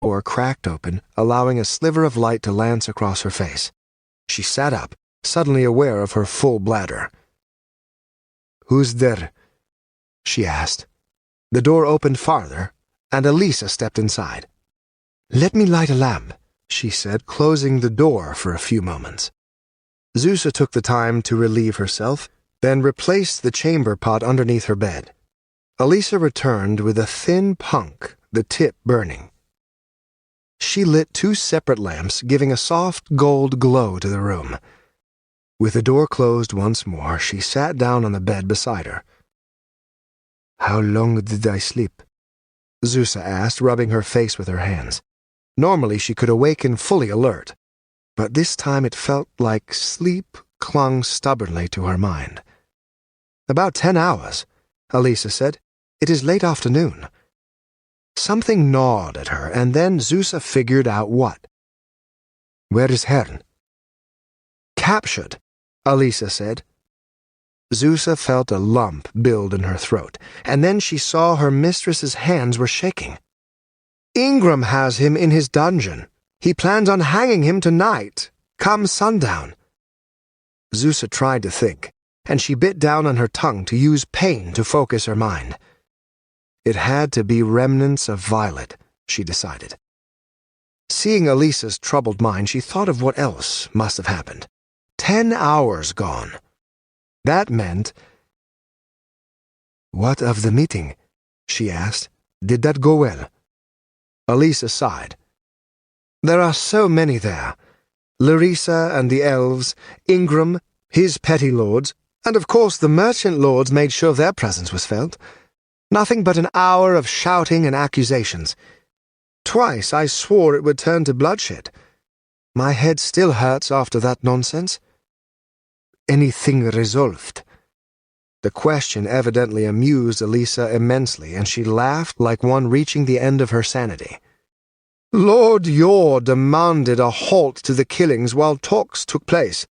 door cracked open, allowing a sliver of light to lance across her face. She sat up, suddenly aware of her full bladder. "Who's there?" she asked. The door opened farther, and Elisa stepped inside. "Let me light a lamp," she said, closing the door for a few moments. Zusa took the time to relieve herself, then replaced the chamber pot underneath her bed. Elisa returned with a thin punk, the tip burning. She lit 2 separate lamps, giving a soft gold glow to the room. With the door closed once more, she sat down on the bed beside her. "How long did I sleep?" Zusa asked, rubbing her face with her hands. Normally she could awaken fully alert, but this time it felt like sleep clung stubbornly to her mind. "About 10 hours, Elisa said. "It is late afternoon." Something gnawed at her, and then Zusa figured out what. "Where is Hern?" "Captured," Elisa said. Zusa felt a lump build in her throat, and then she saw her mistress's hands were shaking. "Ingram has him in his dungeon. He plans on hanging him tonight, come sundown." Zusa tried to think, and she bit down on her tongue to use pain to focus her mind. It had to be remnants of Violet, she decided. Seeing Elisa's troubled mind, she thought of what else must have happened. 10 hours gone. That meant... "What of the meeting?" she asked. "Did that go well?" Elisa sighed. "There are so many there. Larissa and the elves, Ingram, his petty lords, and of course the merchant lords made sure their presence was felt. Nothing but an hour of shouting and accusations. Twice I swore it would turn to bloodshed. My head still hurts after that nonsense." "Anything resolved?" The question evidently amused Elisa immensely, and she laughed like one reaching the end of her sanity. "Lord Yor demanded a halt to the killings while talks took place.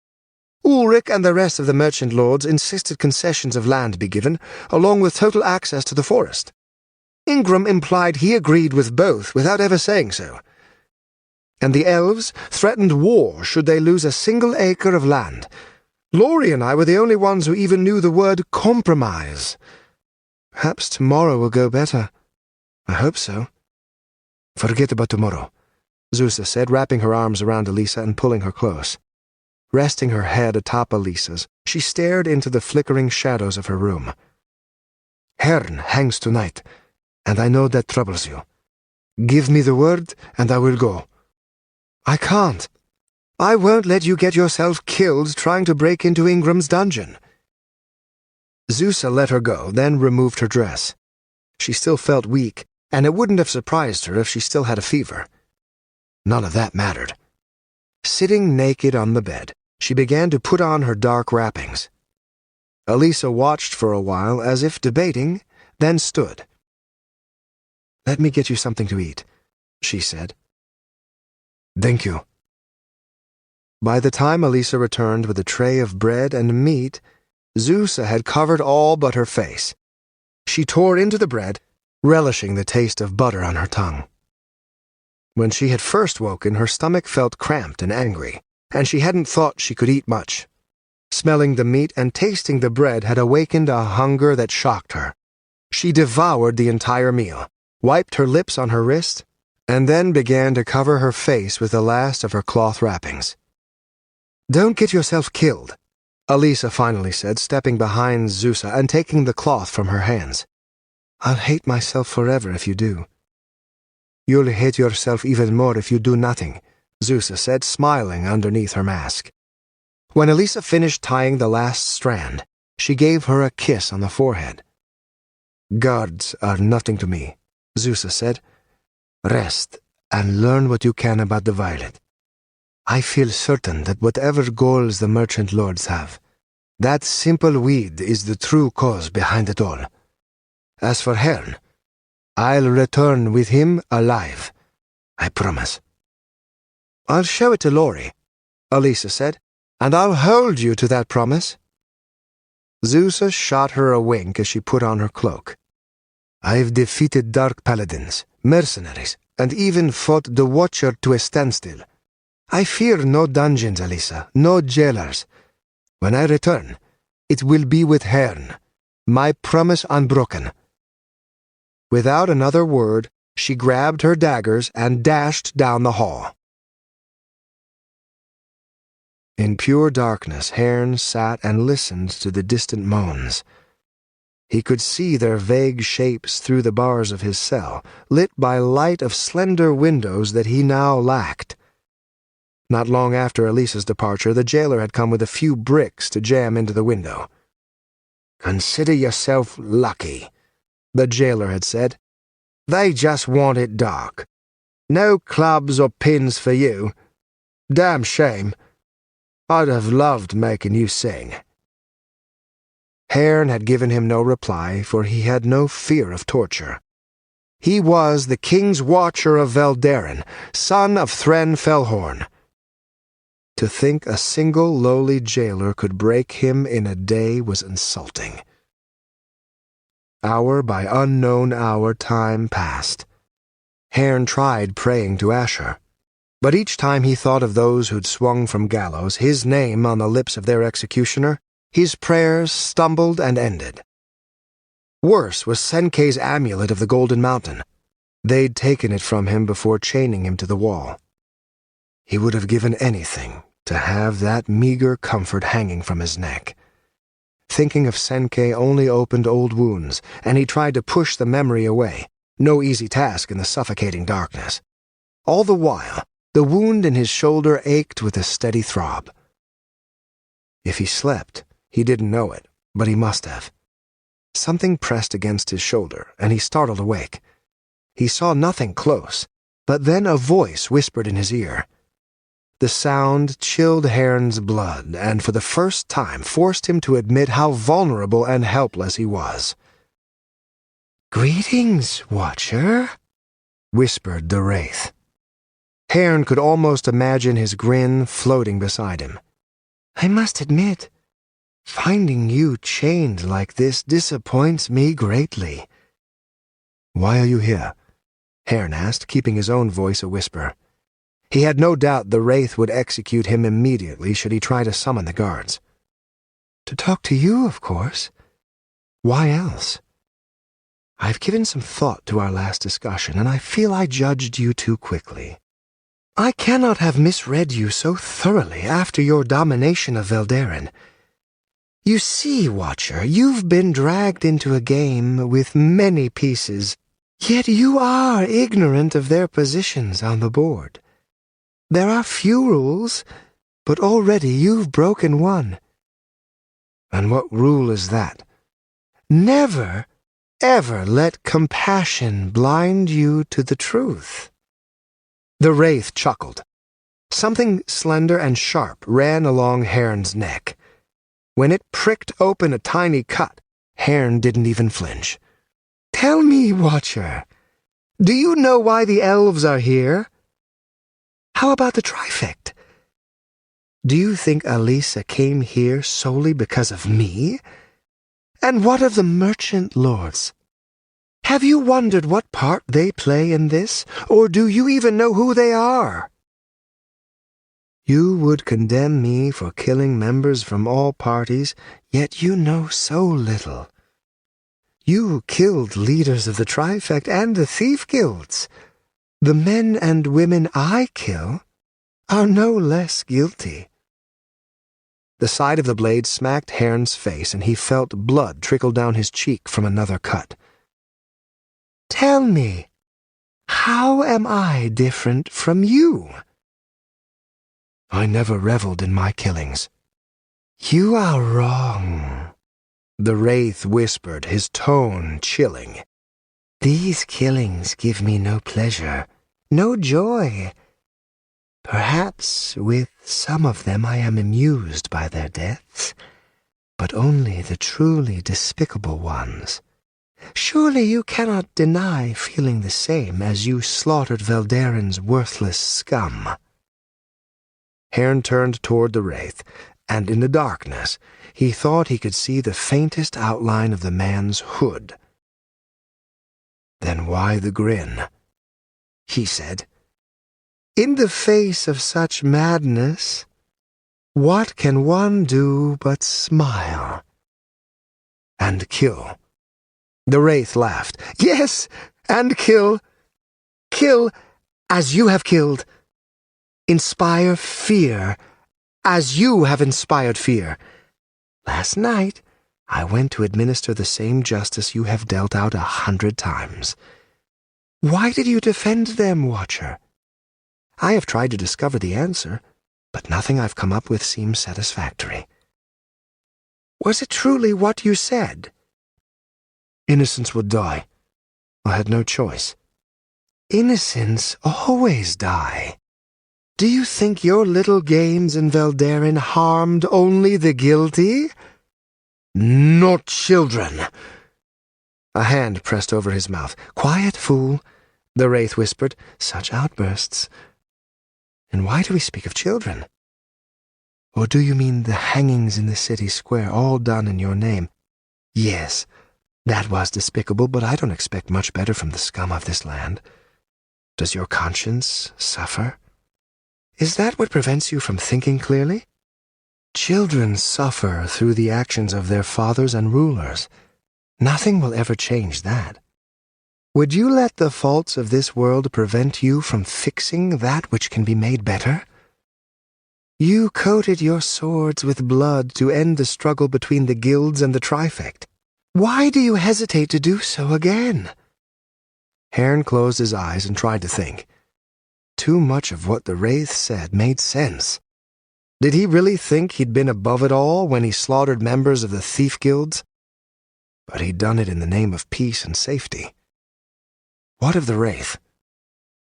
Ulrich and the rest of the merchant lords insisted concessions of land be given, along with total access to the forest. Ingram implied he agreed with both without ever saying so. And the elves threatened war should they lose a single acre of land. Laurie and I were the only ones who even knew the word compromise. Perhaps tomorrow will go better. I hope so." "Forget about tomorrow," Zusa said, wrapping her arms around Elisa and pulling her close. Resting her head atop Elisa's, she stared into the flickering shadows of her room. "Hern hangs tonight, and I know that troubles you. Give me the word, and I will go." "I can't. I won't let you get yourself killed trying to break into Ingram's dungeon." Zusa let her go, then removed her dress. She still felt weak, and it wouldn't have surprised her if she still had a fever. None of that mattered. Sitting naked on the bed, she began to put on her dark wrappings. Elisa watched for a while as if debating, then stood. "Let me get you something to eat," she said. "Thank you." By the time Elisa returned with a tray of bread and meat, Zusa had covered all but her face. She tore into the bread, relishing the taste of butter on her tongue. When she had first woken, her stomach felt cramped and angry, and she hadn't thought she could eat much. Smelling the meat and tasting the bread had awakened a hunger that shocked her. She devoured the entire meal, wiped her lips on her wrist, and then began to cover her face with the last of her cloth wrappings. "Don't get yourself killed," Elisa finally said, stepping behind Zusa and taking the cloth from her hands. "I'll hate myself forever if you do." "You'll hate yourself even more if you do nothing," Zusa said, smiling underneath her mask. When Elisa finished tying the last strand, she gave her a kiss on the forehead. "Guards are nothing to me," Zusa said. "Rest and learn what you can about the Violet. I feel certain that whatever goals the merchant lords have, that simple weed is the true cause behind it all. As for Hern, I'll return with him alive. I promise." "I'll show it to Laurie," Elisa said, "and I'll hold you to that promise." Zusa shot her a wink as she put on her cloak. "I've defeated dark paladins, mercenaries, and even fought the Watcher to a standstill. I fear no dungeons, Elisa, no jailers. When I return, it will be with Herne, my promise unbroken." Without another word, she grabbed her daggers and dashed down the hall. In pure darkness, Herne sat and listened to the distant moans. He could see their vague shapes through the bars of his cell, lit by light of slender windows that he now lacked. Not long after Elisa's departure, the jailer had come with a few bricks to jam into the window. "Consider yourself lucky," the jailer had said. "They just want it dark. No clubs or pins for you. Damn shame. I'd have loved making you sing." Herne had given him no reply, for he had no fear of torture. He was the King's Watcher of Veldaren, son of Threnn Fellhorn. To think a single lowly jailer could break him in a day was insulting. Hour by unknown hour time passed. Herne tried praying to Asher, but each time he thought of those who'd swung from gallows, his name on the lips of their executioner, his prayers stumbled and ended. Worse was Senkei's amulet of the Golden Mountain. They'd taken it from him before chaining him to the wall. He would have given anything to have that meager comfort hanging from his neck. Thinking of Senkei only opened old wounds, and he tried to push the memory away, no easy task in the suffocating darkness. All the while, the wound in his shoulder ached with a steady throb. If he slept, he didn't know it, but he must have. Something pressed against his shoulder, and he startled awake. He saw nothing close, but then a voice whispered in his ear. The sound chilled Herne's blood, and for the first time forced him to admit how vulnerable and helpless he was. "Greetings, Watcher," whispered the wraith. Herne could almost imagine his grin floating beside him. "I must admit, finding you chained like this disappoints me greatly." "Why are you here?" Herne asked, keeping his own voice a whisper. He had no doubt the wraith would execute him immediately should he try to summon the guards. "To talk to you, of course. Why else? I've given some thought to our last discussion, and I feel I judged you too quickly. I cannot have misread you so thoroughly after your domination of Veldaren. You see, Watcher, you've been dragged into a game with many pieces, yet you are ignorant of their positions on the board. There are few rules, but already you've broken one." "And what rule is that?" "Never, ever let compassion blind you to the truth." The wraith chuckled. Something slender and sharp ran along Herne's neck. When it pricked open a tiny cut, Herne didn't even flinch. "Tell me, Watcher, do you know why the elves are here? How about the trifect? Do you think Elisa came here solely because of me? And what of the merchant lords? Have you wondered what part they play in this, or do you even know who they are? You would condemn me for killing members from all parties, yet you know so little. You killed leaders of the trifect and the thief guilds. The men and women I kill are no less guilty." The side of the blade smacked Herne's face, and he felt blood trickle down his cheek from another cut. "Tell me, how am I different from you?" "I never reveled in my killings." "You are wrong," the wraith whispered, his tone chilling. "These killings give me no pleasure, no joy. Perhaps with some of them I am amused by their deaths, but only the truly despicable ones. Surely you cannot deny feeling the same as you slaughtered Veldaren's worthless scum." Herne turned toward the wraith, and in the darkness he thought he could see the faintest outline of the man's hood. Then why the grin? he said. "In the face of such madness, what can one do but smile and kill?" The wraith laughed. "Yes, and kill. Kill as you have killed. Inspire fear as you have inspired fear. Last night, I went to administer the same justice you have dealt out 100 times. Why did you defend them, Watcher? I have tried to discover the answer, but nothing I've come up with seems satisfactory. Was it truly what you said?" "Innocents would die. I had no choice." "Innocents always die. Do you think your little games in Veldaren harmed only the guilty?" "Not children." A hand pressed over his mouth. "Quiet, fool," the wraith whispered. "Such outbursts. And why do we speak of children? Or do you mean the hangings in the city square, all done in your name? Yes, that was despicable, but I don't expect much better from the scum of this land. Does your conscience suffer? Is that what prevents you from thinking clearly? Children suffer through the actions of their fathers and rulers. Nothing will ever change that. Would you let the faults of this world prevent you from fixing that which can be made better? You coated your swords with blood to end the struggle between the guilds and the trifect. Why do you hesitate to do so again?" Hearn closed his eyes and tried to think. Too much of what the wraith said made sense. Did he really think he'd been above it all when he slaughtered members of the thief guilds? But he'd done it in the name of peace and safety. What of the wraith?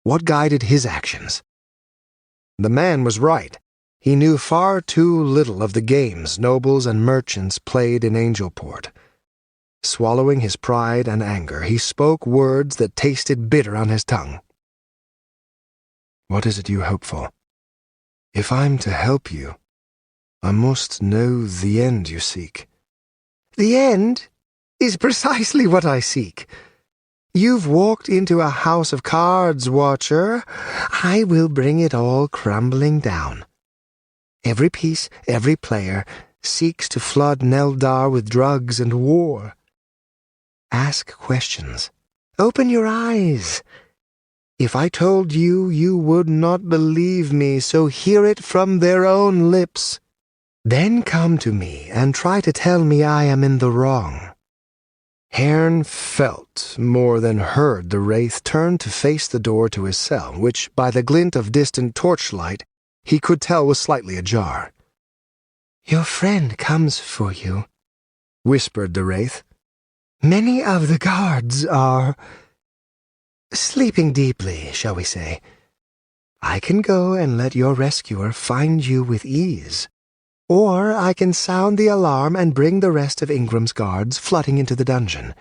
What guided his actions? The man was right. He knew far too little of the games nobles and merchants played in Angelport. Swallowing his pride and anger, he spoke words that tasted bitter on his tongue. "What is it you hope for? If I'm to help you, I must know the end you seek." "The end is precisely what I seek. You've walked into a house of cards, Watcher. I will bring it all crumbling down. Every piece, every player, seeks to flood Neldar with drugs and war. Ask questions. Open your eyes. If I told you, you would not believe me, so hear it from their own lips. Then come to me and try to tell me I am in the wrong." Hearn felt more than heard the wraith turn to face the door to his cell, which, by the glint of distant torchlight, he could tell was slightly ajar. "Your friend comes for you," whispered the wraith. "Many of the guards are sleeping deeply, shall we say. I can go and let your rescuer find you with ease, or I can sound the alarm and bring the rest of Ingram's guards flooding into the dungeon.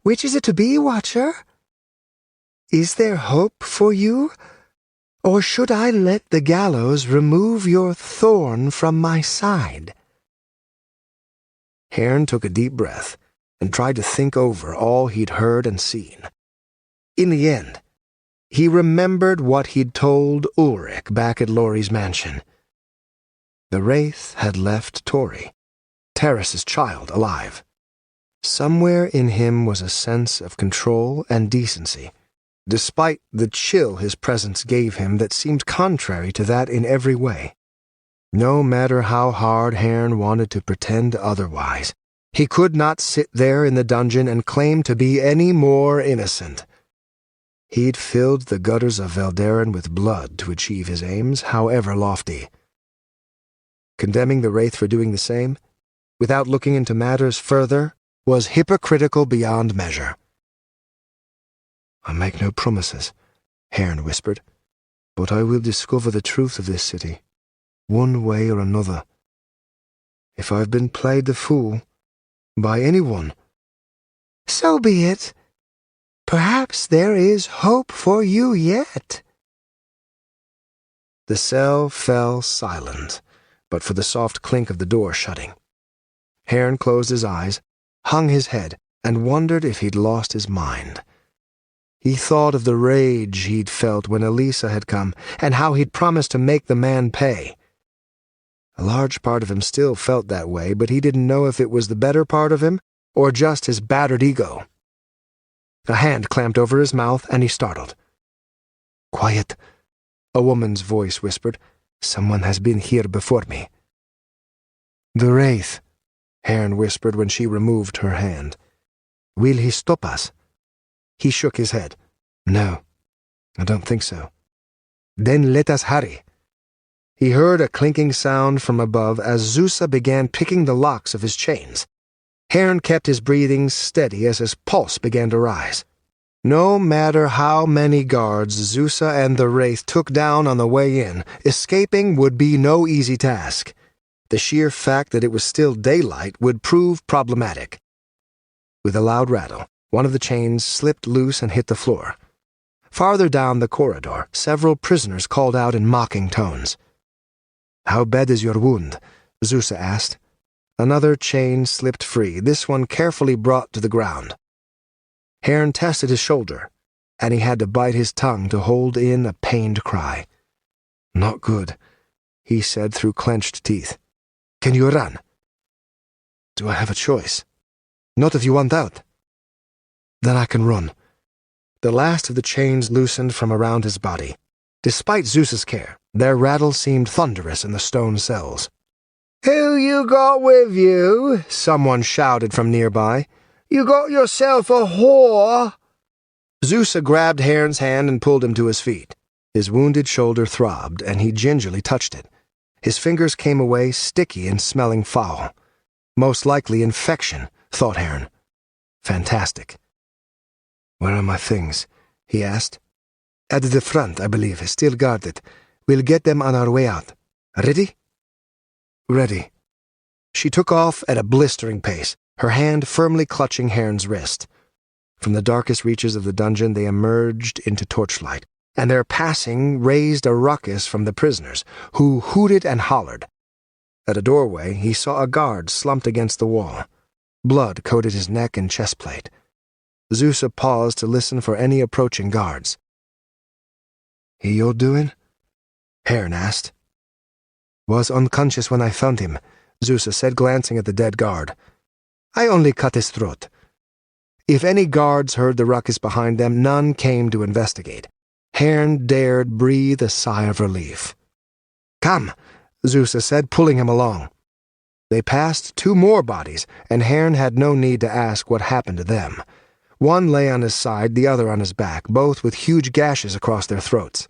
Which is it to be, Watcher? Is there hope for you? Or should I let the gallows remove your thorn from my side?" Hearn took a deep breath and tried to think over all he'd heard and seen. In the end, he remembered what he'd told Ulrich back at Laurie's mansion. The wraith had left Tori, Terrace's child, alive. Somewhere in him was a sense of control and decency, despite the chill his presence gave him that seemed contrary to that in every way. No matter how hard Hearn wanted to pretend otherwise, he could not sit there in the dungeon and claim to be any more innocent. He'd filled the gutters of Veldaren with blood to achieve his aims, however lofty. Condemning the wraith for doing the same, without looking into matters further, was hypocritical beyond measure. "I make no promises," Hearn whispered, "but I will discover the truth of this city, one way or another. If I've been played the fool by anyone, so be it. Perhaps there is hope for you yet." The cell fell silent, but for the soft clink of the door shutting. Hearn closed his eyes, hung his head, and wondered if he'd lost his mind. He thought of the rage he'd felt when Elisa had come, and how he'd promised to make the man pay. A large part of him still felt that way, but he didn't know if it was the better part of him or just his battered ego. A hand clamped over his mouth, and he startled. "Quiet," a woman's voice whispered. "Someone has been here before me." "The Wraith," Hearn whispered when she removed her hand. "Will he stop us?" He shook his head. "No, I don't think so." "Then let us hurry." He heard a clinking sound from above as Zusa began picking the locks of his chains. Hearn kept his breathing steady as his pulse began to rise. No matter how many guards Zusa and the Wraith took down on the way in, escaping would be no easy task. The sheer fact that it was still daylight would prove problematic. With a loud rattle, one of the chains slipped loose and hit the floor. Farther down the corridor, several prisoners called out in mocking tones. "How bad is your wound?" Zusa asked. Another chain slipped free, this one carefully brought to the ground. Hearn tested his shoulder, and he had to bite his tongue to hold in a pained cry. "Not good," he said through clenched teeth. "Can you run?" "Do I have a choice?" "Not if you want out." "Then I can run." The last of the chains loosened from around his body. Despite Zeus's care, their rattle seemed thunderous in the stone cells. "Who you got with you?" someone shouted from nearby. "You got yourself a whore." Zusa grabbed Hearn's hand and pulled him to his feet. His wounded shoulder throbbed, and he gingerly touched it. His fingers came away sticky and smelling foul. Most likely infection, thought Hearn. Fantastic. "Where are my things?" he asked. "At the front, I believe, still guarded. We'll get them on our way out. Ready?" "Ready." She took off at a blistering pace, her hand firmly clutching Hearn's wrist. From the darkest reaches of the dungeon they emerged into torchlight, and their passing raised a ruckus from the prisoners, who hooted and hollered. At a doorway he saw a guard slumped against the wall. Blood coated his neck and chest plate. Zusa paused to listen for any approaching guards. "He your doing?" Hearn asked. "Was unconscious when I found him," Zusa said, glancing at the dead guard. "I only cut his throat." If any guards heard the ruckus behind them, none came to investigate. Hearn dared breathe a sigh of relief. "Come," Zusa said, pulling him along. They passed two more bodies, and Hearn had no need to ask what happened to them. One lay on his side, the other on his back, both with huge gashes across their throats.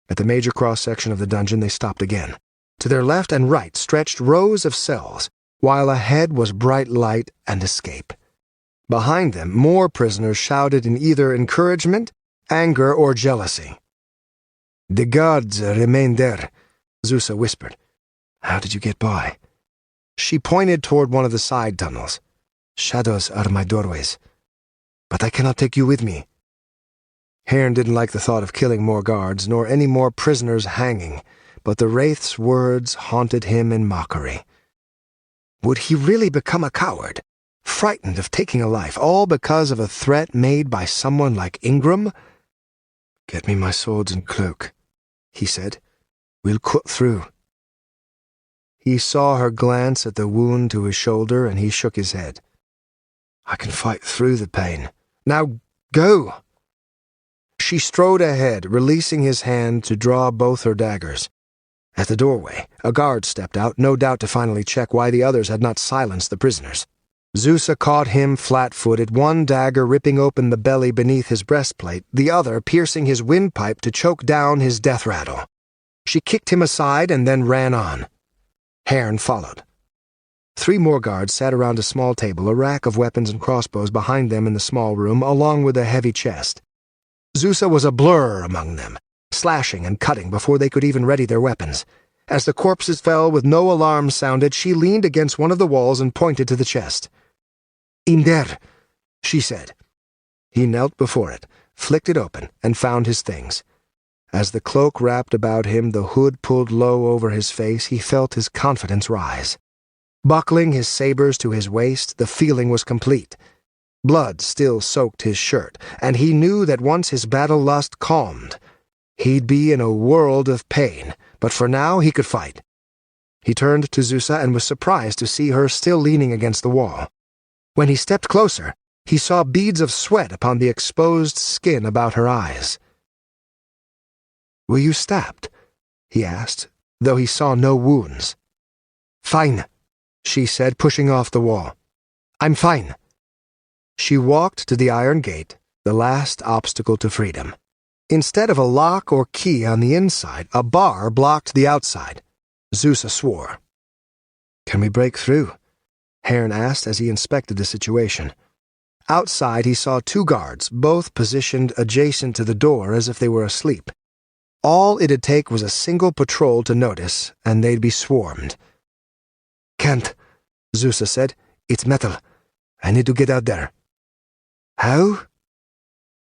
At the major cross-section of the dungeon they stopped again. To their left and right stretched rows of cells, while ahead was bright light and escape. Behind them, more prisoners shouted in either encouragement, anger, or jealousy. "The guards remain there," Zusa whispered. "How did you get by?" She pointed toward one of the side tunnels. "Shadows are my doorways. But I cannot take you with me." Hearn didn't like the thought of killing more guards, nor any more prisoners hanging, but the Wraith's words haunted him in mockery. Would he really become a coward, frightened of taking a life, all because of a threat made by someone like Ingram? "Get me my swords and cloak," he said. "We'll cut through." He saw her glance at the wound to his shoulder, and he shook his head. "I can fight through the pain. Now go!" She strode ahead, releasing his hand to draw both her daggers. At the doorway, a guard stepped out, no doubt to finally check why the others had not silenced the prisoners. Zusa caught him flat-footed, one dagger ripping open the belly beneath his breastplate, the other piercing his windpipe to choke down his death rattle. She kicked him aside and then ran on. Hearn followed. 3 more guards sat around a small table, a rack of weapons and crossbows behind them in the small room, along with a heavy chest. Zusa was a blur among them, slashing and cutting before they could even ready their weapons. As the corpses fell with no alarm sounded, she leaned against one of the walls and pointed to the chest. "In there," she said. He knelt before it, flicked it open, and found his things. As the cloak wrapped about him, the hood pulled low over his face, he felt his confidence rise. Buckling his sabers to his waist, the feeling was complete. Blood still soaked his shirt, and he knew that once his battle lust calmed, he'd be in a world of pain, but for now he could fight. He turned to Zusa and was surprised to see her still leaning against the wall. When he stepped closer, he saw beads of sweat upon the exposed skin about her eyes. "Were you stabbed?" he asked, though he saw no wounds. "Fine," she said, pushing off the wall. "I'm fine." She walked to the iron gate, the last obstacle to freedom. Instead of a lock or key on the inside, a bar blocked the outside. Zusa swore. "Can we break through?" Hearn asked as he inspected the situation. Outside he saw 2 guards, both positioned adjacent to the door as if they were asleep. All it'd take was a single patrol to notice, and they'd be swarmed. "Can't," Zusa said. "It's metal. I need to get out there." "How?"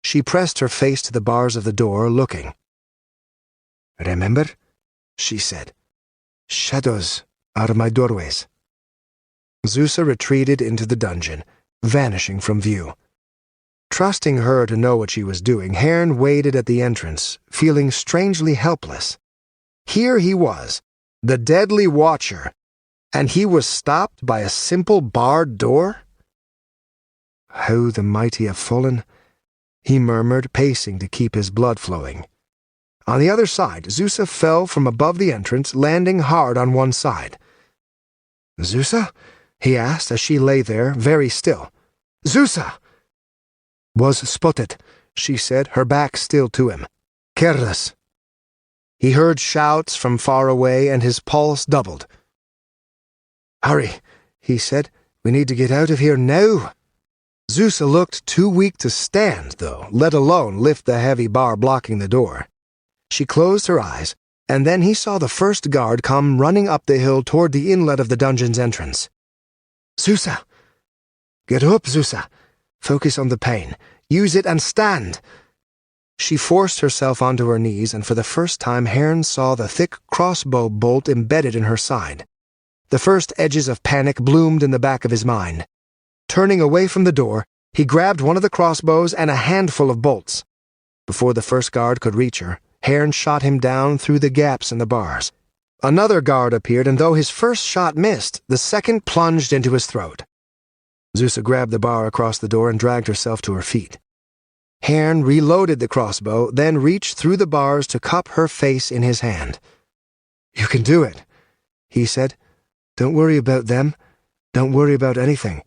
She pressed her face to the bars of the door, looking. "Remember?" she said. "Shadows out of my doorways." Zusa retreated into the dungeon, vanishing from view. Trusting her to know what she was doing, Hearn waited at the entrance, feeling strangely helpless. Here he was, the deadly watcher, and he was stopped by a simple barred door? "How the mighty have fallen," he murmured, pacing to keep his blood flowing. On the other side, Zusa fell from above the entrance, landing hard on one side. "Zusa?" he asked as she lay there, very still. "Zusa!" "Was spotted," she said, her back still to him. "Careless." He heard shouts from far away, and his pulse doubled. "Hurry," he said. "We need to get out of here now." Zusa looked too weak to stand, though, let alone lift the heavy bar blocking the door. She closed her eyes, and then he saw the first guard come running up the hill toward the inlet of the dungeon's entrance. "Zusa!" "Get up, Zusa. Focus on the pain. Use it and stand." She forced herself onto her knees, and for the first time Hearn saw the thick crossbow bolt embedded in her side. The first edges of panic bloomed in the back of his mind. Turning away from the door, he grabbed one of the crossbows and a handful of bolts. Before the first guard could reach her, Hearn shot him down through the gaps in the bars. Another guard appeared, and though his first shot missed, the second plunged into his throat. Zusa grabbed the bar across the door and dragged herself to her feet. Hearn reloaded the crossbow, then reached through the bars to cup her face in his hand. "You can do it," he said. "Don't worry about them. Don't worry about anything.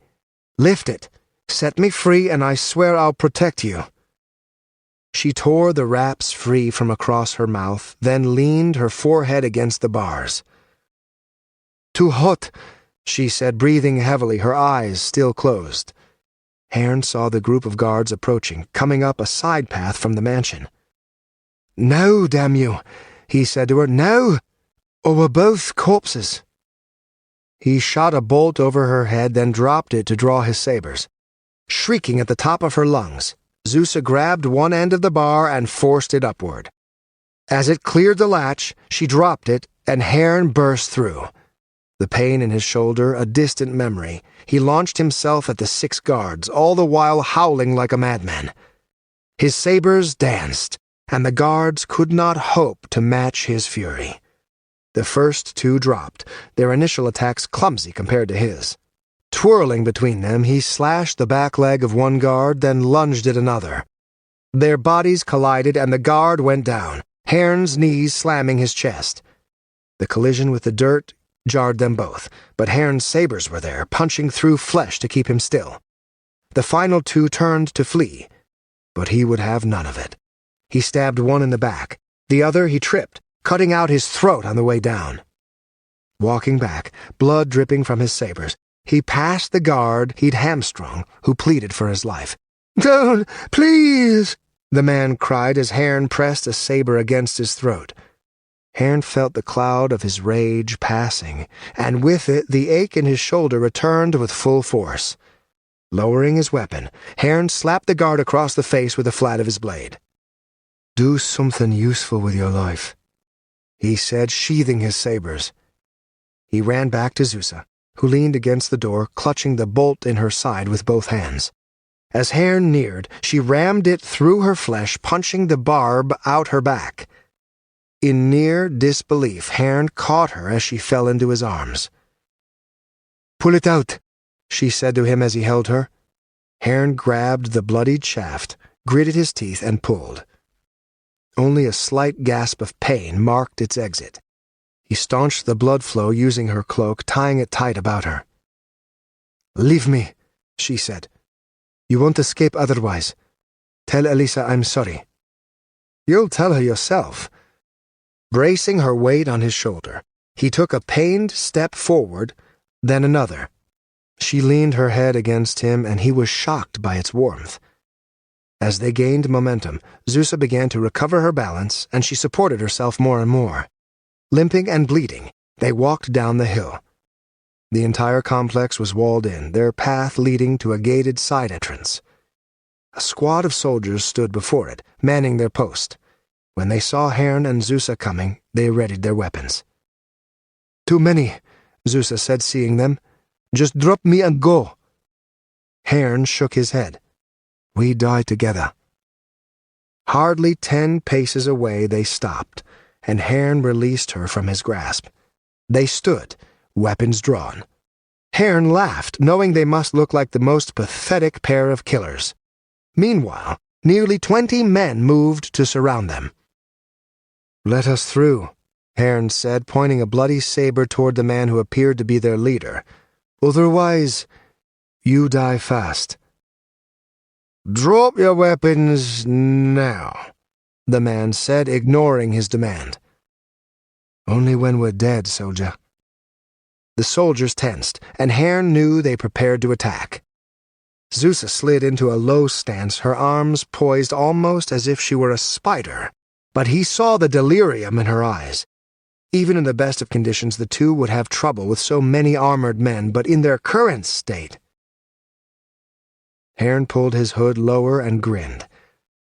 Lift it. Set me free, and I swear I'll protect you." She tore the wraps free from across her mouth, then leaned her forehead against the bars. "Too hot," she said, breathing heavily, her eyes still closed. Hearn saw the group of guards approaching, coming up a side path from the mansion. "Now, damn you," he said to her. "Now, or we're both corpses." He shot a bolt over her head, then dropped it to draw his sabers. Shrieking at the top of her lungs, Zusa grabbed one end of the bar and forced it upward. As it cleared the latch, she dropped it, and Hearn burst through. The pain in his shoulder a distant memory, he launched himself at the 6 guards, all the while howling like a madman. His sabers danced, and the guards could not hope to match his fury. The first 2 dropped, their initial attacks clumsy compared to his. Twirling between them, he slashed the back leg of one guard, then lunged at another. Their bodies collided, and the guard went down, Hearn's knees slamming his chest. The collision with the dirt jarred them both, but Hearn's sabers were there, punching through flesh to keep him still. The final 2 turned to flee, but he would have none of it. He stabbed one in the back. The other he tripped, cutting out his throat on the way down. Walking back, blood dripping from his sabers, he passed the guard he'd hamstrung, who pleaded for his life. "Don't, please!" the man cried as Hearn pressed a saber against his throat. Hearn felt the cloud of his rage passing, and with it the ache in his shoulder returned with full force. Lowering his weapon, Hearn slapped the guard across the face with the flat of his blade. "Do something useful with your life," he said, sheathing his sabers. He ran back to Zusa, who leaned against the door, clutching the bolt in her side with both hands. As Herne neared, she rammed it through her flesh, punching the barb out her back. In near disbelief, Herne caught her as she fell into his arms. "Pull it out," she said to him as he held her. Herne grabbed the bloodied shaft, gritted his teeth, and pulled. Only a slight gasp of pain marked its exit. He staunched the blood flow using her cloak, tying it tight about her. "Leave me," she said. "You won't escape otherwise. Tell Elisa I'm sorry." "You'll tell her yourself." Bracing her weight on his shoulder, he took a pained step forward, then another. She leaned her head against him, and he was shocked by its warmth. As they gained momentum, Zusa began to recover her balance, and she supported herself more and more. Limping and bleeding, they walked down the hill. The entire complex was walled in, their path leading to a gated side entrance. A squad of soldiers stood before it, manning their post. When they saw Herne and Zusa coming, they readied their weapons. "Too many," Zusa said, seeing them. "Just drop me and go." Herne shook his head. "We die together." Hardly 10 paces away they stopped, and Herne released her from his grasp. They stood, weapons drawn. Herne laughed, knowing they must look like the most pathetic pair of killers. Meanwhile, nearly 20 men moved to surround them. "Let us through," Herne said, pointing a bloody saber toward the man who appeared to be their leader. "Otherwise, you die fast." "Drop your weapons now," the man said, ignoring his demand. "Only when we're dead, soldier." The soldiers tensed, and Herne knew they prepared to attack. Zusa slid into a low stance, her arms poised almost as if she were a spider, but he saw the delirium in her eyes. Even in the best of conditions, the two would have trouble with so many armored men, but in their current state... Herne pulled his hood lower and grinned.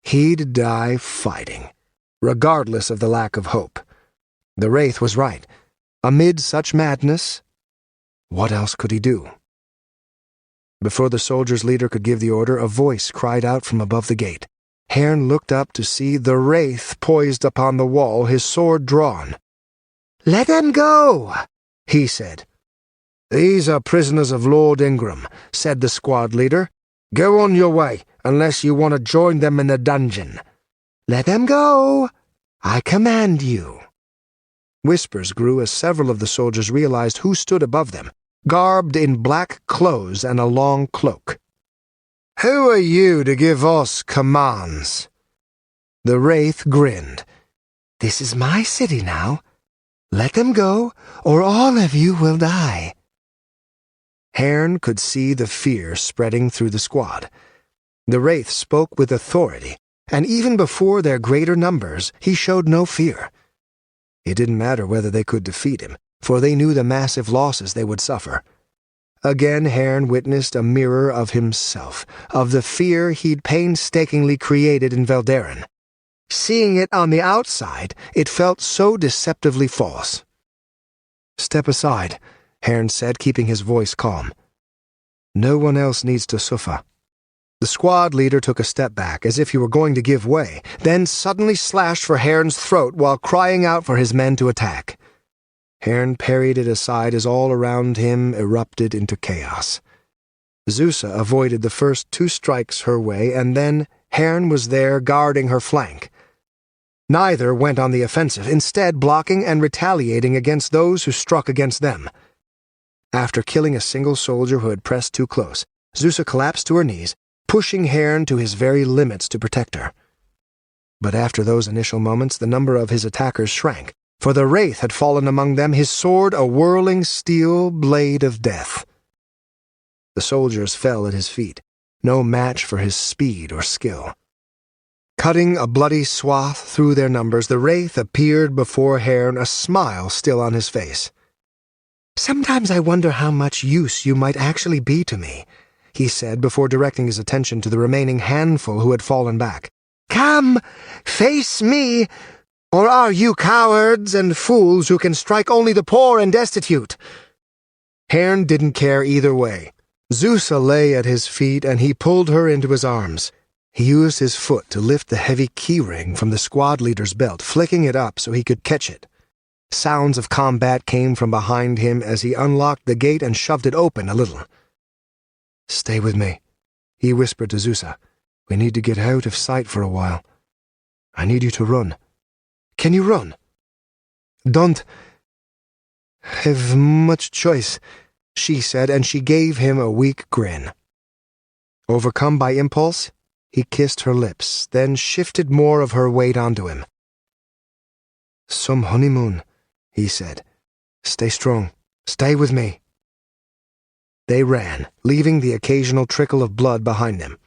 He'd die fighting, regardless of the lack of hope. The Wraith was right. Amid such madness, what else could he do? Before the soldiers' leader could give the order, a voice cried out from above the gate. Herne looked up to see the Wraith poised upon the wall, his sword drawn. "Let them go," he said. "These are prisoners of Lord Ingram," said the squad leader. "Go on your way, unless you want to join them in the dungeon." "Let them go. I command you." Whispers grew as several of the soldiers realized who stood above them, garbed in black clothes and a long cloak. "Who are you to give us commands?" The Wraith grinned. "This is my city now. Let them go, or all of you will die." Herne could see the fear spreading through the squad. The Wraith spoke with authority, and even before their greater numbers, he showed no fear. It didn't matter whether they could defeat him, for they knew the massive losses they would suffer. Again Herne witnessed a mirror of himself, of the fear he'd painstakingly created in Veldaren. Seeing it on the outside, it felt so deceptively false. "Step aside," Herne said, keeping his voice calm. "No one else needs to suffer." The squad leader took a step back, as if he were going to give way, then suddenly slashed for Herne's throat while crying out for his men to attack. Herne parried it aside as all around him erupted into chaos. Zusa avoided the first 2 strikes her way, and then Herne was there guarding her flank. Neither went on the offensive, instead blocking and retaliating against those who struck against them. After killing a single soldier who had pressed too close, Zusa collapsed to her knees, pushing Herne to his very limits to protect her. But after those initial moments, the number of his attackers shrank, for the Wraith had fallen among them, his sword a whirling steel blade of death. The soldiers fell at his feet, no match for his speed or skill. Cutting a bloody swath through their numbers, the Wraith appeared before Herne, a smile still on his face. "Sometimes I wonder how much use you might actually be to me," he said before directing his attention to the remaining handful who had fallen back. "Come, face me, or are you cowards and fools who can strike only the poor and destitute?" Herne didn't care either way. Zusa lay at his feet, and he pulled her into his arms. He used his foot to lift the heavy keyring from the squad leader's belt, flicking it up so he could catch it. Sounds of combat came from behind him as he unlocked the gate and shoved it open a little. "Stay with me," he whispered to Zusa. "We need to get out of sight for a while. I need you to run. Can you run?" "Don't have much choice," she said, and she gave him a weak grin. Overcome by impulse, he kissed her lips, then shifted more of her weight onto him. "Some honeymoon," he said. "Stay strong. Stay with me." They ran, leaving the occasional trickle of blood behind them.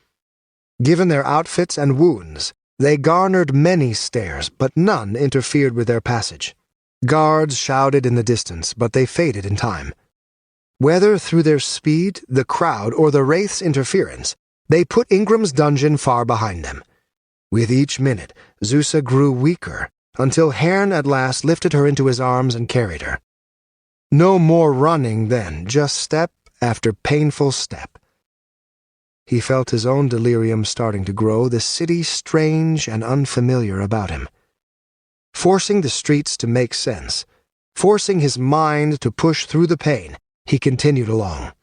Given their outfits and wounds, they garnered many stares, but none interfered with their passage. Guards shouted in the distance, but they faded in time. Whether through their speed, the crowd, or the Wraith's interference, they put Ingram's dungeon far behind them. With each minute, Zusa grew weaker, until Herne at last lifted her into his arms and carried her. No more running then, just step after painful step. He felt his own delirium starting to grow, the city strange and unfamiliar about him. Forcing the streets to make sense, forcing his mind to push through the pain, he continued along.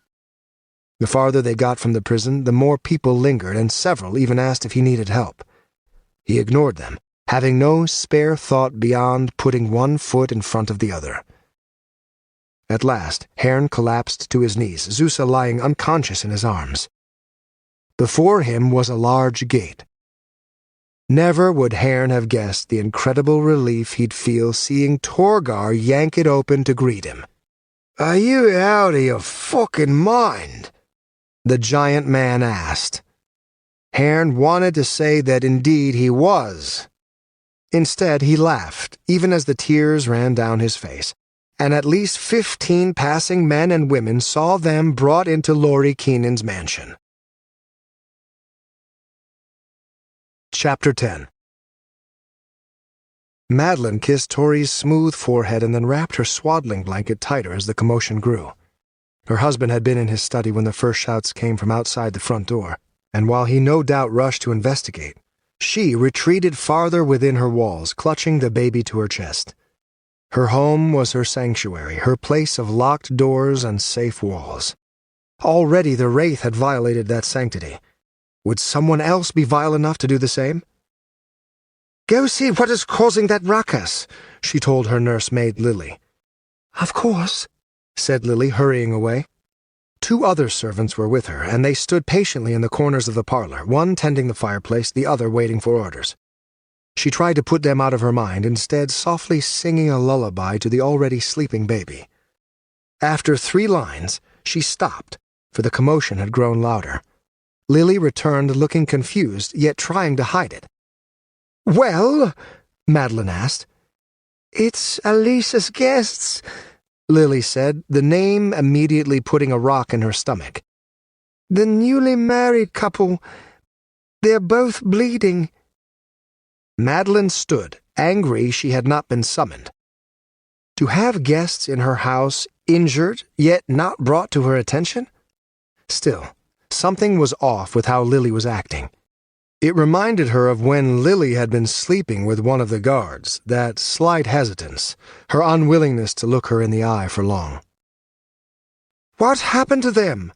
The farther they got from the prison, the more people lingered, and several even asked if he needed help. He ignored them, having no spare thought beyond putting one foot in front of the other. At last, Herne collapsed to his knees, Zusa lying unconscious in his arms. Before him was a large gate. Never would Herne have guessed the incredible relief he'd feel seeing Torgar yank it open to greet him. "Are you out of your fucking mind?" the giant man asked. Herne wanted to say that indeed he was. Instead, he laughed, even as the tears ran down his face, and at least 15 passing men and women saw them brought into Laurie Keenan's mansion. Chapter 10. Madeline kissed Tori's smooth forehead and then wrapped her swaddling blanket tighter as the commotion grew. Her husband had been in his study when the first shouts came from outside the front door, and while he no doubt rushed to investigate, she retreated farther within her walls, clutching the baby to her chest. Her home was her sanctuary, her place of locked doors and safe walls. Already the Wraith had violated that sanctity. Would someone else be vile enough to do the same? "Go see what is causing that ruckus," she told her nursemaid Lily. "Of course," said Lily, hurrying away. 2 other servants were with her, and they stood patiently in the corners of the parlor, one tending the fireplace, the other waiting for orders. She tried to put them out of her mind, instead softly singing a lullaby to the already sleeping baby. After 3 lines, she stopped, for the commotion had grown louder. Lily returned looking confused, yet trying to hide it. "Well?" Madeline asked. "It's Alisa's guests," Lily said, the name immediately putting a rock in her stomach. "The newly married couple. They're both bleeding." Madeline stood, angry she had not been summoned. To have guests in her house injured, yet not brought to her attention? Still, something was off with how Lily was acting. It reminded her of when Lily had been sleeping with one of the guards, that slight hesitance, her unwillingness to look her in the eye for long. "What happened to them?"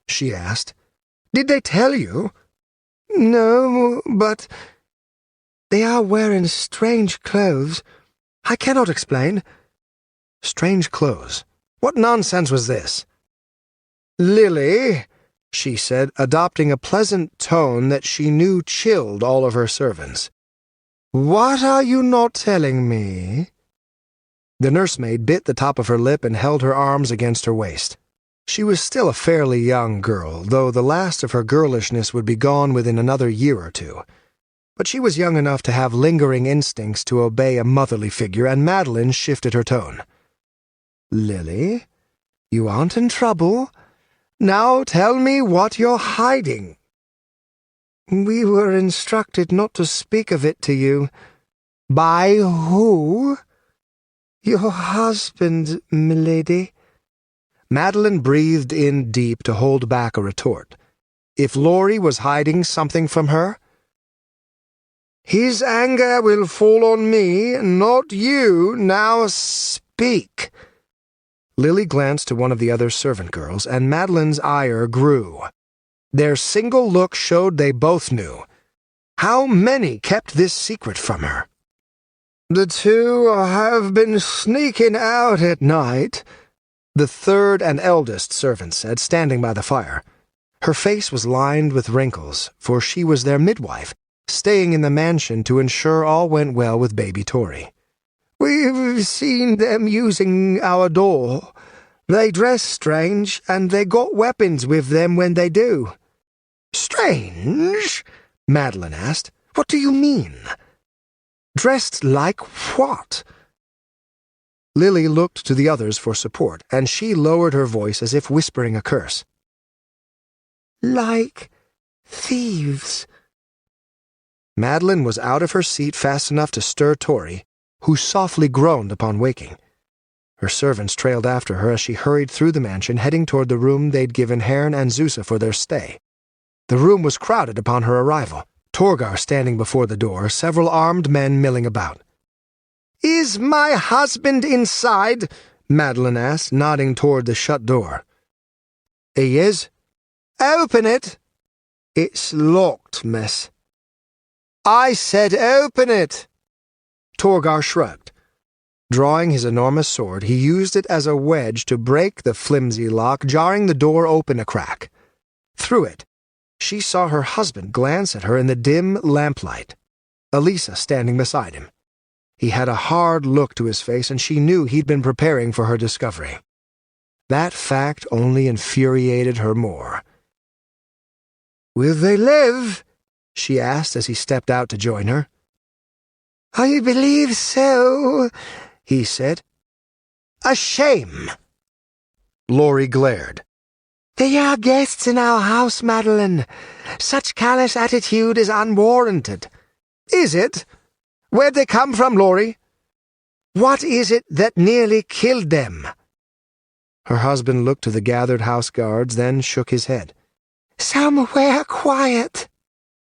she asked. "Did they tell you?" "No, but they are wearing strange clothes. I cannot explain." Strange clothes? What nonsense was this? "Lily," she said, adopting a pleasant tone that she knew chilled all of her servants. "What are you not telling me?" The nursemaid bit the top of her lip and held her arms against her waist. She was still a fairly young girl, though the last of her girlishness would be gone within another year or 2. But she was young enough to have lingering instincts to obey a motherly figure, and Madeline shifted her tone. "Lily, you aren't in trouble? Now tell me what you're hiding." "We were instructed not to speak of it to you." "By who?" "Your husband, milady." Madeline breathed in deep to hold back a retort. If Laurie was hiding something from her? "His anger will fall on me, not you. Now speak." Lily glanced to one of the other servant girls, and Madeline's ire grew. Their single look showed they both knew. How many kept this secret from her? "The two have been sneaking out at night," the third and eldest servant said, standing by the fire. Her face was lined with wrinkles, for she was their midwife, staying in the mansion to ensure all went well with baby Tori. "We've seen them using our door. They dress strange, and they got weapons with them when they do." "Strange?" Madeline asked. "What do you mean?" "Dressed like what?" Lily looked to the others for support, and she lowered her voice as if whispering a curse. "Like thieves." Madeline was out of her seat fast enough to stir Tori, who softly groaned upon waking. Her servants trailed after her as she hurried through the mansion, heading toward the room they'd given Herrn and Zusa for their stay. The room was crowded upon her arrival, Torgar standing before the door, several armed men milling about. "Is my husband inside?" Madeline asked, nodding toward the shut door. "He is." "Open it." "It's locked, miss." "I said open it." Torgar shrugged. Drawing his enormous sword, he used it as a wedge to break the flimsy lock, jarring the door open a crack. Through it, she saw her husband glance at her in the dim lamplight, Elisa standing beside him. He had a hard look to his face, and she knew he'd been preparing for her discovery. That fact only infuriated her more. "Will they live?" she asked as he stepped out to join her. "I believe so," he said. "A shame." Laurie glared. "They are guests in our house, Madeline. Such callous attitude is unwarranted." "Is it? Where'd they come from, Laurie?" "What is it that nearly killed them?" Her husband looked to the gathered house guards, then shook his head. "Somewhere quiet,"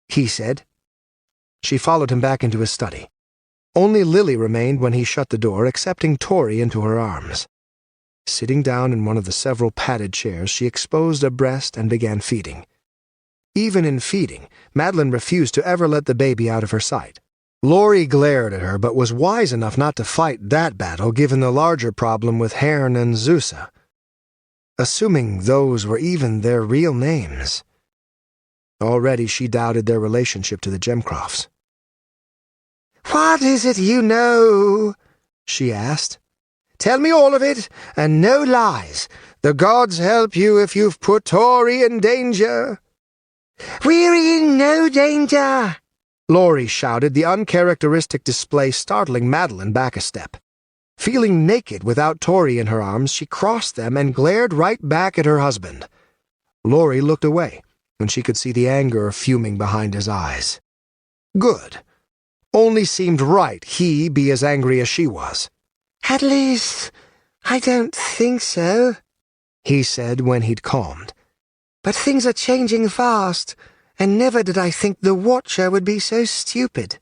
he said. She followed him back into his study. Only Lily remained when he shut the door, accepting Tori into her arms. Sitting down in one of the several padded chairs, she exposed a breast and began feeding. Even in feeding, Madeline refused to ever let the baby out of her sight. Laurie glared at her, but was wise enough not to fight that battle given the larger problem with Herrn and Zusa. Assuming those were even their real names. Already she doubted their relationship to the Gemcrofts. "What is it you know?" she asked. "Tell me all of it, and no lies. The gods help you if you've put Tori in danger." "We're in no danger," Laurie shouted, the uncharacteristic display startling Madeline back a step. Feeling naked without Tori in her arms, she crossed them and glared right back at her husband. Laurie looked away, and she could see the anger fuming behind his eyes. Good. Only seemed right he be as angry as she was. "At least, I don't think so," he said when he'd calmed. "But things are changing fast, and never did I think the Watcher would be so stupid."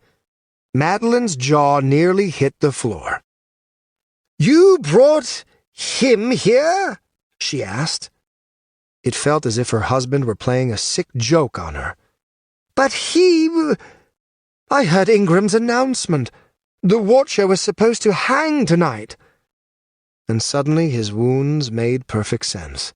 Madeline's jaw nearly hit the floor. "You brought him here?" she asked. It felt as if her husband were playing a sick joke on her. "But I heard Ingram's announcement. The Watcher was supposed to hang tonight." And suddenly his wounds made perfect sense.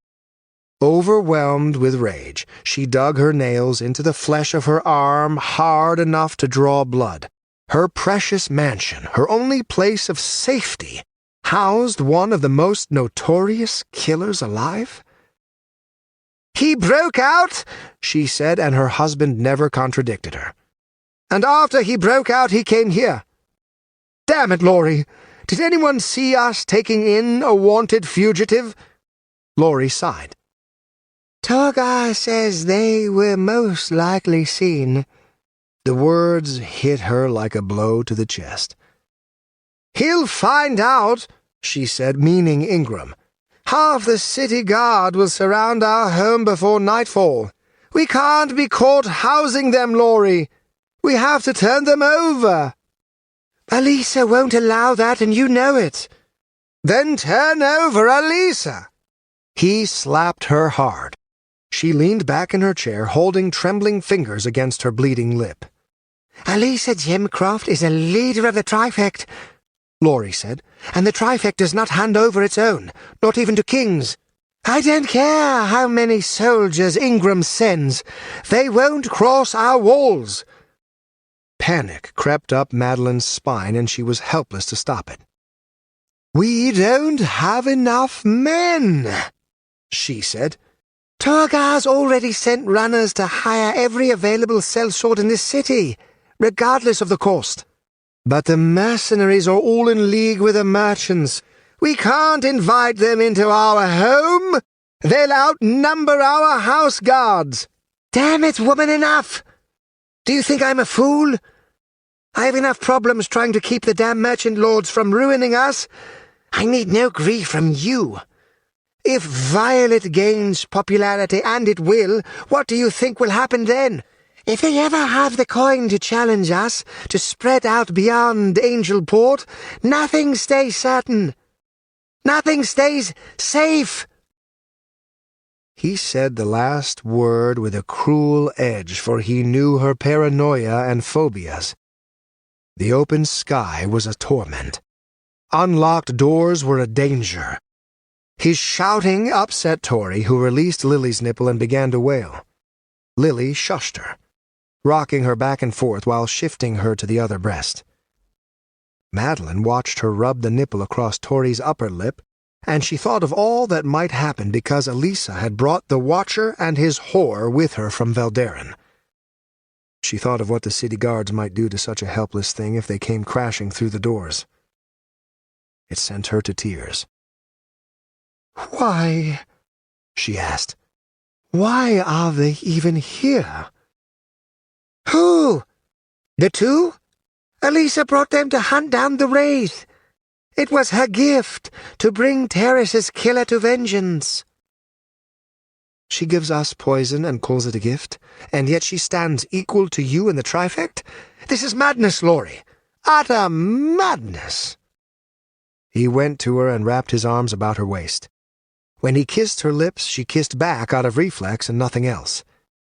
Overwhelmed with rage, she dug her nails into the flesh of her arm hard enough to draw blood. Her precious mansion, her only place of safety, housed one of the most notorious killers alive? "He broke out," she said, and her husband never contradicted her. "And after he broke out, he came here. Damn it, Laurie! Did anyone see us taking in a wanted fugitive?" Laurie sighed. "Torgar says they were most likely seen." The words hit her like a blow to the chest. "He'll find out," she said, meaning Ingram. Half the city guard will surround our home before nightfall. We can't be caught housing them, Laurie. We have to turn them over. Alisa won't allow that, and you know it. Then turn over Alisa. He slapped her hard. She leaned back in her chair, holding trembling fingers against her bleeding lip. Alisa Gymcroft is a leader of the Trifect, Laurie said, and the Trifect does not hand over its own, not even to kings. I don't care how many soldiers Ingram sends. They won't cross our walls. Panic crept up Madeline's spine, and she was helpless to stop it. We don't have enough men, she said. Torgar's already sent runners to hire every available sellsword in this city, regardless of the cost. But the mercenaries are all in league with the merchants. We can't invite them into our home. They'll outnumber our house guards. Damn it, woman, enough! Do you think I'm a fool? I have enough problems trying to keep the damn merchant lords from ruining us. I need no grief from you. If Violet gains popularity, and it will, what do you think will happen then? If they ever have the coin to challenge us, to spread out beyond Angelport, nothing stays certain. Nothing stays safe. He said the last word with a cruel edge, for he knew her paranoia and phobias. The open sky was a torment. Unlocked doors were a danger. His shouting upset Tori, who released Lily's nipple and began to wail. Lily shushed her, rocking her back and forth while shifting her to the other breast. Madeline watched her rub the nipple across Tori's upper lip, and she thought of all that might happen because Alisa had brought the Watcher and his whore with her from Valderin. She thought of what the city guards might do to such a helpless thing if they came crashing through the doors. It sent her to tears. "Why?" she asked. "Why are they even here?" "Who? The two? Alisa brought them to hunt down the Wraith. It was her gift, to bring Terrace's killer to vengeance." "She gives us poison and calls it a gift, and yet she stands equal to you in the Trifect? This is madness, Laurie. Utter madness." He went to her and wrapped his arms about her waist. When he kissed her lips, she kissed back out of reflex and nothing else.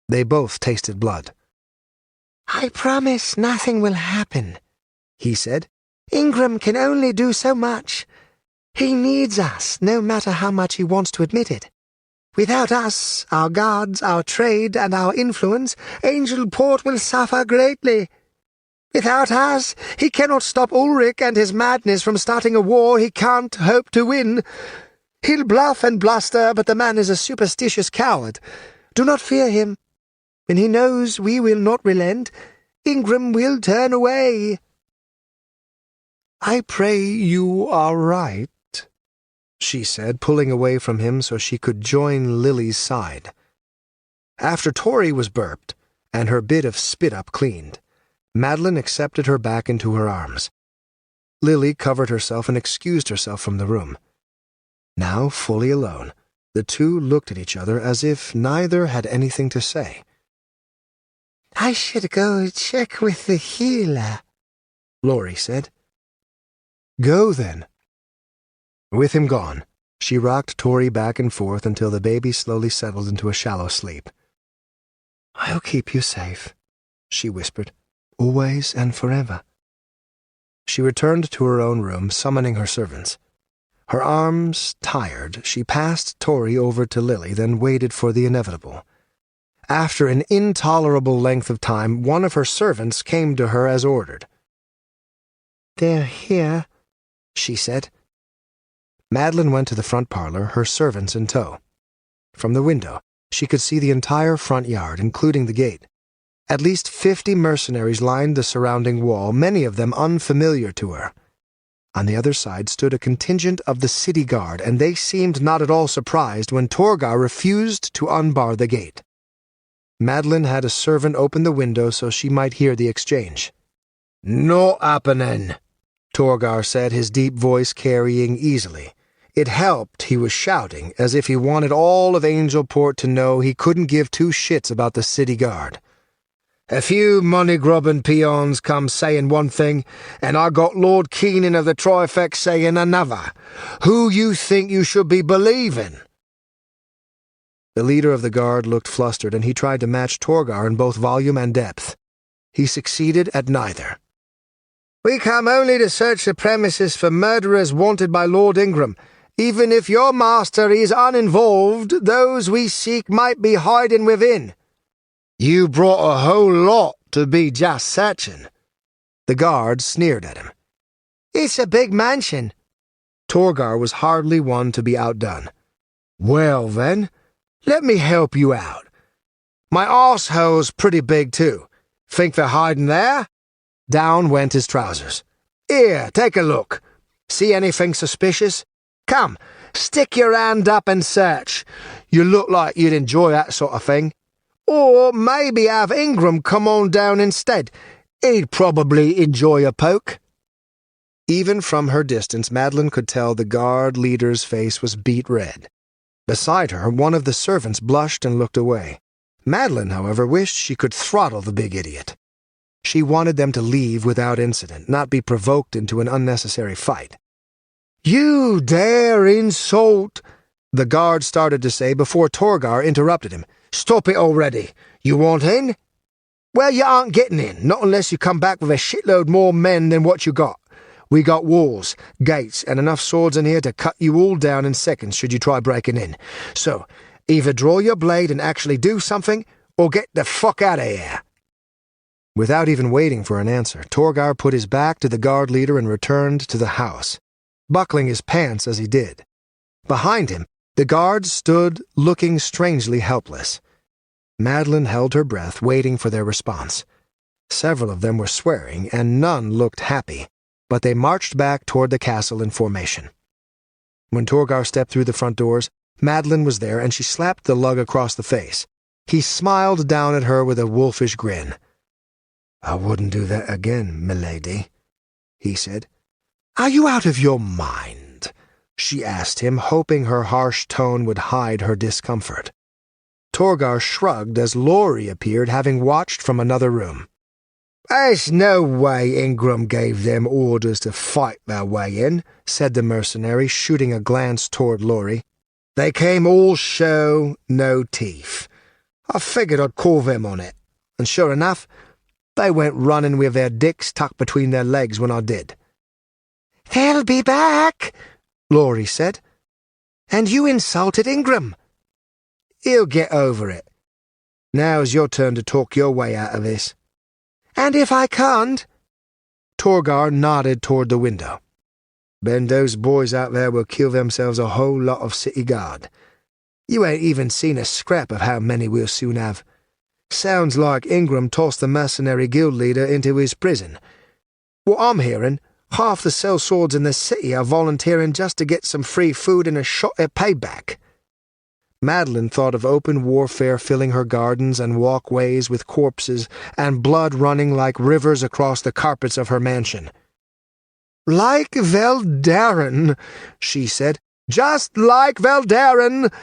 They both tasted blood. "I promise nothing will happen," he said. "Ingram can only do so much. He needs us, no matter how much he wants to admit it. Without us, our guards, our trade, and our influence, Angelport will suffer greatly. Without us, he cannot stop Ulrich and his madness from starting a war he can't hope to win. He'll bluff and bluster, but the man is a superstitious coward. Do not fear him. When he knows we will not relent, Ingram will turn away." "I pray you are right," she said, pulling away from him so she could join Lily's side. After Tori was burped, and her bit of spit-up cleaned, Madeline accepted her back into her arms. Lily covered herself and excused herself from the room. Now, fully alone, the two looked at each other as if neither had anything to say. "I should go check with the healer," Laurie said. "Go, then." With him gone, she rocked Tori back and forth until the baby slowly settled into a shallow sleep. "I'll keep you safe," she whispered, "always and forever." She returned to her own room, summoning her servants. Her arms tired, she passed Tori over to Lily, then waited for the inevitable. After an intolerable length of time, one of her servants came to her as ordered. "They're here," she said. Madeline went to the front parlor, her servants in tow. From the window, she could see the entire front yard, including the gate. At least 50 mercenaries lined the surrounding wall, many of them unfamiliar to her. On the other side stood a contingent of the city guard, and they seemed not at all surprised when Torgar refused to unbar the gate. Madeline had a servant open the window so she might hear the exchange. "No happening," Torgar said, his deep voice carrying easily. It helped he was shouting, as if he wanted all of Angelport to know he couldn't give two shits about the city guard. A few money-grubbing peons come saying one thing, and I got Lord Keenan of the Trifex saying another. Who you think you should be believing? The leader of the guard looked flustered, and he tried to match Torgar in both volume and depth. He succeeded at neither. We come only to search the premises for murderers wanted by Lord Ingram. Even if your master is uninvolved, those we seek might be hiding within. You brought a whole lot to be just searching. The guard sneered at him. It's a big mansion. Torgar was hardly one to be outdone. Well, then, let me help you out. My arsehole's pretty big, too. Think they're hiding there? Down went his trousers. Here, take a look. See anything suspicious? Come, stick your hand up and search. You look like you'd enjoy that sort of thing. Or maybe have Ingram come on down instead. He'd probably enjoy a poke. Even from her distance, Madeline could tell the guard leader's face was beet red. Beside her, one of the servants blushed and looked away. Madeline, however, wished she could throttle the big idiot. She wanted them to leave without incident, not be provoked into an unnecessary fight. You dare insult, the guard started to say before Torgar interrupted him. Stop it already. You want in? Well, you aren't getting in, not unless you come back with a shitload more men than what you got. We got walls, gates, and enough swords in here to cut you all down in seconds should you try breaking in. So, either draw your blade and actually do something, or get the fuck out of here. Without even waiting for an answer, Torgar put his back to the guard leader and returned to the house, buckling his pants as he did. Behind him, the guards stood looking strangely helpless. Madeline held her breath, waiting for their response. Several of them were swearing, and none looked happy, but they marched back toward the castle in formation. When Torgar stepped through the front doors, Madeline was there, and she slapped the lug across the face. He smiled down at her with a wolfish grin. I wouldn't do that again, milady, he said. Are you out of your mind? She asked him, hoping her harsh tone would hide her discomfort. Torgar shrugged as Laurie appeared, having watched from another room. There's no way Ingram gave them orders to fight their way in, said the mercenary, shooting a glance toward Laurie. They came all show, no teeth. I figured I'd call them on it, and sure enough, they went running with their dicks tucked between their legs when I did. They'll be back, Laurie said. And you insulted Ingram. He'll get over it. Now's your turn to talk your way out of this. And if I can't? Torgar nodded toward the window. Ben, those boys out there will kill themselves a whole lot of city guard. You ain't even seen a scrap of how many we'll soon have. Sounds like Ingram tossed the mercenary guild leader into his prison. What I'm hearing, half the sellswords in the city are volunteering just to get some free food and a shot at payback. Madeline thought of open warfare filling her gardens and walkways with corpses and blood running like rivers across the carpets of her mansion. Like Veldaren, she said. Just like Veldaren.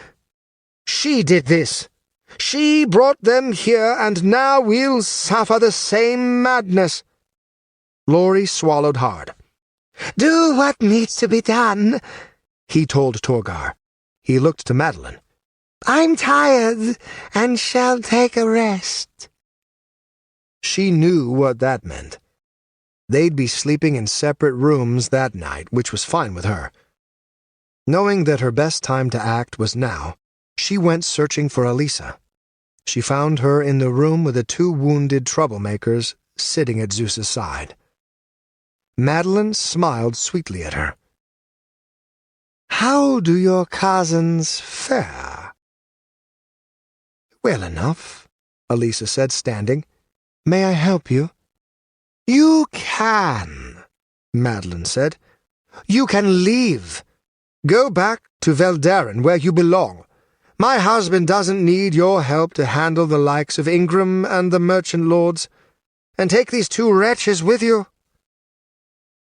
She did this. She brought them here, and now we'll suffer the same madness. Laurie swallowed hard. Do what needs to be done, he told Torgar. He looked to Madeline. I'm tired, and shall take a rest. She knew what that meant. They'd be sleeping in separate rooms that night, which was fine with her. Knowing that her best time to act was now, she went searching for Elisa. She found her in the room with the two wounded troublemakers sitting at Zeus's side. Madeline smiled sweetly at her. How do your cousins fare? Well enough, Elisa said, standing. May I help you? You can, Madeline said. You can leave. Go back to Veldaren, where you belong. My husband doesn't need your help to handle the likes of Ingram and the merchant lords. And take these two wretches with you.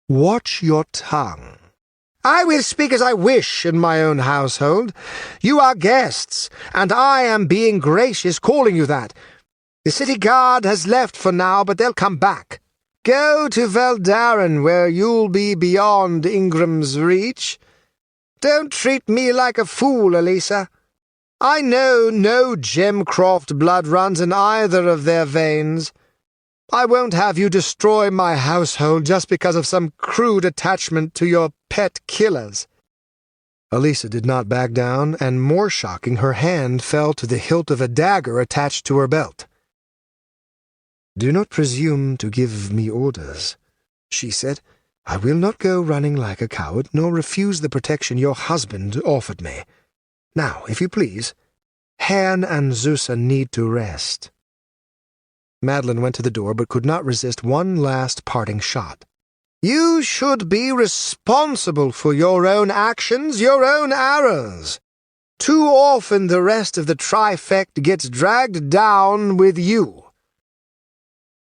Watch your tongue. I will speak as I wish in my own household. You are guests, and I am being gracious calling you that. The city guard has left for now, but they'll come back. Go to Veldaren, where you'll be beyond Ingram's reach. Don't treat me like a fool, Elisa. I know no Gemcroft blood runs in either of their veins. I won't have you destroy my household just because of some crude attachment to your pet killers." Elisa did not back down, and more shocking, her hand fell to the hilt of a dagger attached to her belt. "Do not presume to give me orders," she said. "I will not go running like a coward, nor refuse the protection your husband offered me. Now, if you please, Herne and Zusa need to rest." Madeline went to the door, but could not resist one last parting shot. "You should be responsible for your own actions, your own arrows. Too often the rest of the trifecta gets dragged down with you."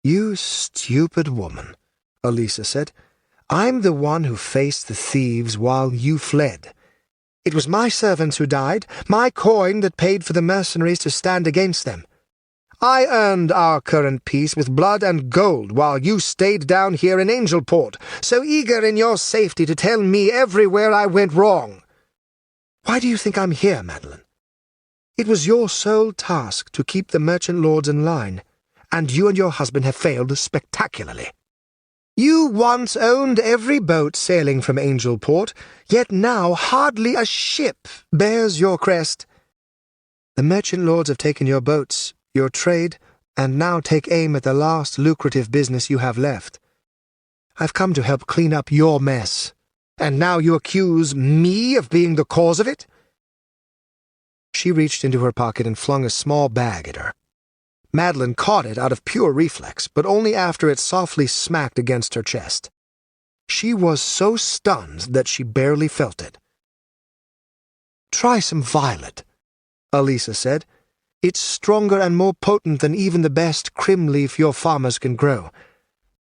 "You stupid woman," Elisa said. "I'm the one who faced the thieves while you fled. It was my servants who died, my coin that paid for the mercenaries to stand against them. I earned our current peace with blood and gold while you stayed down here in Angelport, so eager in your safety to tell me everywhere I went wrong. Why do you think I'm here, Madeline? It was your sole task to keep the merchant lords in line, and you and your husband have failed spectacularly. You once owned every boat sailing from Angelport, yet now hardly a ship bears your crest. The merchant lords have taken your boats, your trade, and now take aim at the last lucrative business you have left. I've come to help clean up your mess, and now you accuse me of being the cause of it?" She reached into her pocket and flung a small bag at her. Madeline caught it out of pure reflex, but only after it softly smacked against her chest. She was so stunned that she barely felt it. "Try some violet," Elisa said. "It's stronger and more potent than even the best crim leaf your farmers can grow.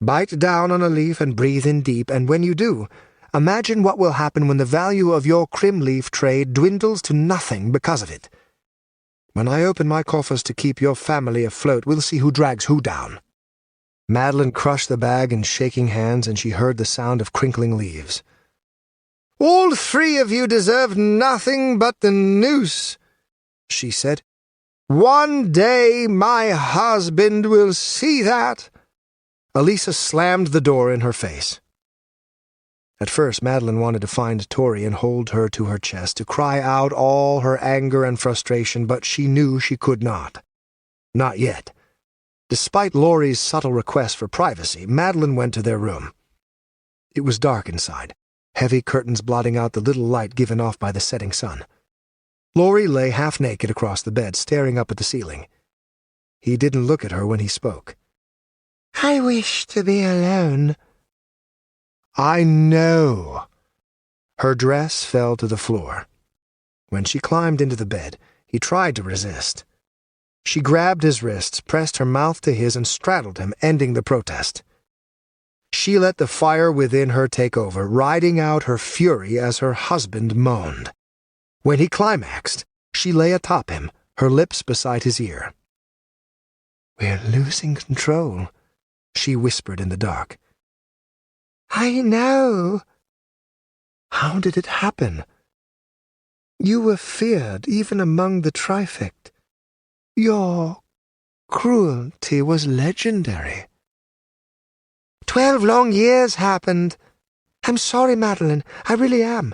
Bite down on a leaf and breathe in deep, and when you do, imagine what will happen when the value of your crim leaf trade dwindles to nothing because of it. When I open my coffers to keep your family afloat, we'll see who drags who down." Madeline crushed the bag in shaking hands, and she heard the sound of crinkling leaves. "All three of you deserve nothing but the noose," she said. "One day my husband will see that." Elisa slammed the door in her face. At first, Madeline wanted to find Tori and hold her to her chest, to cry out all her anger and frustration, but she knew she could not. Not yet. Despite Laurie's subtle request for privacy, Madeline went to their room. It was dark inside, heavy curtains blotting out the little light given off by the setting sun. Laurie lay half-naked across the bed, staring up at the ceiling. He didn't look at her when he spoke. "I wish to be alone." "I know." Her dress fell to the floor. When she climbed into the bed, he tried to resist. She grabbed his wrists, pressed her mouth to his, and straddled him, ending the protest. She let the fire within her take over, riding out her fury as her husband moaned. When he climaxed, she lay atop him, her lips beside his ear. "We're losing control," she whispered in the dark. "I know." "How did it happen?" "You were feared even among the trifect. Your cruelty was legendary." 12 long years happened. I'm sorry, Madeline, I really am.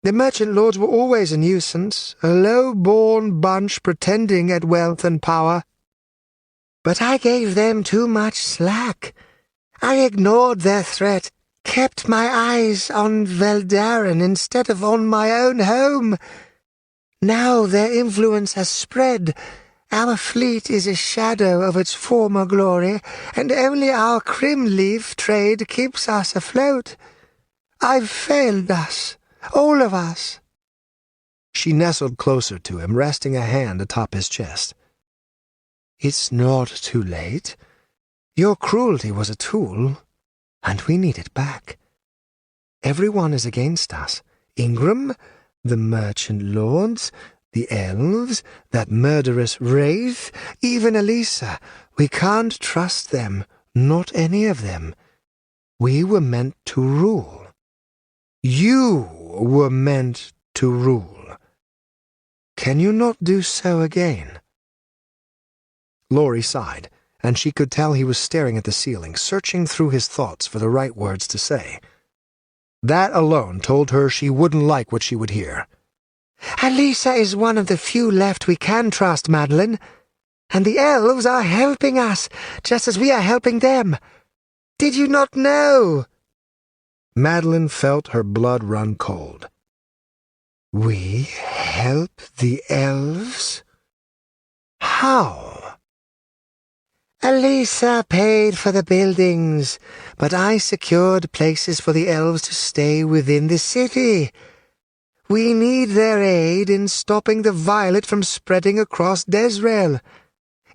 The merchant lords were always a nuisance, a low-born bunch pretending at wealth and power. But I gave them too much slack. I ignored their threat, kept my eyes on Veldaren instead of on my own home. Now their influence has spread. Our fleet is a shadow of its former glory, and only our crim-leaf trade keeps us afloat. I've failed us, all of us." She nestled closer to him, resting a hand atop his chest. "It's not too late. Your cruelty was a tool, and we need it back. Everyone is against us. Ingram, the merchant lords, the elves, that murderous wraith, even Elisa. We can't trust them, not any of them. We were meant to rule. You were meant to rule. Can you not do so again?" Laurie sighed, and she could tell he was staring at the ceiling, searching through his thoughts for the right words to say. That alone told her she wouldn't like what she would hear. "Elisa is one of the few left we can trust, Madeline. And the elves are helping us, just as we are helping them. Did you not know?" Madeline felt her blood run cold. "We help the elves? How?" "Elisa paid for the buildings, but I secured places for the elves to stay within the city. We need their aid in stopping the violet from spreading across Desrael.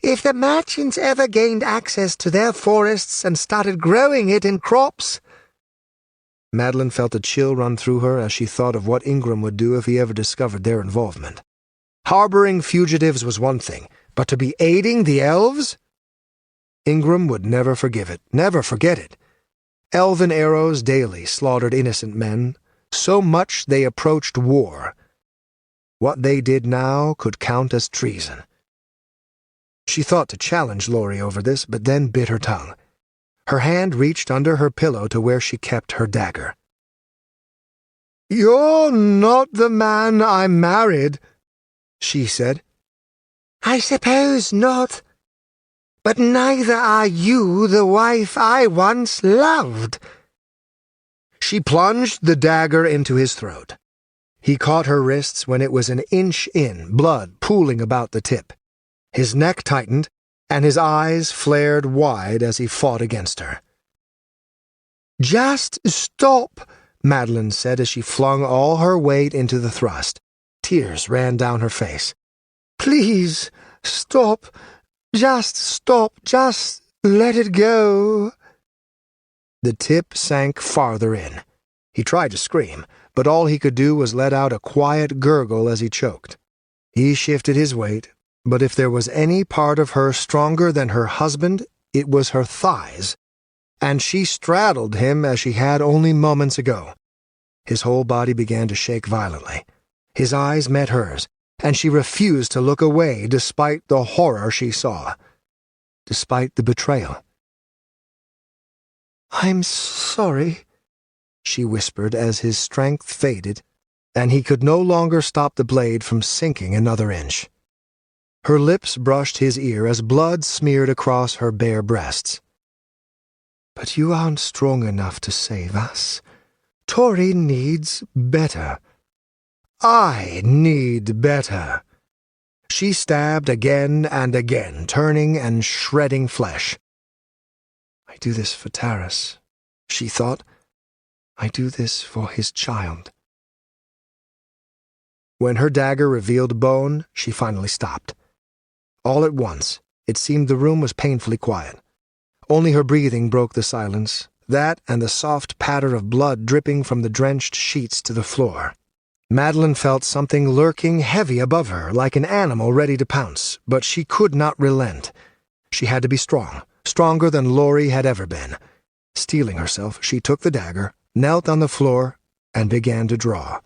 If the merchants ever gained access to their forests and started growing it in crops—" Madeline felt a chill run through her as she thought of what Ingram would do if he ever discovered their involvement. Harboring fugitives was one thing, but to be aiding the elves? Ingram would never forgive it, never forget it. Elven arrows daily slaughtered innocent men, so much they approached war. What they did now could count as treason. She thought to challenge Laurie over this, but then bit her tongue. Her hand reached under her pillow to where she kept her dagger. "You're not the man I married," she said. "I suppose not. But neither are you the wife I once loved." She plunged the dagger into his throat. He caught her wrists when it was an inch in, blood pooling about the tip. His neck tightened, and his eyes flared wide as he fought against her. "Just stop," Madeline said as she flung all her weight into the thrust. Tears ran down her face. "Please, stop. Just stop. Just let it go." The tip sank farther in. He tried to scream, but all he could do was let out a quiet gurgle as he choked. He shifted his weight, but if there was any part of her stronger than her husband, it was her thighs, and she straddled him as she had only moments ago. His whole body began to shake violently. His eyes met hers, and she refused to look away despite the horror she saw, despite the betrayal. "I'm sorry," she whispered as his strength faded, and he could no longer stop the blade from sinking another inch. Her lips brushed his ear as blood smeared across her bare breasts. "But you aren't strong enough to save us. Tori needs better. I need better." She stabbed again and again, turning and shredding flesh. "I do this for Taras," she thought. "I do this for his child." When her dagger revealed bone, she finally stopped. All at once, it seemed the room was painfully quiet. Only her breathing broke the silence, that and the soft patter of blood dripping from the drenched sheets to the floor. Madeline felt something lurking heavy above her, like an animal ready to pounce, but she could not relent. She had to be strong, stronger than Laurie had ever been. Steeling herself, she took the dagger, knelt on the floor, and began to draw.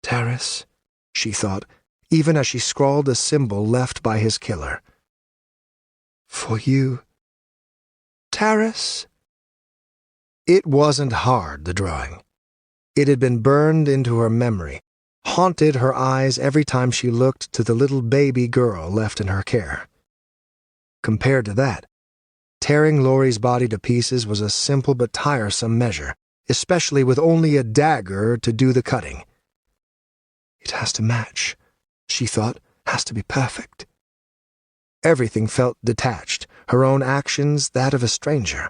"Taras," she thought, even as she scrawled a symbol left by his killer. "For you, Taras." It wasn't hard, the drawing. It had been burned into her memory, haunted her eyes every time she looked to the little baby girl left in her care. Compared to that, tearing Laurie's body to pieces was a simple but tiresome measure, especially with only a dagger to do the cutting. It has to match, she thought, has to be perfect. Everything felt detached, her own actions that of a stranger.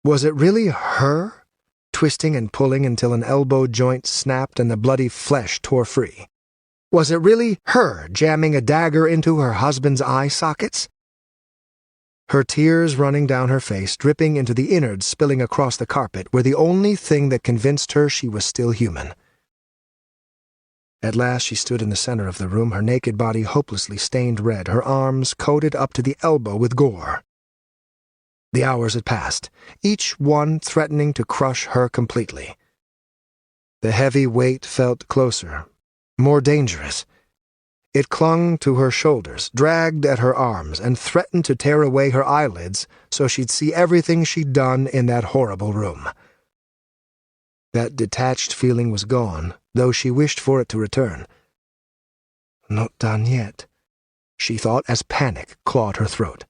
Was it really her, twisting and pulling until an elbow joint snapped and the bloody flesh tore free? Was it really her jamming a dagger into her husband's eye sockets? her tears running down her face, dripping into the innards spilling across the carpet, were the only thing that convinced her she was still human. At last she stood in the center of the room, her naked body hopelessly stained red, her arms coated up to the elbow with gore. The hours had passed, each one threatening to crush her completely. The heavy weight felt closer, more dangerous. It clung to her shoulders, dragged at her arms, and threatened to tear away her eyelids so she'd see everything she'd done in that horrible room. That detached feeling was gone, though she wished for it to return. Not done yet, she thought as panic clawed her throat.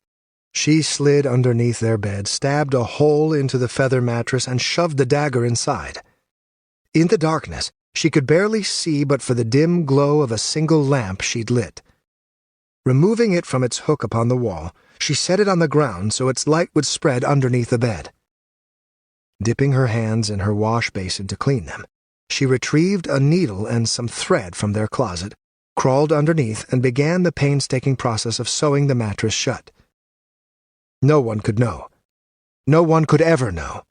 She slid underneath their bed, stabbed a hole into the feather mattress, and shoved the dagger inside. In the darkness, she could barely see but for the dim glow of a single lamp she'd lit. Removing it from its hook upon the wall, she set it on the ground so its light would spread underneath the bed. Dipping her hands in her wash basin to clean them, she retrieved a needle and some thread from their closet, crawled underneath, and began the painstaking process of sewing the mattress shut. No one could know. No one could ever know.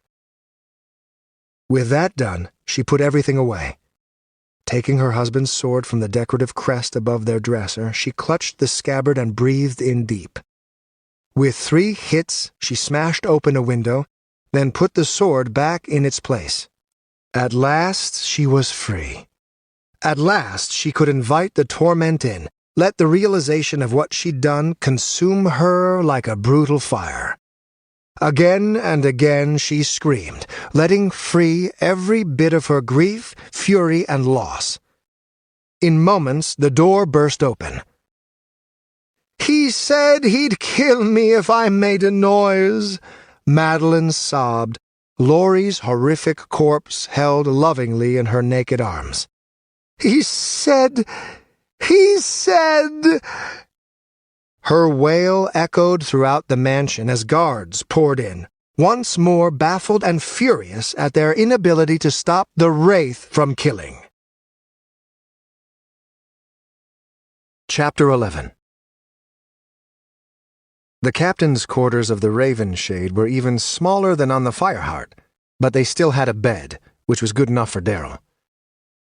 With that done, she put everything away. Taking her husband's sword from the decorative crest above their dresser, she clutched the scabbard and breathed in deep. With 3 hits, she smashed open a window, then put the sword back in its place. At last, she was free. At last, she could invite the torment in, let the realization of what she'd done consume her like a brutal fire. Again and again she screamed, letting free every bit of her grief, fury, and loss. In moments, the door burst open. "He said he'd kill me if I made a noise," Madeline sobbed, Laurie's horrific corpse held lovingly in her naked arms. He said... Her wail echoed throughout the mansion as guards poured in, once more baffled and furious at their inability to stop the wraith from killing. Chapter 11. The captain's quarters of the Raven Shade were even smaller than on the Fireheart, but they still had a bed, which was good enough for Darryl.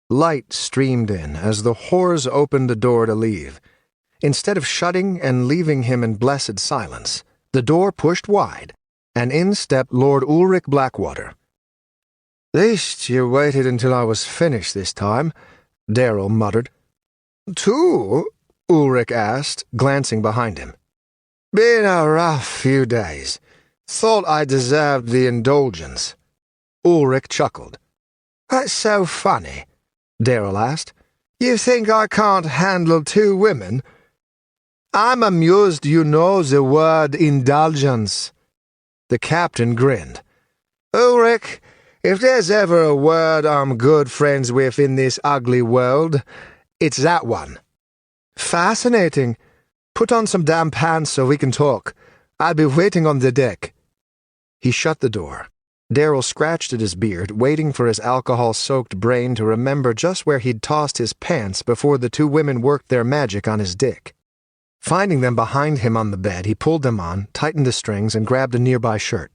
Light streamed in as the whores opened the door to leave. Instead of shutting and leaving him in blessed silence, the door pushed wide, and in stepped Lord Ulrich Blackwater. "Least you waited until I was finished this time," Darryl muttered. "Two?" Ulrich asked, glancing behind him. "Been a rough few days. Thought I deserved the indulgence." Ulrich chuckled. "That's so funny," Darryl asked. "You think I can't handle 2 women?" "I'm amused you know the word indulgence." The captain grinned. "Ulrich, if there's ever a word I'm good friends with in this ugly world, it's that one." "Fascinating. Put on some damn pants so we can talk. I'll be waiting on the deck." He shut the door. Darryl scratched at his beard, waiting for his alcohol-soaked brain to remember just where he'd tossed his pants before the 2 women worked their magic on his dick. Finding them behind him on the bed, he pulled them on, tightened the strings, and grabbed a nearby shirt.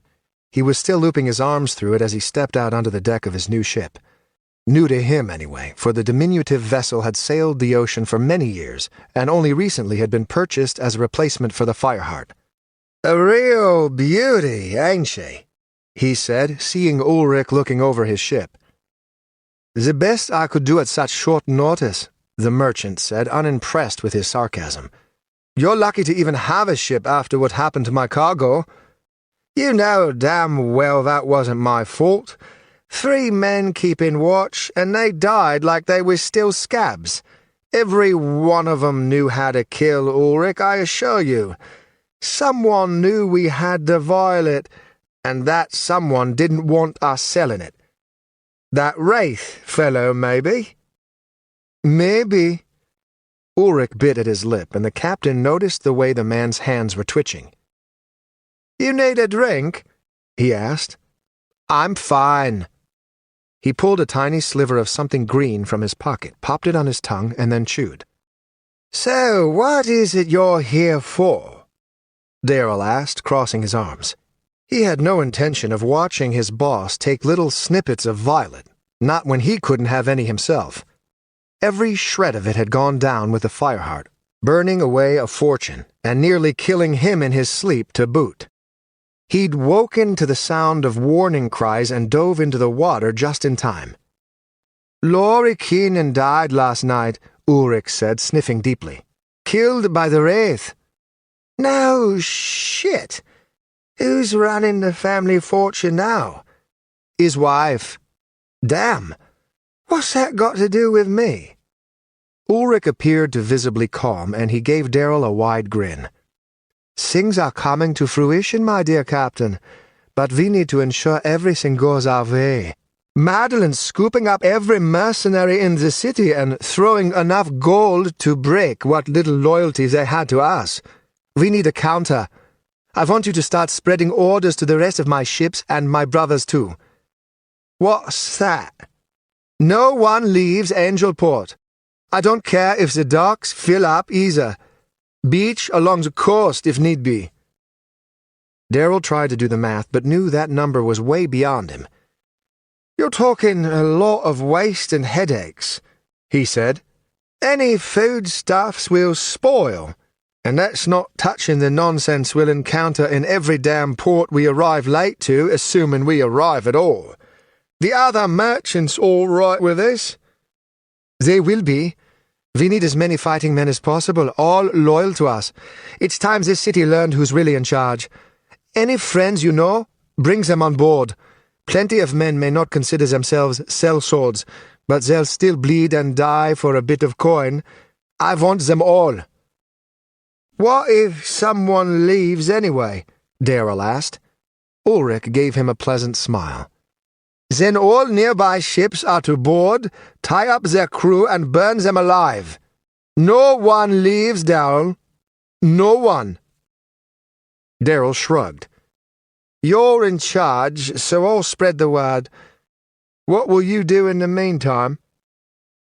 He was still looping his arms through it as he stepped out onto the deck of his new ship. New to him, anyway, for the diminutive vessel had sailed the ocean for many years, and only recently had been purchased as a replacement for the Fireheart. "A real beauty, ain't she?" he said, seeing Ulrich looking over his ship. "The best I could do at such short notice," the merchant said, unimpressed with his sarcasm. "You're lucky to even have a ship after what happened to my cargo." "You know damn well that wasn't my fault. 3 men keeping watch, and they died like they were still scabs. Every one of 'em knew how to kill Ulrich, I assure you. Someone knew we had the violet, and that someone didn't want us selling it. That Wraith fellow, maybe?" "Maybe." Ulrich bit at his lip, and the captain noticed the way the man's hands were twitching. "You need a drink?" he asked. "I'm fine." He pulled a tiny sliver of something green from his pocket, popped it on his tongue, and then chewed. "So, what is it you're here for?" Darrell asked, crossing his arms. He had no intention of watching his boss take little snippets of violet, not when he couldn't have any himself. Every shred of it had gone down with the Fireheart, burning away a fortune, and nearly killing him in his sleep to boot. He'd woken to the sound of warning cries and dove into the water just in time. "Laurie Keenan died last night," Ulrich said, sniffing deeply. "Killed by the Wraith." "No shit! Who's running the family fortune now?" "His wife." "Damn! What's that got to do with me?" Ulrich appeared to visibly calm, and he gave Darrell a wide grin. "Things are coming to fruition, my dear Captain, but we need to ensure everything goes our way. Madeline's scooping up every mercenary in the city and throwing enough gold to break what little loyalty they had to us. We need a counter. I want you to start spreading orders to the rest of my ships and my brothers too." "What's that?" "No one leaves Angelport. I don't care if the docks fill up either. Beach along the coast if need be." Darrell tried to do the math, but knew that number was way beyond him. "You're talking a lot of waste and headaches," he said. "Any foodstuffs will spoil, and that's not touching the nonsense we'll encounter in every damn port we arrive late to, assuming we arrive at all. The other merchants all right with this?" "They will be. We need as many fighting men as possible, all loyal to us. It's time this city learned who's really in charge. Any friends you know, bring them on board. Plenty of men may not consider themselves sellswords, but they'll still bleed and die for a bit of coin. I want them all." "What if someone leaves anyway?" Darrell asked. Ulrich gave him a pleasant smile. "Then all nearby ships are to board, tie up their crew, and burn them alive. No one leaves, Darrell. No one." Darrell shrugged. "You're in charge, so I'll spread the word. What will you do in the meantime?"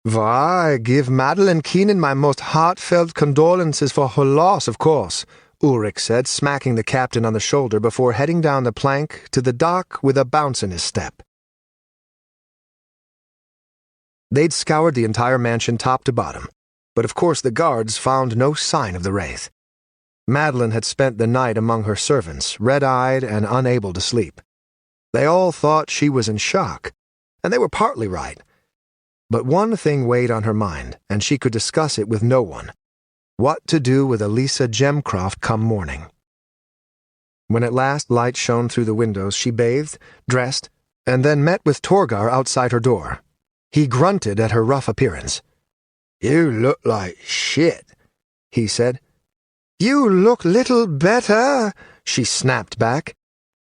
"Why, give Madeline Keenan my most heartfelt condolences for her loss, of course," Ulrich said, smacking the captain on the shoulder before heading down the plank to the dock with a bounce in his step. They'd scoured the entire mansion top to bottom, but of course the guards found no sign of the Wraith. Madeline had spent the night among her servants, red-eyed and unable to sleep. They all thought she was in shock, and they were partly right. But one thing weighed on her mind, and she could discuss it with no one: what to do with Elisa Gemcroft come morning. When at last light shone through the windows, she bathed, dressed, and then met with Torgar outside her door. He grunted at her rough appearance. "You look like shit," he said. "You look little better," she snapped back.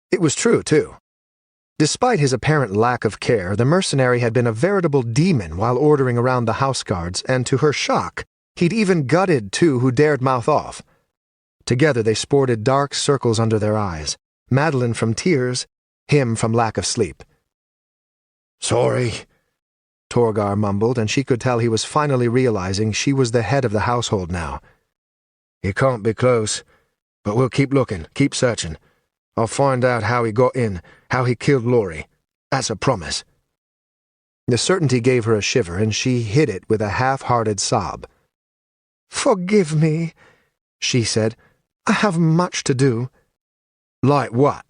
It was true, too. Despite his apparent lack of care, the mercenary had been a veritable demon while ordering around the house guards, and to her shock, he'd even gutted two who dared mouth off. Together they sported dark circles under their eyes, Madeline from tears, him from lack of sleep. "Sorry," Torgar mumbled, and she could tell he was finally realizing she was the head of the household now. "He can't be close, but we'll keep looking, keep searching. I'll find out how he got in, how he killed Laurie. That's a promise." The certainty gave her a shiver, and she hid it with a half-hearted sob. "Forgive me," she said. "I have much to do." "Like what?"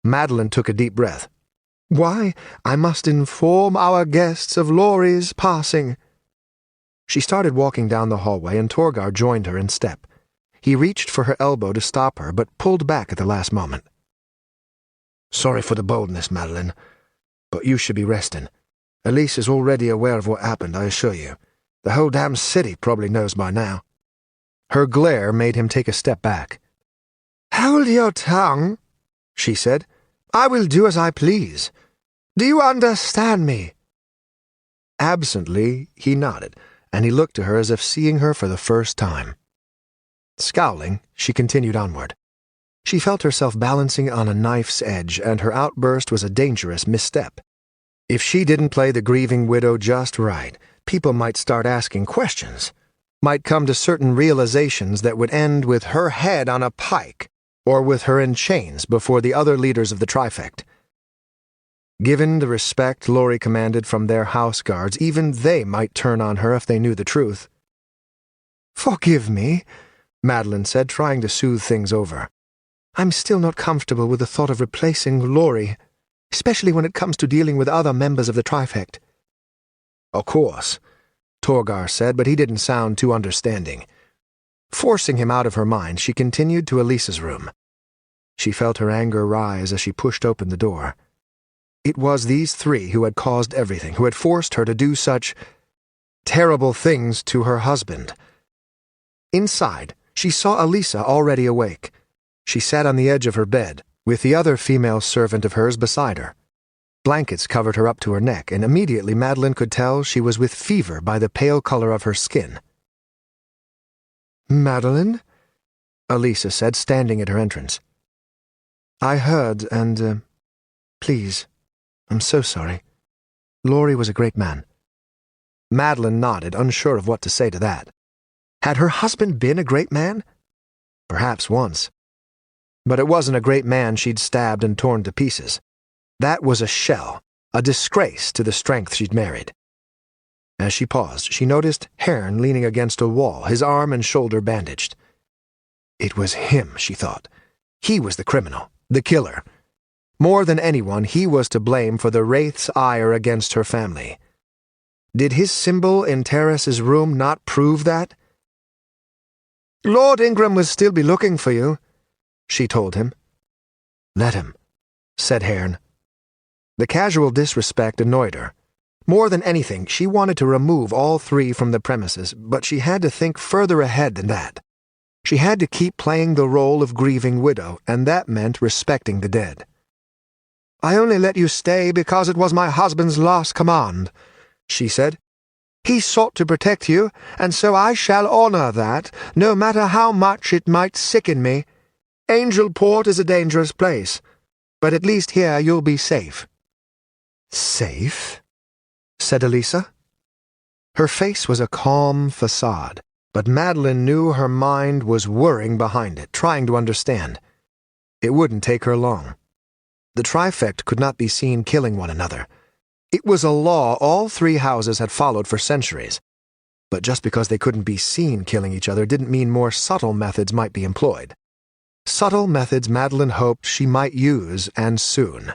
Madeline took a deep breath. "Why, I must inform our guests of Laurie's passing." She started walking down the hallway, and Torgar joined her in step. He reached for her elbow to stop her, but pulled back at the last moment. "Sorry for the boldness, Madeline, but you should be resting. Elise is already aware of what happened, I assure you. The whole damn city probably knows by now." Her glare made him take a step back. "Hold your tongue," she said. "I will do as I please. Do you understand me?" Absently, he nodded, and he looked to her as if seeing her for the first time. Scowling, she continued onward. She felt herself balancing on a knife's edge, and her outburst was a dangerous misstep. If she didn't play the grieving widow just right, people might start asking questions, might come to certain realizations that would end with her head on a pike, or with her in chains before the other leaders of the trifect. Given the respect Laurie commanded from their house guards, even they might turn on her if they knew the truth. "Forgive me," Madeline said, trying to soothe things over. "I'm still not comfortable with the thought of replacing Laurie, especially when it comes to dealing with other members of the trifect." "Of course," Torgar said, but he didn't sound too understanding. Forcing him out of her mind, she continued to Elisa's room. She felt her anger rise as she pushed open the door. It was these three who had caused everything, who had forced her to do such terrible things to her husband. Inside, she saw Elisa already awake. She sat on the edge of her bed, with the other female servant of hers beside her. Blankets covered her up to her neck, and immediately Madeline could tell she was with fever by the pale color of her skin. "Madeline?" Elisa said, standing at her entrance. "I heard, and, please, I'm so sorry. Laurie was a great man." Madeline nodded, unsure of what to say to that. Had her husband been a great man? Perhaps once. But it wasn't a great man she'd stabbed and torn to pieces. That was a shell, a disgrace to the strength she'd married. As she paused, she noticed Hearn leaning against a wall, his arm and shoulder bandaged. It was him, she thought. He was the criminal, the killer. More than anyone, he was to blame for the Wraith's ire against her family. Did his symbol in Terrace's room not prove that? "Lord Ingram will still be looking for you," she told him. "Let him," said Hearn. The casual disrespect annoyed her. More than anything, she wanted to remove all three from the premises, but she had to think further ahead than that. She had to keep playing the role of grieving widow, and that meant respecting the dead. "I only let you stay because it was my husband's last command," she said. "He sought to protect you, and so I shall honor that, no matter how much it might sicken me. Angelport is a dangerous place, but at least here you'll be safe." "Safe?" said Elisa. Her face was a calm facade, but Madeline knew her mind was whirring behind it, trying to understand. It wouldn't take her long. The trifect could not be seen killing one another. It was a law all three houses had followed for centuries. But just because they couldn't be seen killing each other didn't mean more subtle methods might be employed. Subtle methods Madeline hoped she might use, and soon.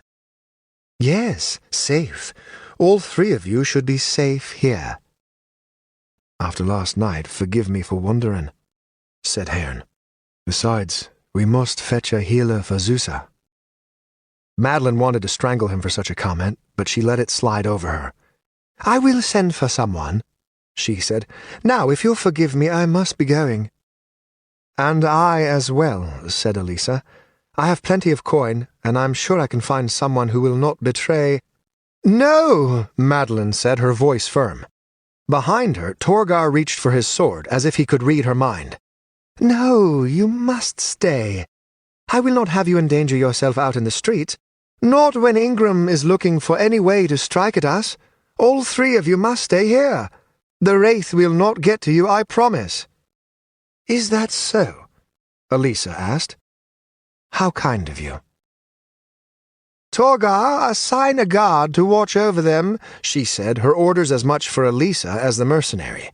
"Yes, safe. All three of you should be safe here." "After last night, forgive me for wondering," said Hearn. "Besides, we must fetch a healer for Zusa." Madeline wanted to strangle him for such a comment, but she let it slide over her. "I will send for someone," she said. "Now, if you'll forgive me, I must be going." "And I as well," said Elisa. "I have plenty of coin, and I'm sure I can find someone who will not betray—" "No," Madeline said, her voice firm. Behind her, Torgar reached for his sword, as if he could read her mind. "No, you must stay. I will not have you endanger yourself out in the streets. Not when Ingram is looking for any way to strike at us. All three of you must stay here. The Wraith will not get to you, I promise." "Is that so?" Elisa asked. "How kind of you." "Torgar, assign a guard to watch over them," she said, her orders as much for Elisa as the mercenary.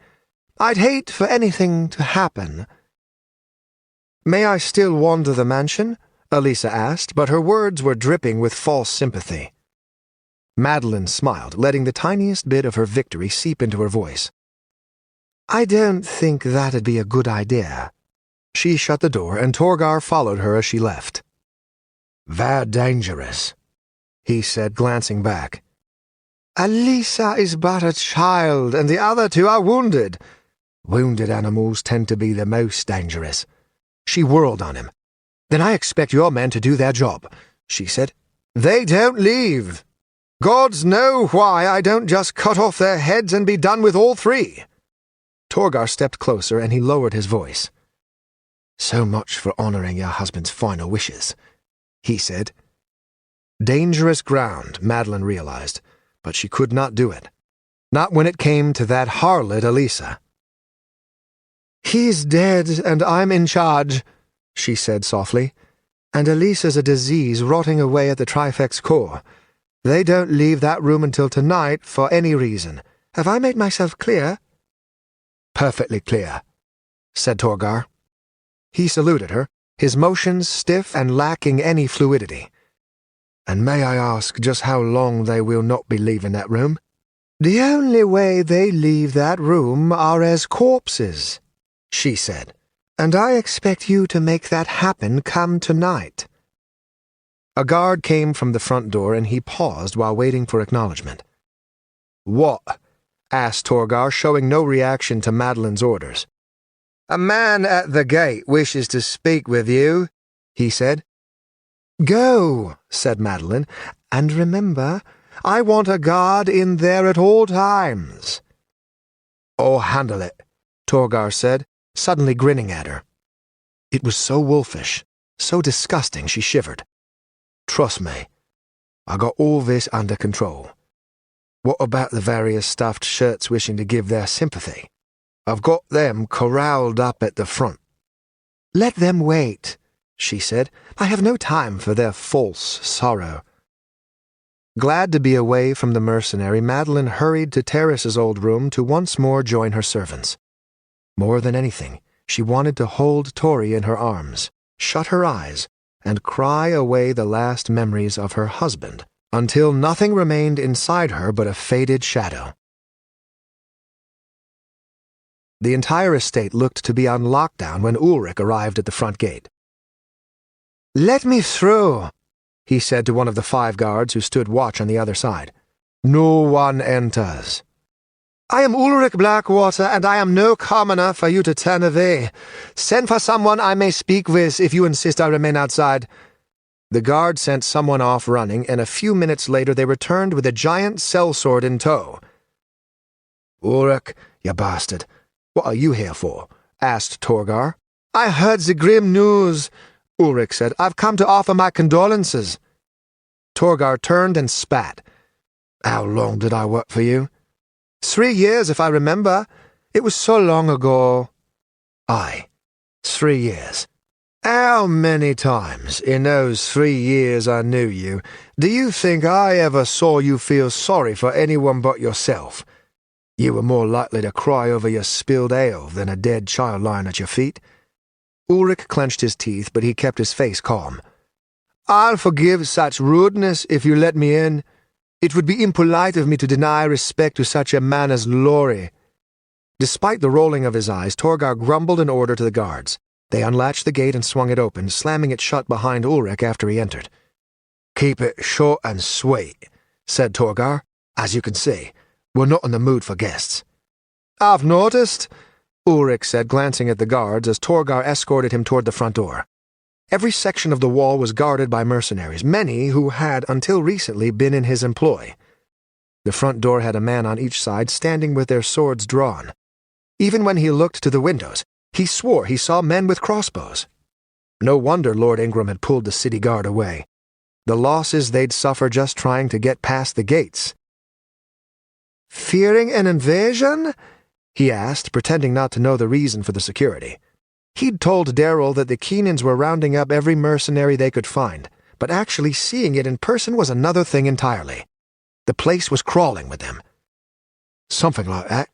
"I'd hate for anything to happen." "May I still wander the mansion?" Elisa asked, but her words were dripping with false sympathy. Madeline smiled, letting the tiniest bit of her victory seep into her voice. "I don't think that'd be a good idea." She shut the door, and Torgar followed her as she left. "Very dangerous," he said, glancing back. "Elisa is but a child, and the other two are wounded." "Wounded animals tend to be the most dangerous." She whirled on him. "Then I expect your men to do their job," she said. "They don't leave. Gods know why I don't just cut off their heads and be done with all three." Torgar stepped closer, and he lowered his voice. "So much for honoring your husband's final wishes," he said. Dangerous ground, Madeline realized, but she could not do it. Not when it came to that harlot Elisa. "He's dead, and I'm in charge," she said softly. and Elisa's a disease rotting away at the Trifex core. They don't leave that room until tonight for any reason. Have I made myself clear?" "Perfectly clear," said Torgar. He saluted her, his motions stiff and lacking any fluidity. "And may I ask just how long they will not be leaving that room?" "The only way they leave that room are as corpses," she said, "and I expect you to make that happen come tonight." A guard came from the front door, and he paused while waiting for acknowledgement. "What?" asked Torgar, showing no reaction to Madeline's orders. "A man at the gate wishes to speak with you," he said. "Go," said Madeline, "and remember, I want a guard in there at all times." "I'll handle it," Torgar said, suddenly grinning at her. It was so wolfish, so disgusting she shivered. "Trust me, I got all this under control. What about the various stuffed shirts wishing to give their sympathy? I've got them corralled up at the front." "Let them wait," she said. "I have no time for their false sorrow." Glad to be away from the mercenary, Madeline hurried to Terrace's old room to once more join her servants. More than anything, she wanted to hold Tori in her arms, shut her eyes, and cry away the last memories of her husband, until nothing remained inside her but a faded shadow. The entire estate looked to be on lockdown when Ulrich arrived at the front gate. "Let me through," he said to one of the 5 guards who stood watch on the other side. "No one enters." "I am Ulrich Blackwater, and I am no commoner for you to turn away. Send for someone I may speak with if you insist I remain outside." The guard sent someone off running, and a few minutes later they returned with a giant sellsword in tow. "Ulrich, you bastard, what are you here for?" asked Torgar. "I heard the grim news," Ulrich said. "I've come to offer my condolences." Torgar turned and spat. "How long did I work for you?" 3 years, if I remember. It was so long ago." "Aye, 3 years. How many times in those 3 years I knew you do you think I ever saw you feel sorry for anyone but yourself? You were more likely to cry over your spilled ale than a dead child lying at your feet." Ulrich clenched his teeth, but he kept his face calm. "I'll forgive such rudeness if you let me in. It would be impolite of me to deny respect to such a man as Lori." Despite the rolling of his eyes, Torgar grumbled an order to the guards. They unlatched the gate and swung it open, slamming it shut behind Ulrich after he entered. "Keep it short and sweet," said Torgar. "As you can see, we're not in the mood for guests." "I've noticed," Ulrich said, glancing at the guards as Torgar escorted him toward the front door. Every section of the wall was guarded by mercenaries, many who had until recently been in his employ. The front door had a man on each side standing with their swords drawn. Even when he looked to the windows, he swore he saw men with crossbows. No wonder Lord Ingram had pulled the city guard away. The losses they'd suffer just trying to get past the gates. "Fearing an invasion?" he asked, pretending not to know the reason for the security. He'd told Darrell that the Keenans were rounding up every mercenary they could find, but actually seeing it in person was another thing entirely. The place was crawling with them. "Something like that.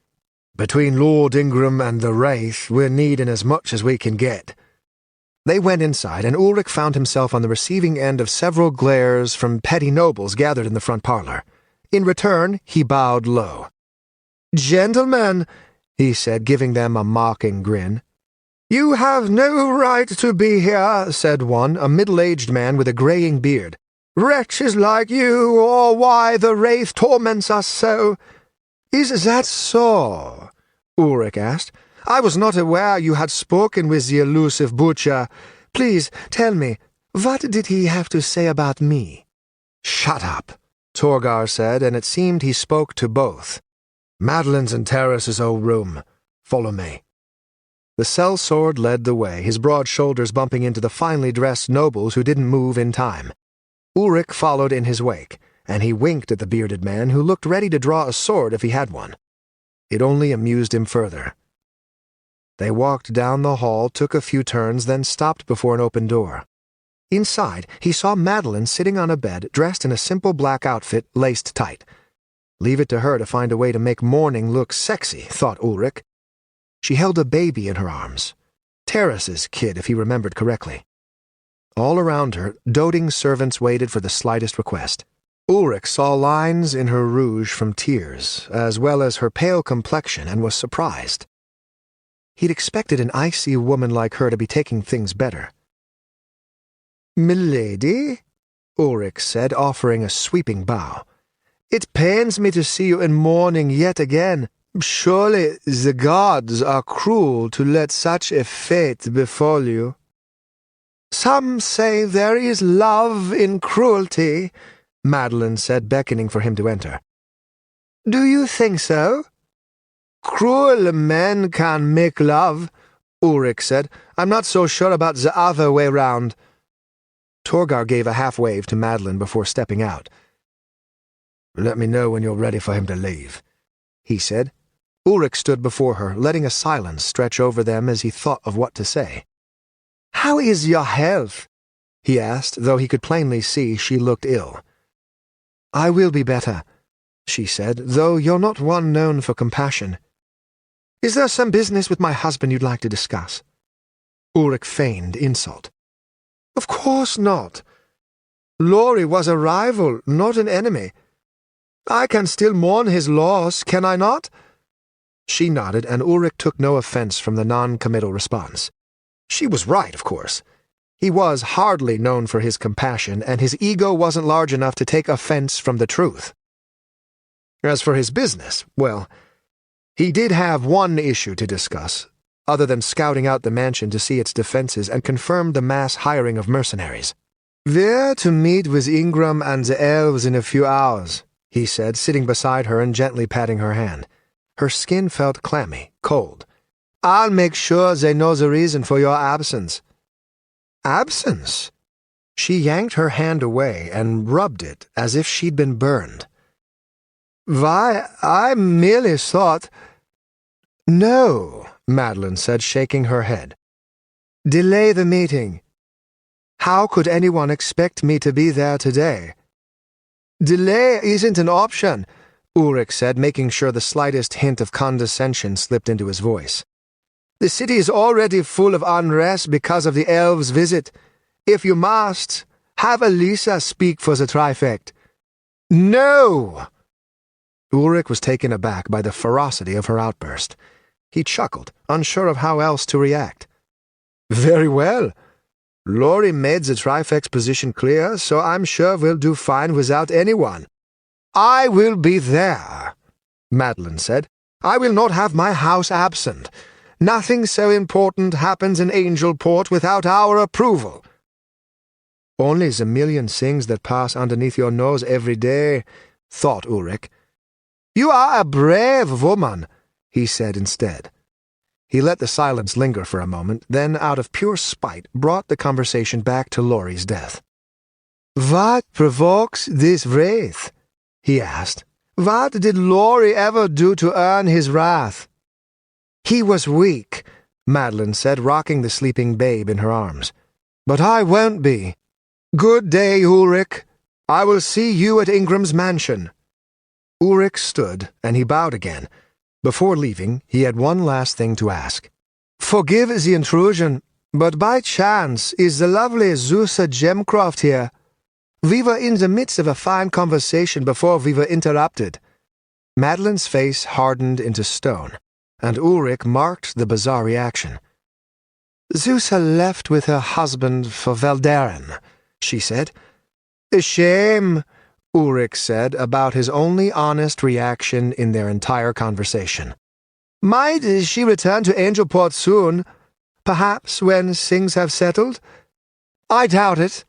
Between Lord Ingram and the Wraith, we're needing as much as we can get." They went inside, and Ulrich found himself on the receiving end of several glares from petty nobles gathered in the front parlor. In return, he bowed low. "Gentlemen," he said, giving them a mocking grin. "You have no right to be here," said one, a middle-aged man with a graying beard. "Wretches like you, or why the Wraith torments us so." "Is that so?" Ulrich asked. "I was not aware you had spoken with the elusive butcher. Please, tell me, what did he have to say about me?" "Shut up," Torgar said, and it seemed he spoke to both. "Madeline's in Terrace's old room. Follow me." The sellsword led the way, his broad shoulders bumping into the finely dressed nobles who didn't move in time. Ulrich followed in his wake, and he winked at the bearded man who looked ready to draw a sword if he had one. It only amused him further. They walked down the hall, took a few turns, then stopped before an open door. Inside, he saw Madeline sitting on a bed, dressed in a simple black outfit, laced tight. Leave it to her to find a way to make mourning look sexy, thought Ulrich. She held a baby in her arms. Terrace's kid, if he remembered correctly. All around her, doting servants waited for the slightest request. Ulrich saw lines in her rouge from tears, as well as her pale complexion, and was surprised. He'd expected an icy woman like her to be taking things better. "Milady," Ulrich said, offering a sweeping bow. "It pains me to see you in mourning yet again. Surely the gods are cruel to let such a fate befall you." "Some say there is love in cruelty," Madeline said, beckoning for him to enter. "Do you think so?" "Cruel men can make love," Ulrich said. "I'm not so sure about the other way round." Torgar gave a half-wave to Madeline before stepping out. "Let me know when you're ready for him to leave," he said. Ulrich stood before her, letting a silence stretch over them as he thought of what to say. "How is your health?" he asked, though he could plainly see she looked ill. "I will be better," she said, "though you're not one known for compassion. Is there some business with my husband you'd like to discuss?" Ulrich feigned insult. "Of course not. Laurie was a rival, not an enemy. I can still mourn his loss, can I not?" She nodded, and Ulrich took no offense from the non-committal response. She was right, of course. He was hardly known for his compassion, and his ego wasn't large enough to take offense from the truth. As for his business, well, he did have one issue to discuss, other than scouting out the mansion to see its defenses and confirm the mass hiring of mercenaries. "We're to meet with Ingram and the elves in a few hours," he said, sitting beside her and gently patting her hand. Her skin felt clammy, cold. "I'll make sure they know the reason for your absence." "Absence?" She yanked her hand away and rubbed it as if she'd been burned. "Why, I merely thought—" "No," Madeline said, shaking her head. "Delay the meeting. How could anyone expect me to be there today?" "Delay isn't an option," Ulrich said, making sure the slightest hint of condescension slipped into his voice. "The city is already full of unrest because of the elves' visit. If you must, have Elisa speak for the trifect." "No!" Ulrich was taken aback by the ferocity of her outburst. He chuckled, unsure of how else to react. "Very well. Laurie made the trifect's position clear, so I'm sure we'll do fine without anyone." "I will be there," Madeline said. "I will not have my house absent. Nothing so important happens in Angelport without our approval." "Only the million things that pass underneath your nose every day," thought Ulrich. "You are a brave woman," he said instead. He let the silence linger for a moment, then, out of pure spite, brought the conversation back to Laurie's death. "What provokes this wrath?" he asked. "What did Laurie ever do to earn his wrath?" "He was weak," Madeline said, rocking the sleeping babe in her arms. "But I won't be. Good day, Ulrich. I will see you at Ingram's mansion." Ulrich stood, and he bowed again. Before leaving, he had one last thing to ask. "Forgive the intrusion, but by chance is the lovely Zusa Gemcroft here? We were in the midst of a fine conversation before we were interrupted." Madeline's face hardened into stone, and Ulrich marked the bizarre reaction. "Zusa left with her husband for Veldaren," she said. "A shame," Ulrich said, about his only honest reaction in their entire conversation. "Might she return to Angelport soon? Perhaps when things have settled? I doubt it.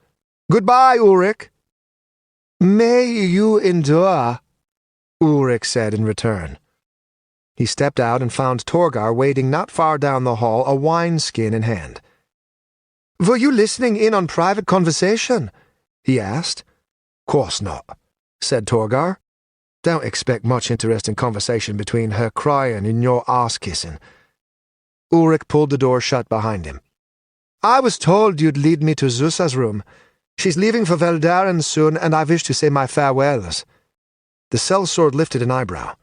Goodbye, Ulrich." "May you endure," Ulrich said in return. He stepped out and found Torgar waiting not far down the hall, a wineskin in hand. "Were you listening in on private conversation?" he asked. "Course not," said Torgar. "Don't expect much interesting conversation between her crying and your ass-kissing." Ulrich pulled the door shut behind him. I was told you'd lead me to Zusa's room. She's leaving for Veldaren soon, and I wish to say my farewells. The sellsword lifted an eyebrow.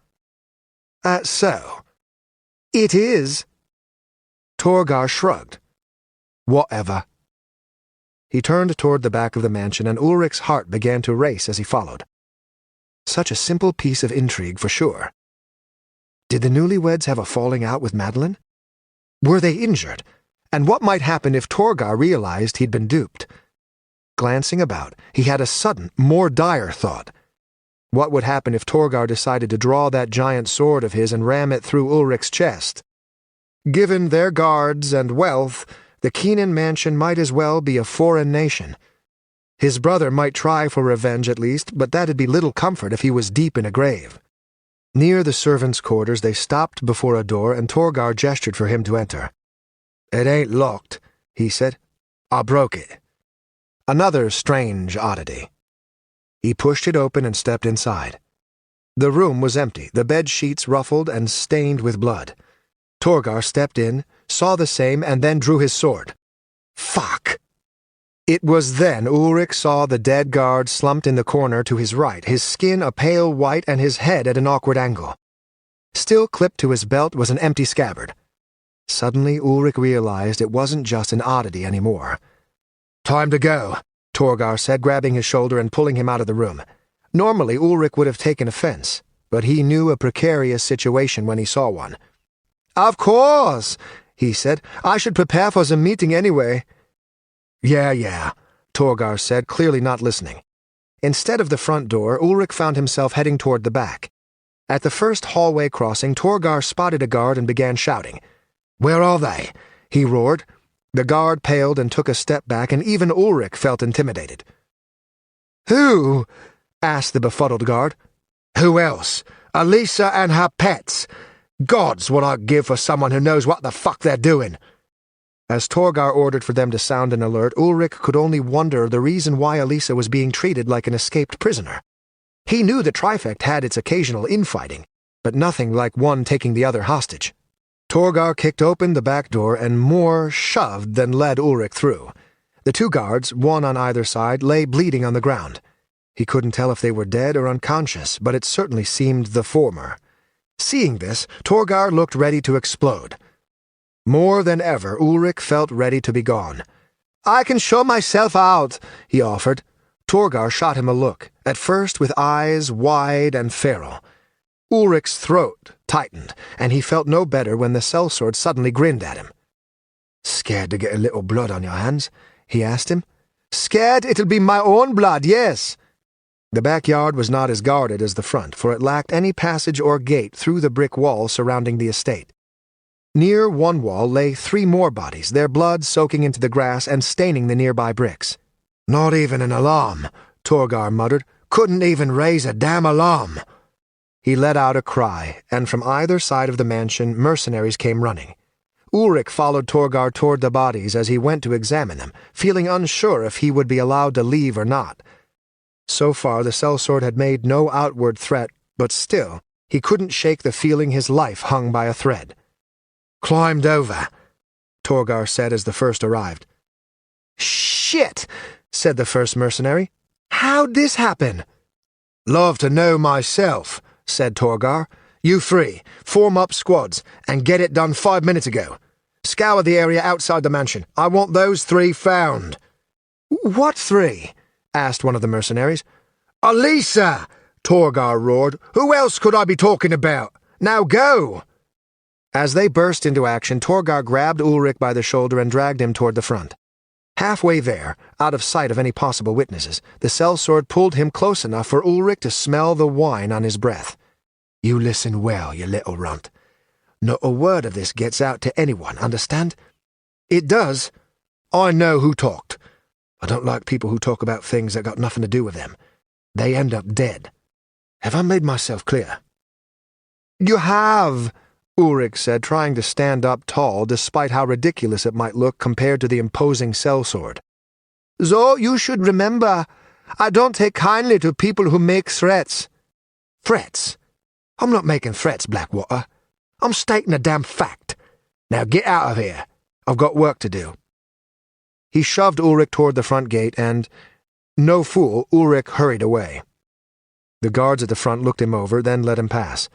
So? It is? Torgar shrugged. Whatever. He turned toward the back of the mansion, and Ulrich's heart began to race as he followed. Such a simple piece of intrigue, for sure. Did the newlyweds have a falling out with Madeline? Were they injured? And what might happen if Torgar realized he'd been duped? Glancing about, he had a sudden, more dire thought. What would happen if Torgar decided to draw that giant sword of his and ram it through Ulrich's chest? Given their guards and wealth, the Keenan mansion might as well be a foreign nation. His brother might try for revenge at least, but that'd be little comfort if he was deep in a grave. Near the servants' quarters, they stopped before a door, and Torgar gestured for him to enter. "It ain't locked," he said. "I broke it." Another strange oddity. He pushed it open and stepped inside. The room was empty, the bed sheets ruffled and stained with blood. Torgar stepped in, saw the same, and then drew his sword. Fuck! It was then Ulrich saw the dead guard slumped in the corner to his right, his skin a pale white and his head at an awkward angle. Still clipped to his belt was an empty scabbard. Suddenly Ulrich realized it wasn't just an oddity anymore. "Time to go," Torgar said, grabbing his shoulder and pulling him out of the room. Normally Ulrich would have taken offense, but he knew a precarious situation when he saw one. "Of course," he said. "I should prepare for the meeting anyway." Yeah, Torgar said, clearly not listening. Instead of the front door, Ulrich found himself heading toward the back. At the first hallway crossing, Torgar spotted a guard and began shouting. "Where are they?" he roared. The guard paled and took a step back, and even Ulrich felt intimidated. "Who?" asked the befuddled guard. "Who else? Elisa and her pets. Gods, what I'd give for someone who knows what the fuck they're doing." As Torgar ordered for them to sound an alert, Ulrich could only wonder the reason why Elisa was being treated like an escaped prisoner. He knew the Trifect had its occasional infighting, but nothing like one taking the other hostage. Torgar kicked open the back door and more shoved than led Ulrich through. The two guards, one on either side, lay bleeding on the ground. He couldn't tell if they were dead or unconscious, but it certainly seemed the former. Seeing this, Torgar looked ready to explode. More than ever, Ulrich felt ready to be gone. "I can show myself out," he offered. Torgar shot him a look, at first with eyes wide and feral. Ulrich's throat tightened, and he felt no better when the sellsword suddenly grinned at him. "Scared to get a little blood on your hands?" he asked him. "Scared it'll be my own blood, yes." The backyard was not as guarded as the front, for it lacked any passage or gate through the brick wall surrounding the estate. Near one wall lay 3 more bodies, their blood soaking into the grass and staining the nearby bricks. "Not even an alarm," Torgar muttered. "Couldn't even raise a damn alarm." He let out a cry, and from either side of the mansion mercenaries came running. Ulrich followed Torgar toward the bodies as he went to examine them, feeling unsure if he would be allowed to leave or not. So far the sellsword had made no outward threat, but still, he couldn't shake the feeling his life hung by a thread. "Climbed over," Torgar said as the first arrived. "Shit," said the first mercenary. "How'd this happen?" "Love to know myself," said Torgar. "You 3, form up squads, and get it done 5 minutes ago. Scour the area outside the mansion. I want those 3 found." "What 3? asked one of the mercenaries. "Elisa!" Torgar roared. "Who else could I be talking about? Now go!" As they burst into action, Torgar grabbed Ulrich by the shoulder and dragged him toward the front. Halfway there, out of sight of any possible witnesses, the sellsword pulled him close enough for Ulrich to smell the wine on his breath. "You listen well, you little runt. Not a word of this gets out to anyone, understand? It does. I know who talked. I don't like people who talk about things that got nothing to do with them. They end up dead. Have I made myself clear?" "You have," Ulrich said, trying to stand up tall despite how ridiculous it might look compared to the imposing sellsword. "Though you should remember, I don't take kindly to people who make threats." "Threats? I'm not making threats, Blackwater. I'm stating a damn fact. Now get out of here. I've got work to do." He shoved Ulrich toward the front gate and, no fool, Ulrich hurried away. The guards at the front looked him over, then let him pass.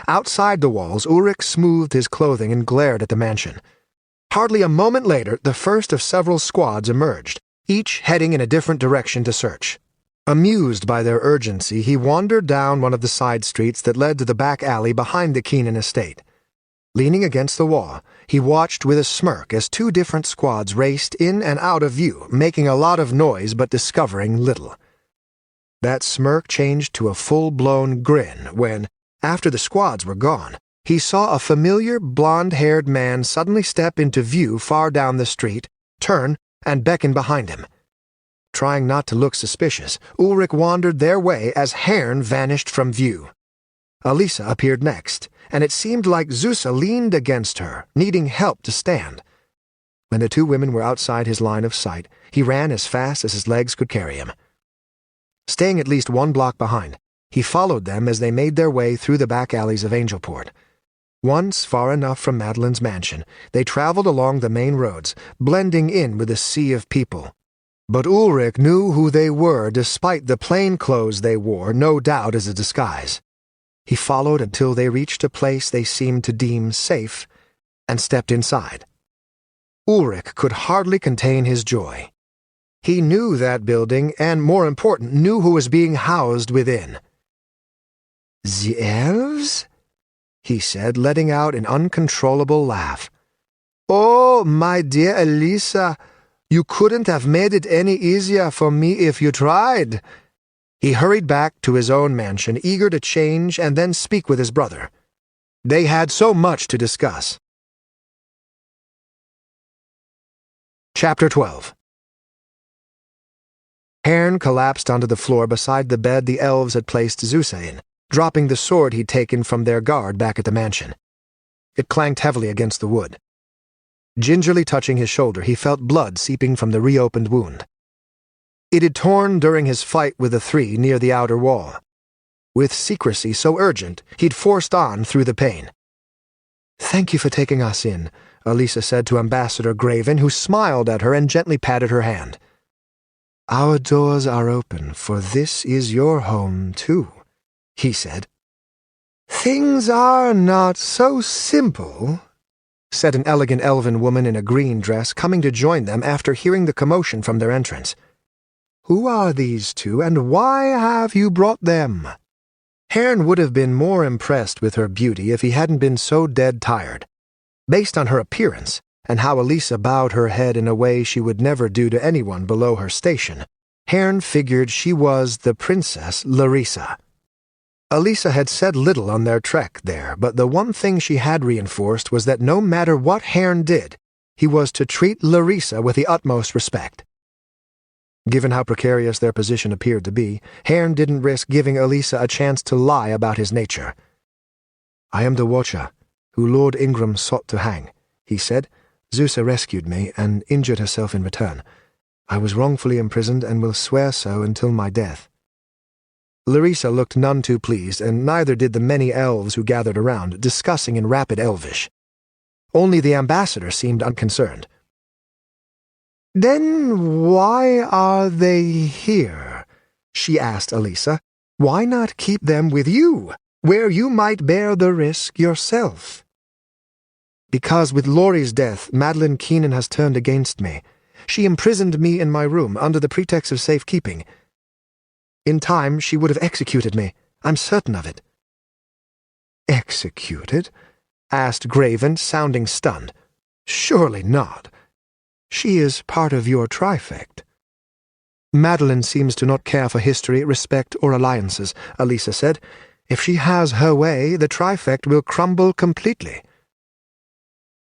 Outside the walls, Ulrich smoothed his clothing and glared at the mansion. Hardly a moment later, the first of several squads emerged, each heading in a different direction to search. Amused by their urgency, he wandered down one of the side streets that led to the back alley behind the Keenan estate. Leaning against the wall, he watched with a smirk as two different squads raced in and out of view, making a lot of noise but discovering little. That smirk changed to a full-blown grin when, after the squads were gone, he saw a familiar blond-haired man suddenly step into view far down the street, turn, and beckon behind him. Trying not to look suspicious, Ulrich wandered their way as Herrn vanished from view. Elisa appeared next, and it seemed like Zusa leaned against her, needing help to stand. When the two women were outside his line of sight, he ran as fast as his legs could carry him. Staying at least 1 block behind, he followed them as they made their way through the back alleys of Angelport. Once far enough from Madeline's mansion, they traveled along the main roads, blending in with the sea of people. But Ulrich knew who they were despite the plain clothes they wore, no doubt as a disguise. He followed until they reached a place they seemed to deem safe, and stepped inside. Ulrich could hardly contain his joy. He knew that building, and, more important, knew who was being housed within. "The elves?" he said, letting out an uncontrollable laugh. "Oh, my dear Elisa, you couldn't have made it any easier for me if you tried." He hurried back to his own mansion, eager to change and then speak with his brother. They had so much to discuss. Chapter 12. Herrn collapsed onto the floor beside the bed the elves had placed Zusa in, dropping the sword he'd taken from their guard back at the mansion. It clanked heavily against the wood. Gingerly touching his shoulder, he felt blood seeping from the reopened wound. It had torn during his fight with the three near the outer wall. With secrecy so urgent, he'd forced on through the pain. "Thank you for taking us in," Elisa said to Ambassador Graven, who smiled at her and gently patted her hand. "Our doors are open, for this is your home, too," he said. "Things are not so simple," said an elegant elven woman in a green dress, coming to join them after hearing the commotion from their entrance. "Who are these two, and why have you brought them?" Herrn would have been more impressed with her beauty if he hadn't been so dead tired. Based on her appearance, and how Elisa bowed her head in a way she would never do to anyone below her station, Herrn figured she was the Princess Larissa. Elisa had said little on their trek there, but the one thing she had reinforced was that no matter what Herrn did, he was to treat Larissa with the utmost respect. Given how precarious their position appeared to be, Herrn didn't risk giving Elisa a chance to lie about his nature. "I am the Watcher, who Lord Ingram sought to hang," he said. "Zusa rescued me and injured herself in return. I was wrongfully imprisoned and will swear so until my death." Larissa looked none too pleased, and neither did the many elves who gathered around, discussing in rapid Elvish. Only the ambassador seemed unconcerned. "Then why are they here?" she asked Elisa. "Why not keep them with you, where you might bear the risk yourself?" "Because with Laurie's death, Madeline Keenan has turned against me. She imprisoned me in my room under the pretext of safekeeping. In time, she would have executed me. I'm certain of it." "Executed?" asked Graven, sounding stunned. "Surely not. She is part of your trifect." "Madeline seems to not care for history, respect, or alliances," Elisa said. "If she has her way, the trifect will crumble completely."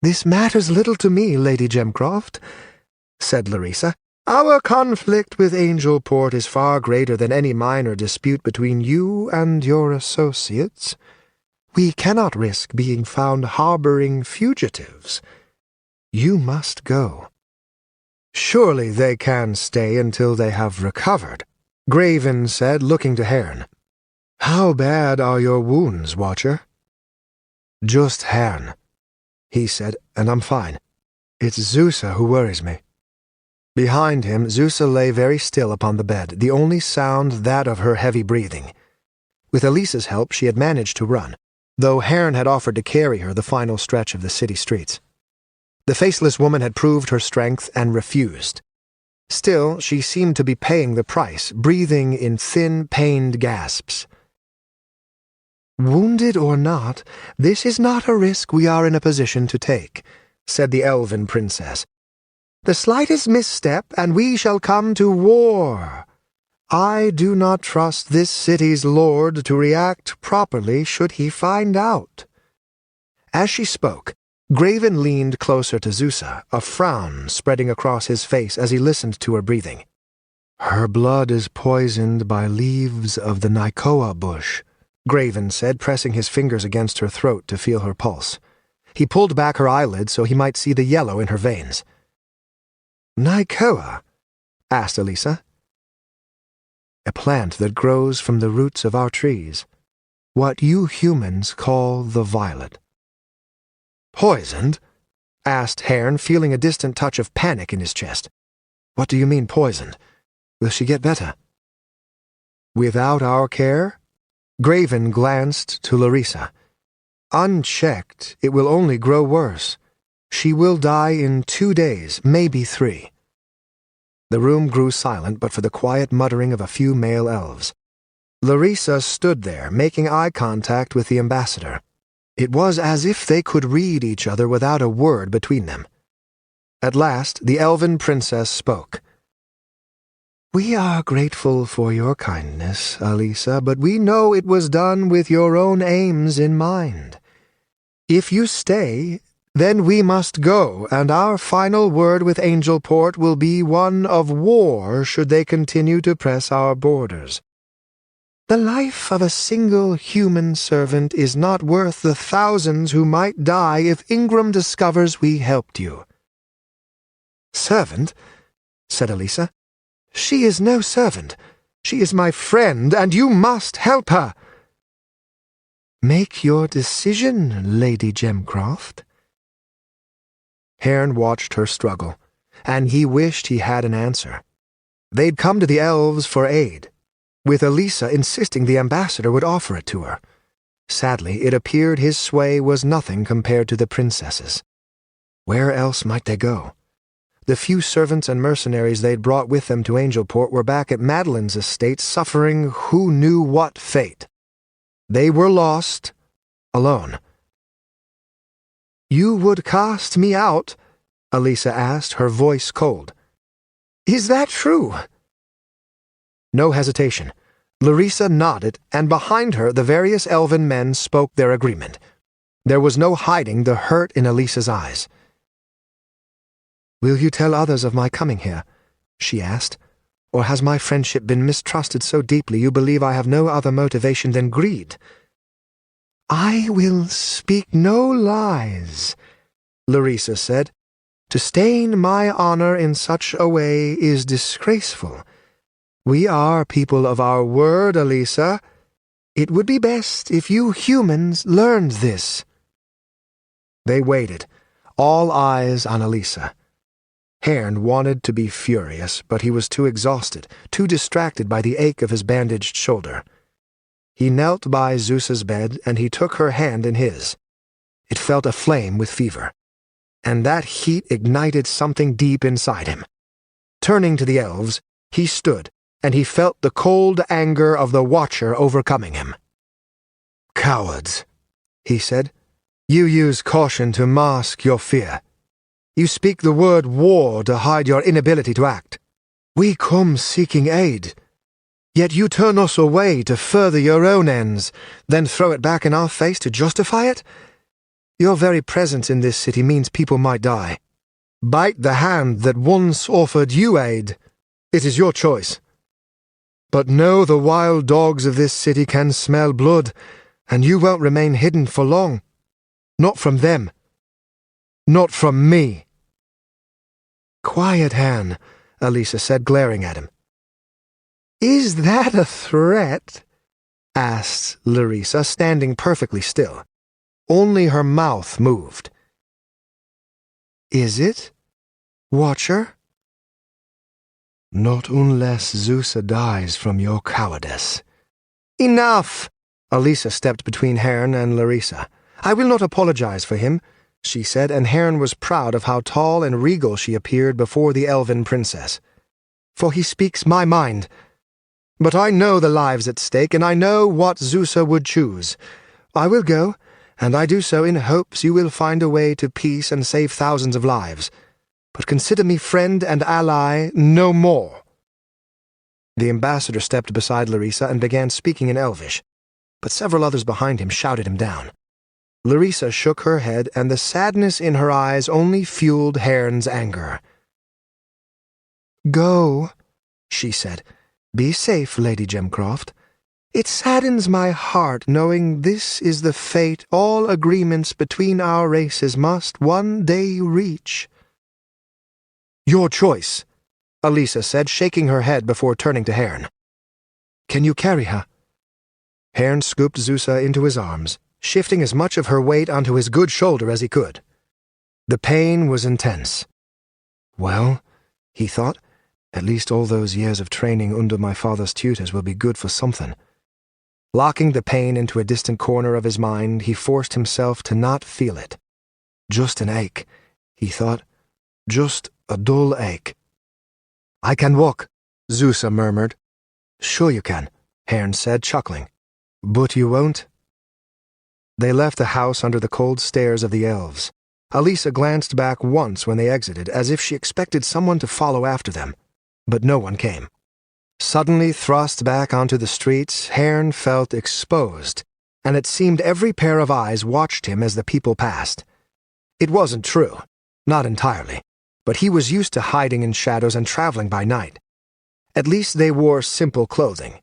"This matters little to me, Lady Gemcroft," said Larissa. "Our conflict with Angelport is far greater than any minor dispute between you and your associates. We cannot risk being found harboring fugitives. You must go." "Surely they can stay until they have recovered," Graven said, looking to Herrn. "How bad are your wounds, Watcher?" "Just Herrn," he said, "and I'm fine. It's Zusa who worries me." Behind him, Zusa lay very still upon the bed, the only sound that of her heavy breathing. With Elisa's help, she had managed to run, though Herrn had offered to carry her the final stretch of the city streets. The faceless woman had proved her strength and refused. Still, she seemed to be paying the price, breathing in thin, pained gasps. "Wounded or not, this is not a risk we are in a position to take," said the elven princess. "The slightest misstep, and we shall come to war. I do not trust this city's lord to react properly should he find out." As she spoke, Graven leaned closer to Zusa, a frown spreading across his face as he listened to her breathing. "Her blood is poisoned by leaves of the Nykoa bush," Graven said, pressing his fingers against her throat to feel her pulse. He pulled back her eyelids so he might see the yellow in her veins. "Nykoa?" asked Elisa. "A plant that grows from the roots of our trees. What you humans call the violet." "Poisoned?" asked Herrn, feeling a distant touch of panic in his chest. "What do you mean, poisoned? Will she get better?" "Without our care?" Graven glanced to Larissa. "Unchecked, it will only grow worse. She will die in 2 days, maybe 3. The room grew silent but for the quiet muttering of a few male elves. Larissa stood there, making eye contact with the ambassador. It was as if they could read each other without a word between them. At last, the elven princess spoke. "We are grateful for your kindness, Elisa, but we know it was done with your own aims in mind. If you stay, then we must go, and our final word with Angelport will be one of war should they continue to press our borders. The life of a single human servant is not worth the thousands who might die if Ingram discovers we helped you." "Servant?" said Elisa. "She is no servant. She is my friend, and you must help her." "Make your decision, Lady Gemcroft." Herrn watched her struggle, and he wished he had an answer. They'd come to the elves for aid, with Elisa insisting the ambassador would offer it to her. Sadly, it appeared his sway was nothing compared to the princess's. Where else might they go? The few servants and mercenaries they'd brought with them to Angelport were back at Madeline's estate suffering who knew what fate. They were lost, alone. "You would cast me out?" Elisa asked, her voice cold. "Is that true?" No hesitation. Larissa nodded, and behind her the various elven men spoke their agreement. There was no hiding the hurt in Elisa's eyes. "Will you tell others of my coming here?" she asked. "Or has my friendship been mistrusted so deeply you believe I have no other motivation than greed?" "I will speak no lies," Larissa said. "To stain my honor in such a way is disgraceful. We are people of our word, Elisa. It would be best if you humans learned this." They waited, all eyes on Elisa. Herrn wanted to be furious, but he was too exhausted, too distracted by the ache of his bandaged shoulder. He knelt by Zeus's bed, and he took her hand in his. It felt aflame with fever, and that heat ignited something deep inside him. Turning to the elves, he stood, and he felt the cold anger of the Watcher overcoming him. "Cowards," he said. "You use caution to mask your fear. You speak the word war to hide your inability to act. We come seeking aid, yet you turn us away to further your own ends, then throw it back in our face to justify it? Your very presence in this city means people might die. Bite the hand that once offered you aid. It is your choice. But know the wild dogs of this city can smell blood, and you won't remain hidden for long. Not from them. Not from me." "Quiet, Herrn," Elisa said, glaring at him. "Is that a threat?" asked Larissa, standing perfectly still. Only her mouth moved. "Is it, Watcher?" Not unless Zeus dies from your cowardice. Enough! Elisa stepped between Herne and Larissa. I will not apologize for him, she said, and Herne was proud of how tall and regal she appeared before the elven princess. For he speaks my mind. But I know the lives at stake, and I know what Zeus would choose. I will go, and I do so in hopes you will find a way to peace and save thousands of lives. But consider me friend and ally no more. The ambassador stepped beside Larissa and began speaking in Elvish, but several others behind him shouted him down. Larissa shook her head, and the sadness in her eyes only fueled Herne's anger. Go, she said. Be safe, Lady Gemcroft. It saddens my heart knowing this is the fate all agreements between our races must one day reach. Your choice, Elisa said, shaking her head before turning to Herne. Can you carry her? Herne scooped Zusa into his arms, shifting as much of her weight onto his good shoulder as he could. The pain was intense. Well, he thought, at least all those years of training under my father's tutors will be good for something. Locking the pain into a distant corner of his mind, he forced himself to not feel it. Just an ache, he thought. Just a dull ache. I can walk, Zusa murmured. Sure you can, Herne said, chuckling. But you won't? They left the house under the cold stares of the elves. Elisa glanced back once when they exited, as if she expected someone to follow after them. But no one came. Suddenly thrust back onto the streets, Herne felt exposed, and it seemed every pair of eyes watched him as the people passed. It wasn't true, not entirely, but he was used to hiding in shadows and traveling by night. At least they wore simple clothing.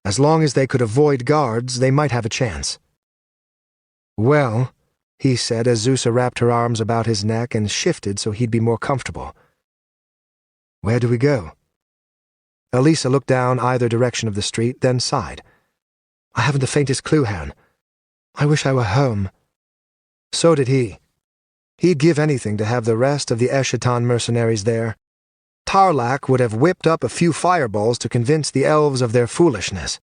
As long as they could avoid guards, they might have a chance. Well, he said as Zusa wrapped her arms about his neck and shifted so he'd be more comfortable. Where do we go? Elisa looked down either direction of the street, then sighed. I haven't the faintest clue, Herne. I wish I were home. So did he. He'd give anything to have the rest of the Eschaton mercenaries there. Tarlac would have whipped up a few fireballs to convince the elves of their foolishness.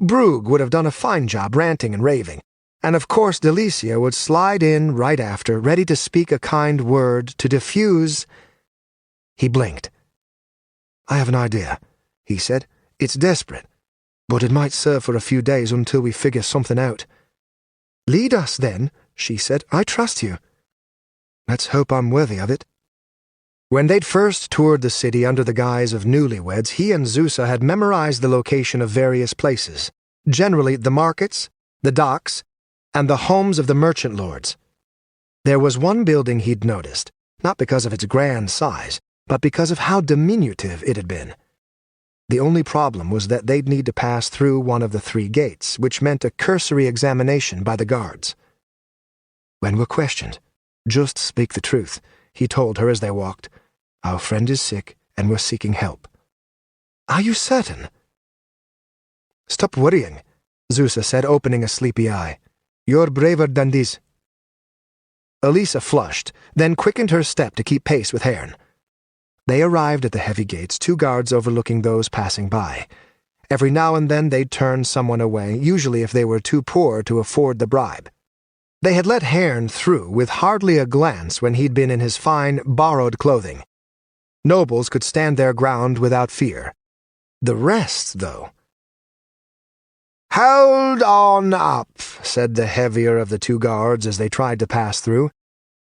Brugh would have done a fine job ranting and raving, and of course Delicia would slide in right after, ready to speak a kind word to diffuse. He blinked. I have an idea, he said. It's desperate, but it might serve for a few days until we figure something out. Lead us, then, she said. I trust you. Let's hope I'm worthy of it. When they'd first toured the city under the guise of newlyweds, he and Zusa had memorized the location of various places, generally the markets, the docks, and the homes of the merchant lords. There was one building he'd noticed, not because of its grand size, but because of how diminutive it had been. The only problem was that they'd need to pass through one of the 3 gates, which meant a cursory examination by the guards. When we're questioned, just speak the truth, he told her as they walked. Our friend is sick, and we're seeking help. Are you certain? Stop worrying, Zusa said, opening a sleepy eye. You're braver than this. Elisa flushed, then quickened her step to keep pace with Herne. They arrived at the heavy gates, 2 guards overlooking those passing by. Every now and then they'd turn someone away, usually if they were too poor to afford the bribe. They had let Herne through with hardly a glance when he'd been in his fine, borrowed clothing. Nobles could stand their ground without fear. The rest, though. Hold on up, said the heavier of the 2 guards as they tried to pass through.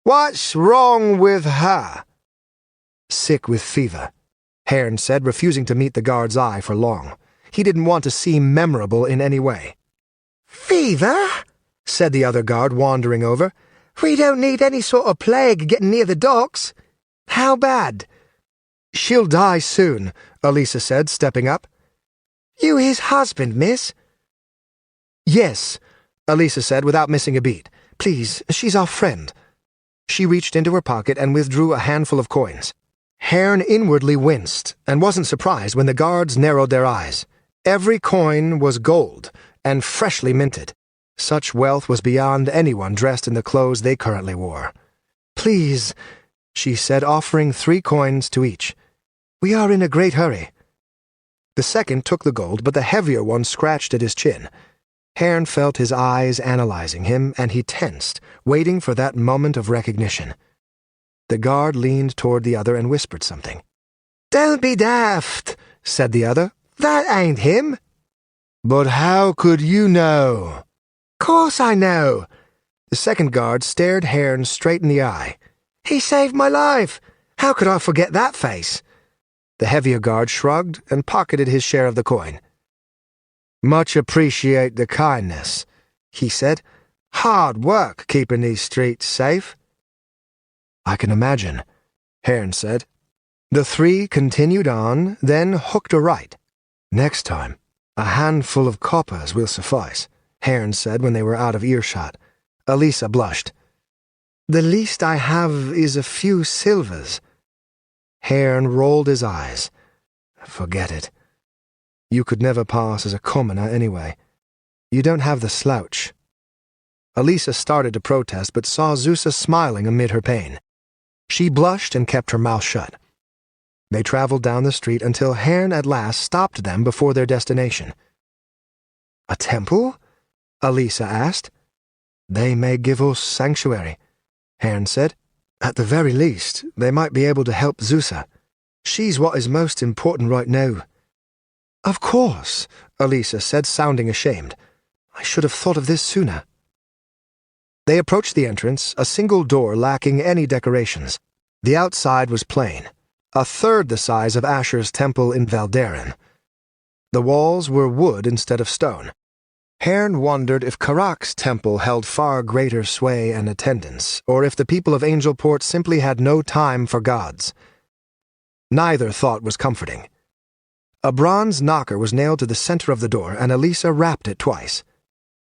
What's wrong with her? Sick with fever, Herne said, refusing to meet the guard's eye for long. He didn't want to seem memorable in any way. Fever? Said the other guard, wandering over. We don't need any sort of plague getting near the docks. How bad? She'll die soon, Elisa said, stepping up. You his husband, miss? Yes, Elisa said without missing a beat. Please, she's our friend. She reached into her pocket and withdrew a handful of coins. Herne inwardly winced and wasn't surprised when the guards narrowed their eyes. Every coin was gold and freshly minted. Such wealth was beyond anyone dressed in the clothes they currently wore. Please, she said, offering 3 coins to each. We are in a great hurry. The second took the gold, but the heavier one scratched at his chin. Herne felt his eyes analyzing him, and he tensed, waiting for that moment of recognition. The guard leaned toward the other and whispered something. "Don't be daft," said the other. "That ain't him." "But how could you know?" "Course I know." The second guard stared Herne straight in the eye. "He saved my life. How could I forget that face?" The heavier guard shrugged and pocketed his share of the coin. "Much appreciate the kindness," he said. "Hard work keeping these streets safe." "I can imagine," Herne said. The three continued on, then hooked a right. "Next time, a handful of coppers will suffice," Herne said when they were out of earshot. Elisa blushed. "The least I have is a few silvers." Herne rolled his eyes. "Forget it. You could never pass as a commoner anyway. You don't have the slouch." Elisa started to protest, but saw Zusa smiling amid her pain. She blushed and kept her mouth shut. They traveled down the street until Herne at last stopped them before their destination. "A temple?" Elisa asked. "They may give us sanctuary," Herne said. "At the very least, they might be able to help Zusa. She's what is most important right now." "Of course," Elisa said, sounding ashamed. "I should have thought of this sooner." They approached the entrance, a single door lacking any decorations. The outside was plain, a third the size of Asher's temple in Valderin. The walls were wood instead of stone. Herne wondered if Karak's temple held far greater sway and attendance, or if the people of Angelport simply had no time for gods. Neither thought was comforting. A bronze knocker was nailed to the center of the door, and Elisa rapped it twice.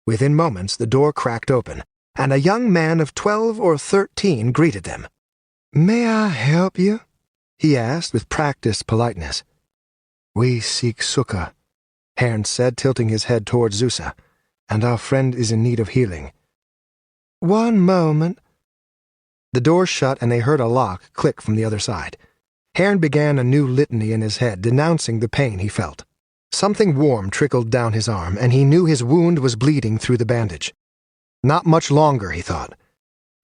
Within moments, the door cracked open, and a young man of 12 or 13 greeted them. "May I help you?" he asked with practiced politeness. "We seek succor," Herne said, tilting his head toward Zusa, "and our friend is in need of healing." "One moment." The door shut, and they heard a lock click from the other side. Herne began a new litany in his head, denouncing the pain he felt. Something warm trickled down his arm, and he knew his wound was bleeding through the bandage. Not much longer, he thought.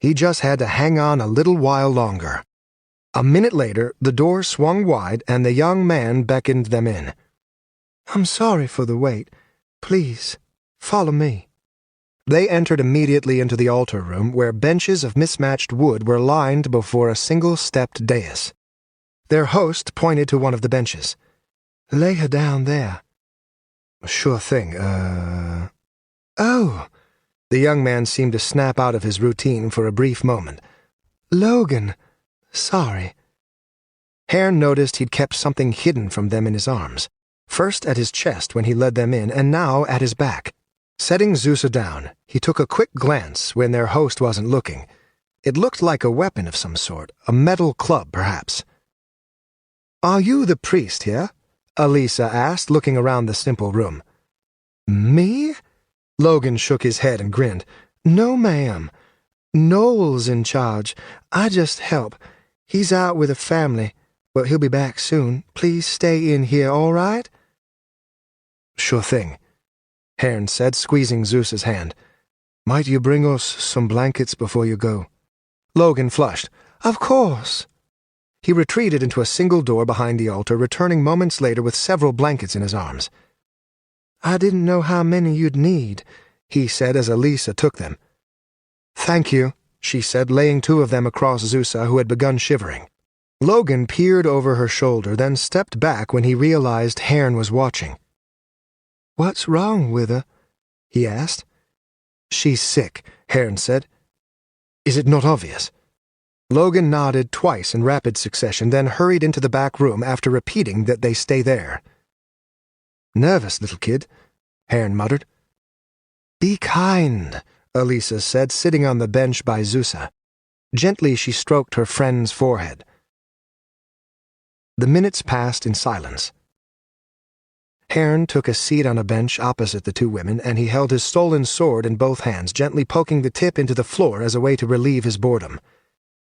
He just had to hang on a little while longer. A minute later, the door swung wide, and the young man beckoned them in. "I'm sorry for the wait. Please, follow me." They entered immediately into the altar room, where benches of mismatched wood were lined before a single-stepped dais. Their host pointed to one of the benches. "Lay her down there." "Sure thing, Oh!" The young man seemed to snap out of his routine for a brief moment. "Logan, sorry." Herne noticed he'd kept something hidden from them in his arms, first at his chest when he led them in, and now at his back. Setting Zusa down, he took a quick glance when their host wasn't looking. It looked like a weapon of some sort, a metal club, perhaps. "Are you the priest here?" Elisa asked, looking around the simple room. "Me?" Logan shook his head and grinned. "No, ma'am. Noel's in charge. I just help. He's out with a family, but he'll be back soon. Please stay in here, all right?" "Sure thing," Herne said, squeezing Zeus's hand. "Might you bring us some blankets before you go?" Logan flushed. "Of course." He retreated into a single door behind the altar, returning moments later with several blankets in his arms. "I didn't know how many you'd need," he said as Elisa took them. "Thank you," she said, laying two of them across Zusa, who had begun shivering. Logan peered over her shoulder, then stepped back when he realized Herne was watching. "What's wrong with her?" he asked. "She's sick," Herne said. "Is it not obvious?" Logan nodded twice in rapid succession, then hurried into the back room after repeating that they stay there. "Nervous little kid," Herne muttered. "Be kind," Elisa said, sitting on the bench by Zusa. Gently she stroked her friend's forehead. The minutes passed in silence. Herne took a seat on a bench opposite the two women, and he held his stolen sword in both hands, gently poking the tip into the floor as a way to relieve his boredom.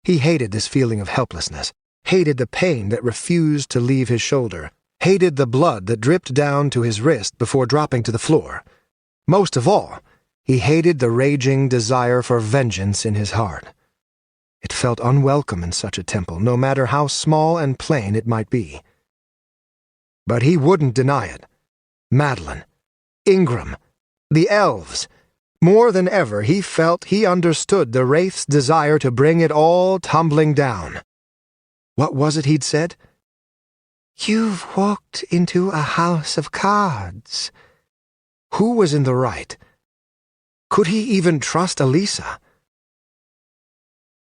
He hated this feeling of helplessness, hated the pain that refused to leave his shoulder, hated the blood that dripped down to his wrist before dropping to the floor. Most of all, he hated the raging desire for vengeance in his heart. It felt unwelcome in such a temple, no matter how small and plain it might be. But he wouldn't deny it. Madeline, Ingram, the elves. More than ever, he felt he understood the Wraith's desire to bring it all tumbling down. What was it he'd said? "You've walked into a house of cards." Who was in the right? Could he even trust Elisa?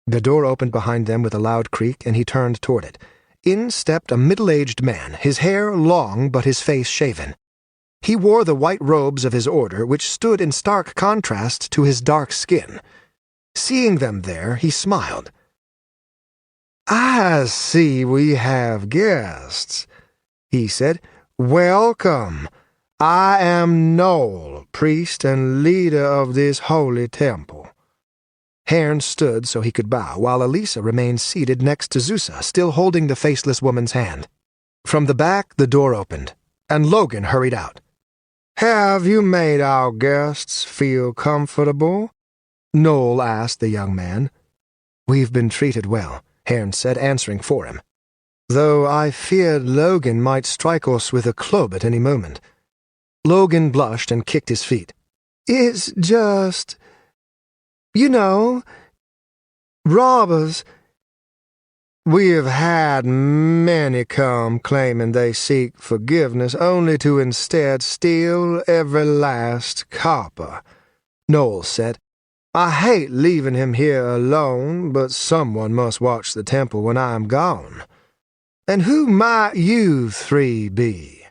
The door opened behind them with a loud creak, and he turned toward it. In stepped a middle-aged man, his hair long but his face shaven. He wore the white robes of his order, which stood in stark contrast to his dark skin. Seeing them there, he smiled. "I see we have guests," he said. "Welcome. I am Noel, priest and leader of this holy temple." Hairn stood so he could bow, while Elisa remained seated next to Zusa, still holding the faceless woman's hand. From the back, the door opened, and Logan hurried out. "Have you made our guests feel comfortable?" Noel asked the young man. "We've been treated well," Hairn said, answering for him. "Though I feared Logan might strike us with a club at any moment." Logan blushed and kicked his feet. "It's just... you know, robbers. We have had many come claiming they seek forgiveness, only to instead steal every last copper," Noel said. "I hate leaving him here alone, but someone must watch the temple when I am gone. And who might you three be?"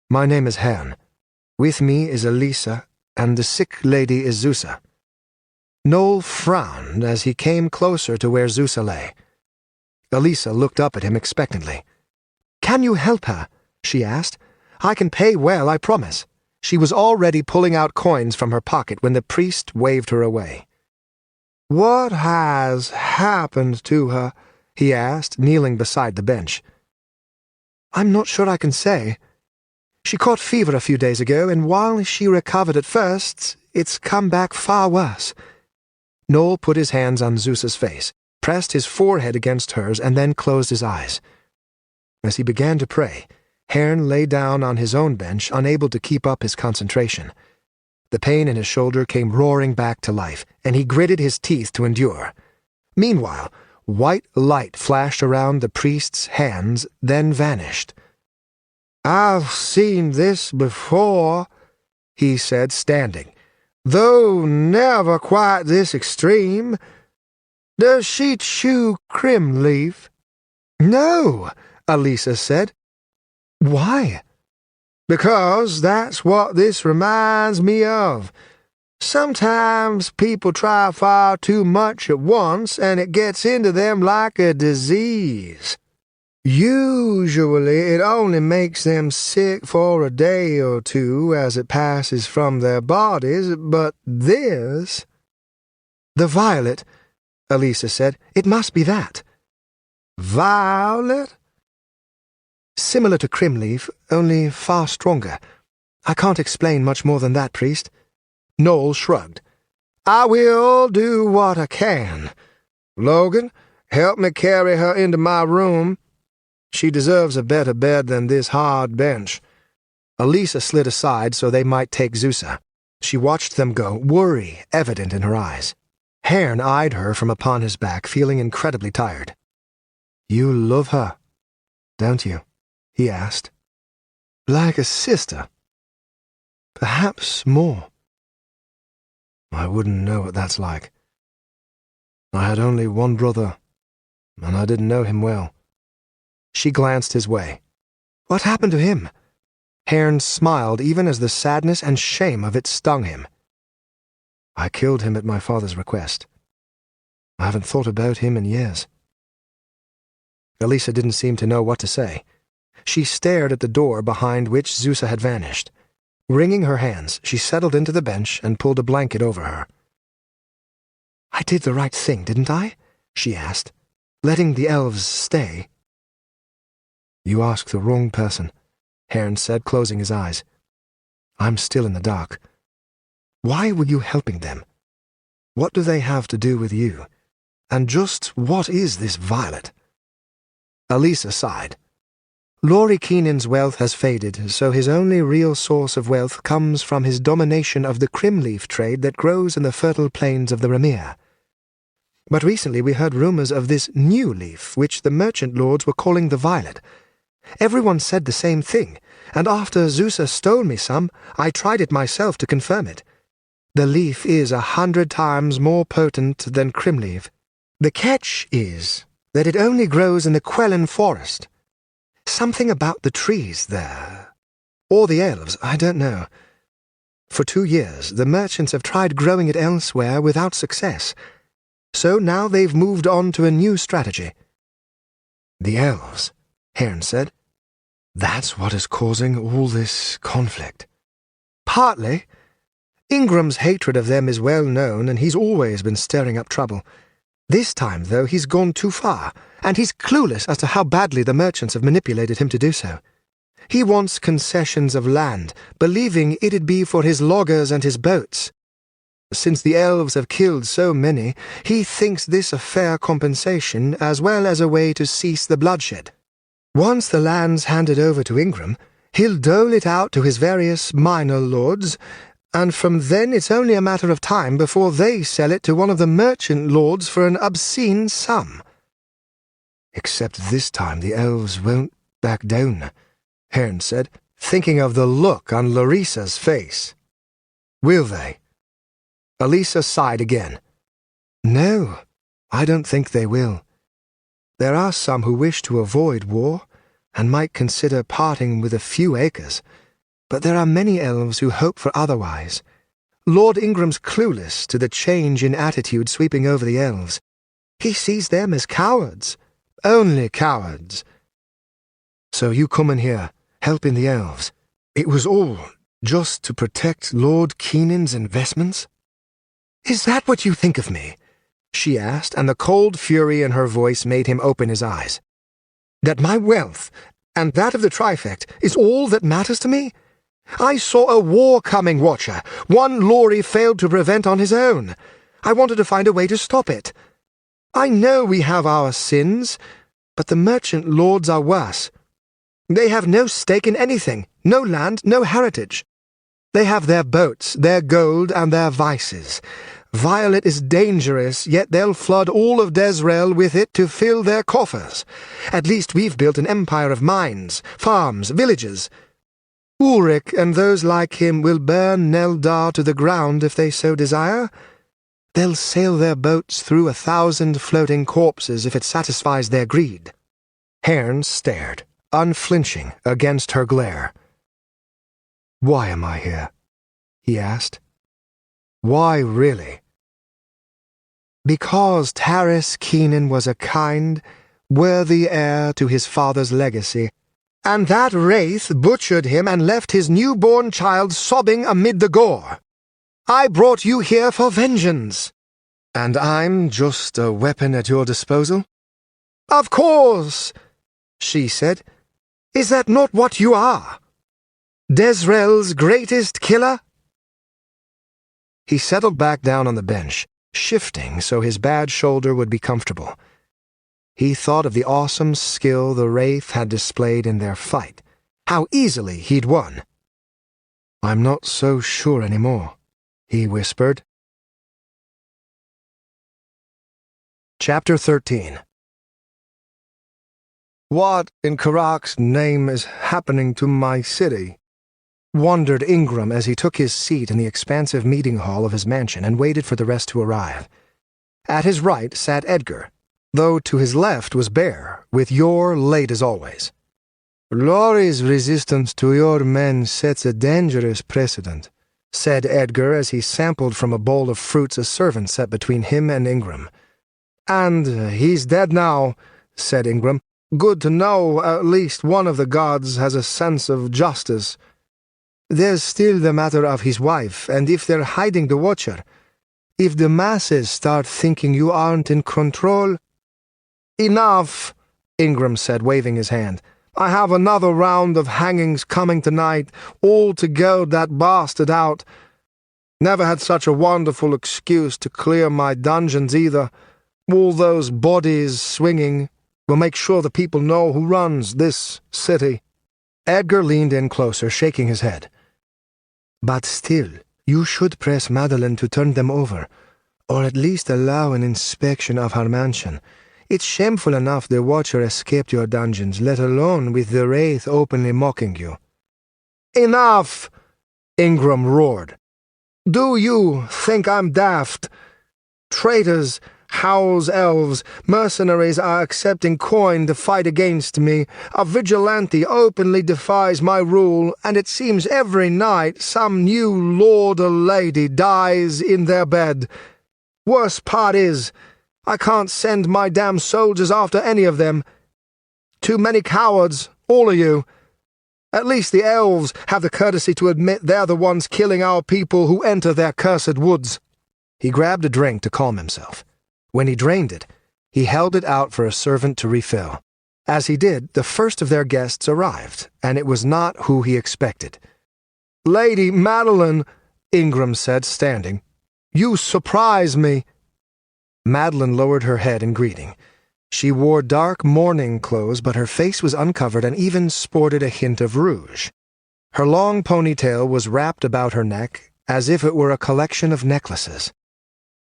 "My name is Hairn. With me is Elisa, and the sick lady is Zusa." Noel frowned as he came closer to where Zusa lay. Elisa looked up at him expectantly. "Can you help her?" she asked. "I can pay well, I promise." She was already pulling out coins from her pocket when the priest waved her away. "What has happened to her?" he asked, kneeling beside the bench. "I'm not sure I can say. She caught fever a few days ago, and while she recovered at first, it's come back far worse." Noel put his hands on Zeus's face, pressed his forehead against hers, and then closed his eyes. As he began to pray, Hairn lay down on his own bench, unable to keep up his concentration. The pain in his shoulder came roaring back to life, and he gritted his teeth to endure. Meanwhile, white light flashed around the priest's hands, then vanished. "I've seen this before," he said, standing, "though never quite this extreme. Does she chew crim leaf?" "No," Elisa said. "Why?" "Because that's what this reminds me of. Sometimes people try far too much at once, and it gets into them like a disease. Usually it only makes them sick for a day or two as it passes from their bodies, but this—" "The violet," Elisa said. "It must be that." "Violet?" "Similar to crimleaf, only far stronger. I can't explain much more than that, priest." Noel shrugged. "I will do what I can. Logan, help me carry her into my room. She deserves a better bed than this hard bench." Elisa slid aside so they might take Zusa. She watched them go, worry evident in her eyes. Hairn eyed her from upon his back, feeling incredibly tired. "You love her, don't you?" he asked. "Like a sister. Perhaps more." "I wouldn't know what that's like. I had only one brother, and I didn't know him well." She glanced his way. "What happened to him?" Hairn smiled even as the sadness and shame of it stung him. "I killed him at my father's request. I haven't thought about him in years." Elisa didn't seem to know what to say. She stared at the door behind which Zusa had vanished. Wringing her hands, she settled into the bench and pulled a blanket over her. "I did the right thing, didn't I?" she asked. letting the elves stay. You ask the wrong person, Hearn said, closing his eyes. I'm still in the dark. Why were you helping them? What do they have to do with you? And just what is this violet? Elisa sighed. Laurie Keenan's wealth has faded, so his only real source of wealth comes from his domination of the crimleaf trade that grows in the fertile plains of the Ramir. But recently we heard rumors of this new leaf, which the merchant lords were calling the violet. Everyone said the same thing, and after Zusa stole me some, I tried it myself to confirm it. The leaf is 100 times more potent than crimleaf. The catch is that it only grows in the Quellen forest. Something about the trees there. Or the elves, I don't know. For 2 years, the merchants have tried growing it elsewhere without success. So now they've moved on to a new strategy. The elves, Hearn said. That's what is causing all this conflict. Partly. Ingram's hatred of them is well known, and he's always been stirring up trouble. This time, though, he's gone too far, and he's clueless as to how badly the merchants have manipulated him to do so. He wants concessions of land, believing it'd be for his loggers and his boats. Since the elves have killed so many, he thinks this a fair compensation as well as a way to cease the bloodshed. Once the land's handed over to Ingram, he'll dole it out to his various minor lords, and from then it's only a matter of time before they sell it to one of the merchant lords for an obscene sum. Except this time the elves won't back down, Hearn said, thinking of the look on Larissa's face. Will they? Elisa sighed again. No, I don't think they will. There are some who wish to avoid war, and might consider parting with a few acres, but there are many elves who hope for otherwise. Lord Ingram's clueless to the change in attitude sweeping over the elves. He sees them as cowards, only cowards. So you come in here, helping the elves. It was all just to protect Lord Keenan's investments? Is that what you think of me? She asked, and the cold fury in her voice made him open his eyes. That my wealth, and that of the trifect, is all that matters to me? I saw a war coming, Watcher, one Laurie failed to prevent on his own. I wanted to find a way to stop it. I know we have our sins, but the merchant lords are worse. They have no stake in anything, no land, no heritage. They have their boats, their gold, and their vices. Violet is dangerous, yet they'll flood all of Desrel with it to fill their coffers. At least we've built an empire of mines, farms, villages. Ulrich and those like him will burn Neldar to the ground if they so desire. They'll sail their boats through 1,000 floating corpses if it satisfies their greed. Hearn stared, unflinching, against her glare. Why am I here? He asked. Why, really? Because Taris Keenan was a kind, worthy heir to his father's legacy, and that wraith butchered him and left his newborn child sobbing amid the gore. I brought you here for vengeance. And I'm just a weapon at your disposal? Of course, she said. Is that not what you are? Desrel's greatest killer? He settled back down on the bench, shifting so his bad shoulder would be comfortable. He thought of the awesome skill the wraith had displayed in their fight, how easily he'd won. I'm not so sure anymore, he whispered. Chapter 13. What in Karak's name is happening to my city? Wondered Ingram as he took his seat in the expansive meeting hall of his mansion and waited for the rest to arrive. At his right sat Edgar, though to his left was Bear, with Yor late as always. Laurie's resistance to your men sets a dangerous precedent, said Edgar as he sampled from a bowl of fruits a servant set between him and Ingram. And he's dead now, said Ingram. Good to know at least one of the gods has a sense of justice. There's still the matter of his wife, and if they're hiding the Watcher, if the masses start thinking you aren't in control... Enough, Ingram said, waving his hand. I have another round of hangings coming tonight, all to goad that bastard out. Never had such a wonderful excuse to clear my dungeons either. All those bodies swinging will make sure the people know who runs this city. Edgar leaned in closer, shaking his head. But still, you should press Madeline to turn them over, or at least allow an inspection of her mansion. It's shameful enough the Watcher escaped your dungeons, let alone with the Wraith openly mocking you. Enough! Ingram roared. Do you think I'm daft? Traitors, house elves, mercenaries are accepting coin to fight against me. A vigilante openly defies my rule, and it seems every night some new lord or lady dies in their bed. Worst part is, I can't send my damn soldiers after any of them. Too many cowards, all of you. At least the elves have the courtesy to admit they're the ones killing our people who enter their cursed woods. He grabbed a drink to calm himself. When he drained it, he held it out for a servant to refill. As he did, the first of their guests arrived, and it was not who he expected. Lady Madeline, Ingram said, standing. You surprise me. Madeline lowered her head in greeting. She wore dark mourning clothes, but her face was uncovered and even sported a hint of rouge. Her long ponytail was wrapped about her neck, as if it were a collection of necklaces.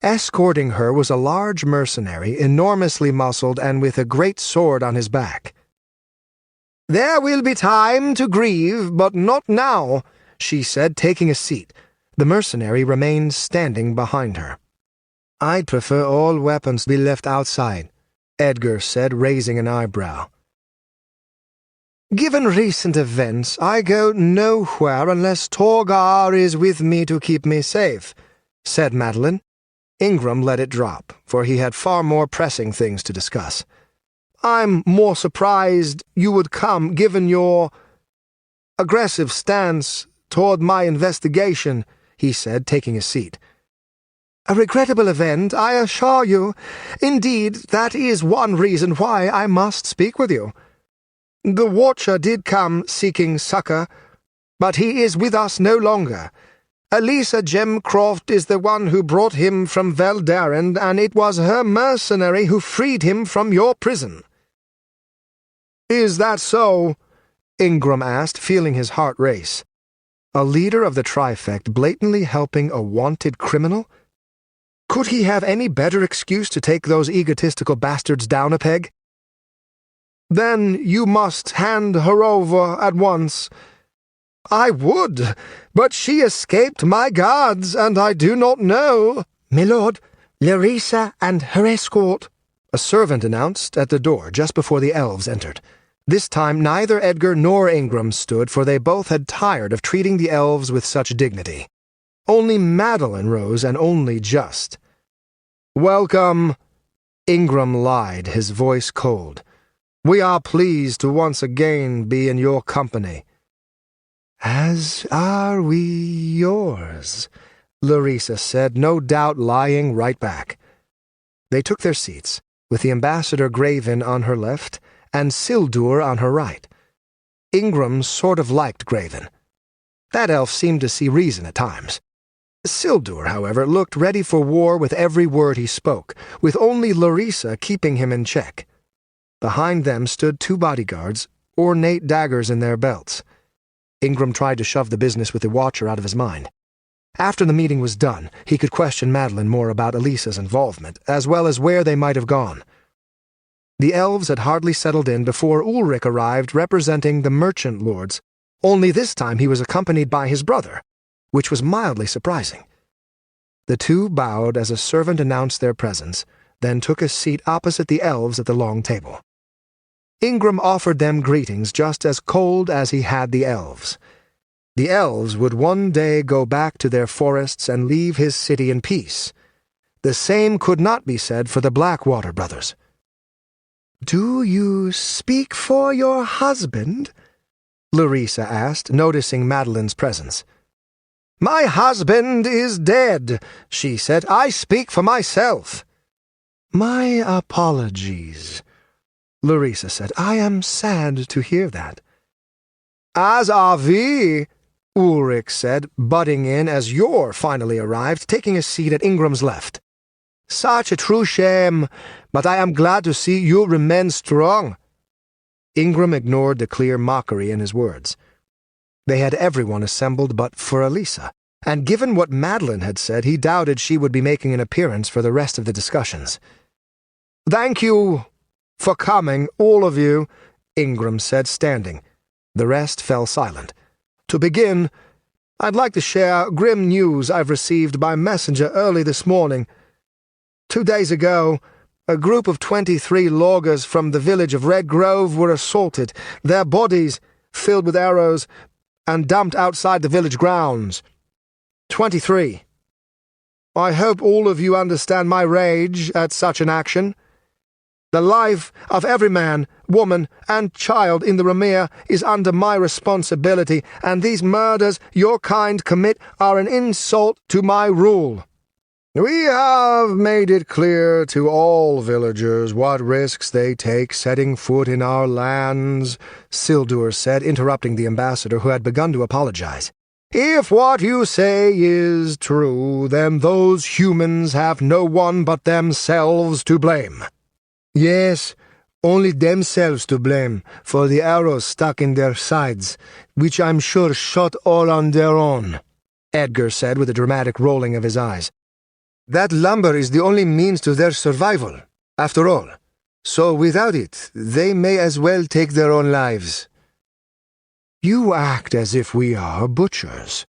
Escorting her was a large mercenary, enormously muscled and with a great sword on his back. There will be time to grieve, but not now, she said, taking a seat. The mercenary remained standing behind her. I'd prefer all weapons be left outside, Edgar said, raising an eyebrow. Given recent events, I go nowhere unless Torgar is with me to keep me safe, said Madeline. Ingram let it drop, for he had far more pressing things to discuss. I'm more surprised you would come, given your aggressive stance toward my investigation, he said, taking a seat. A regrettable event, I assure you. Indeed, that is one reason why I must speak with you. The Watcher did come seeking succor, but he is with us no longer. Elisa Gemcroft is the one who brought him from Veldarend, and it was her mercenary who freed him from your prison. Is that so? Ingram asked, feeling his heart race. A leader of the Trifect blatantly helping a wanted criminal? Could he have any better excuse to take those egotistical bastards down a peg? Then you must hand her over at once. I would, but she escaped my guards, and I do not know. Milord, Larissa and her escort, a servant announced at the door just before the elves entered. This time neither Edgar nor Ingram stood, for they both had tired of treating the elves with such dignity. Only Madeline rose, and only just. Welcome, Ingram lied, his voice cold. We are pleased to once again be in your company. As are we yours, Larissa said, no doubt lying right back. They took their seats, with the ambassador Graven on her left and Sildur on her right. Ingram sort of liked Graven. That elf seemed to see reason at times. Sildur, however, looked ready for war with every word he spoke, with only Larissa keeping him in check. Behind them stood two bodyguards, ornate daggers in their belts. Ingram tried to shove the business with the Watcher out of his mind. After the meeting was done, he could question Madeline more about Elisa's involvement, as well as where they might have gone. The elves had hardly settled in before Ulrich arrived representing the merchant lords, only this time he was accompanied by his brother, which was mildly surprising. The two bowed as a servant announced their presence, then took a seat opposite the elves at the long table. Ingram offered them greetings just as cold as he had the elves. The elves would one day go back to their forests and leave his city in peace. The same could not be said for the Blackwater brothers. "Do you speak for your husband?" Larissa asked, noticing Madeline's presence. "My husband is dead," she said. "I speak for myself." "My apologies," Larissa said. I am sad to hear that. As are we, Ulrich said, butting in as Yor finally arrived, taking a seat at Ingram's left. Such a true shame, but I am glad to see you remain strong. Ingram ignored the clear mockery in his words. They had everyone assembled but for Elisa, and given what Madeline had said, he doubted she would be making an appearance for the rest of the discussions. Thank you for coming, all of you, Ingram said, standing. The rest fell silent. To begin, I'd like to share grim news I've received by messenger early this morning. 2 days ago, a group of 23 loggers from the village of Red Grove were assaulted, their bodies filled with arrows, and dumped outside the village grounds. 23. I hope all of you understand my rage at such an action. The life of every man, woman, and child in the Ramir is under my responsibility, and these murders your kind commit are an insult to my rule. We have made it clear to all villagers what risks they take setting foot in our lands, Sildur said, interrupting the ambassador, who had begun to apologize. If what you say is true, then those humans have no one but themselves to blame. Yes, only themselves to blame for the arrows stuck in their sides, which I'm sure shot all on their own, Edgar said with a dramatic rolling of his eyes. That lumber is the only means to their survival, after all. So without it, they may as well take their own lives. You act as if we are butchers,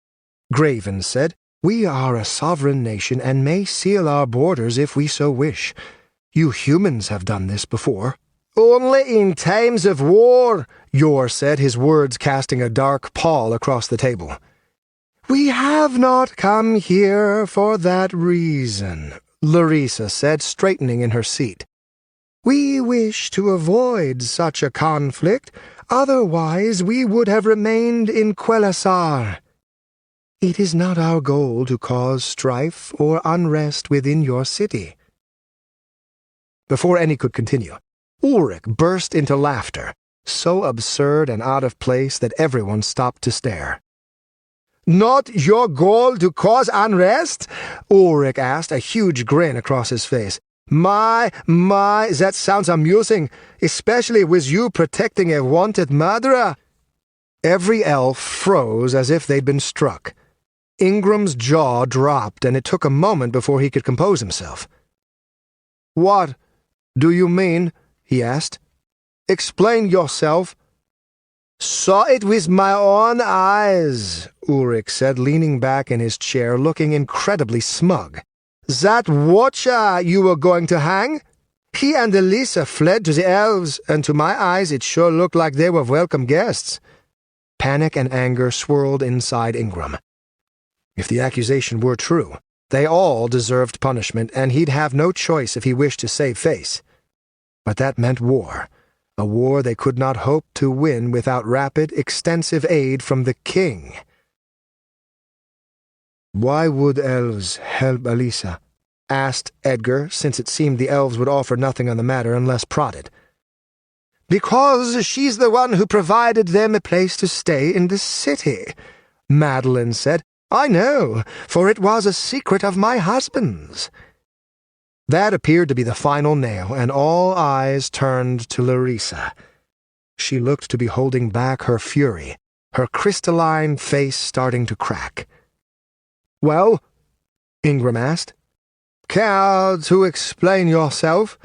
Graven said. We are a sovereign nation and may seal our borders if we so wish. You humans have done this before. Only in times of war, Yor said, his words casting a dark pall across the table. We have not come here for that reason, Larissa said, straightening in her seat. We wish to avoid such a conflict, otherwise we would have remained in Quellasar. It is not our goal to cause strife or unrest within your city. Before any could continue, Ulrich burst into laughter, so absurd and out of place that everyone stopped to stare. Not your goal to cause unrest? Ulrich asked, a huge grin across his face. My, that sounds amusing, especially with you protecting a wanted murderer. Every elf froze as if they'd been struck. Ingram's jaw dropped, and it took a moment before he could compose himself. What do you mean? He asked. Explain yourself. Saw it with my own eyes, Ulrich said, leaning back in his chair, looking incredibly smug. That watcher you were going to hang? He and Elisa fled to the elves, and to my eyes it sure looked like they were welcome guests. Panic and anger swirled inside Ingram. If the accusation were true, they all deserved punishment, and he'd have no choice if he wished to save face. But that meant war. A war they could not hope to win without rapid, extensive aid from the king. Why would elves help Elisa? Asked Edgar, since it seemed the elves would offer nothing on the matter unless prodded. Because she's the one who provided them a place to stay in the city, Madeline said. I know, for it was a secret of my husband's. That appeared to be the final nail, and all eyes turned to Larissa. She looked to be holding back her fury, her crystalline face starting to crack. Well? Ingram asked. Care to explain yourself?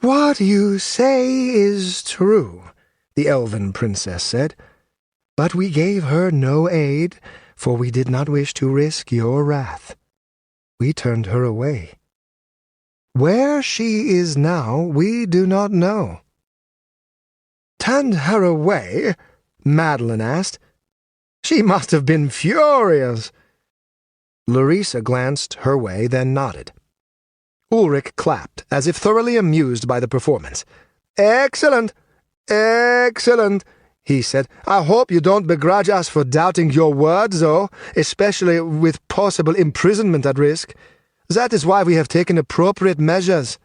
What you say is true, the elven princess said. But we gave her no aid, for we did not wish to risk your wrath. We turned her away. Where she is now, we do not know. Turned her away? Madeline asked. She must have been furious. Larissa glanced her way, then nodded. Ulrich clapped, as if thoroughly amused by the performance. Excellent! Excellent! He said. I hope you don't begrudge us for doubting your word, though, especially with possible imprisonment at risk. That is why we have taken appropriate measures.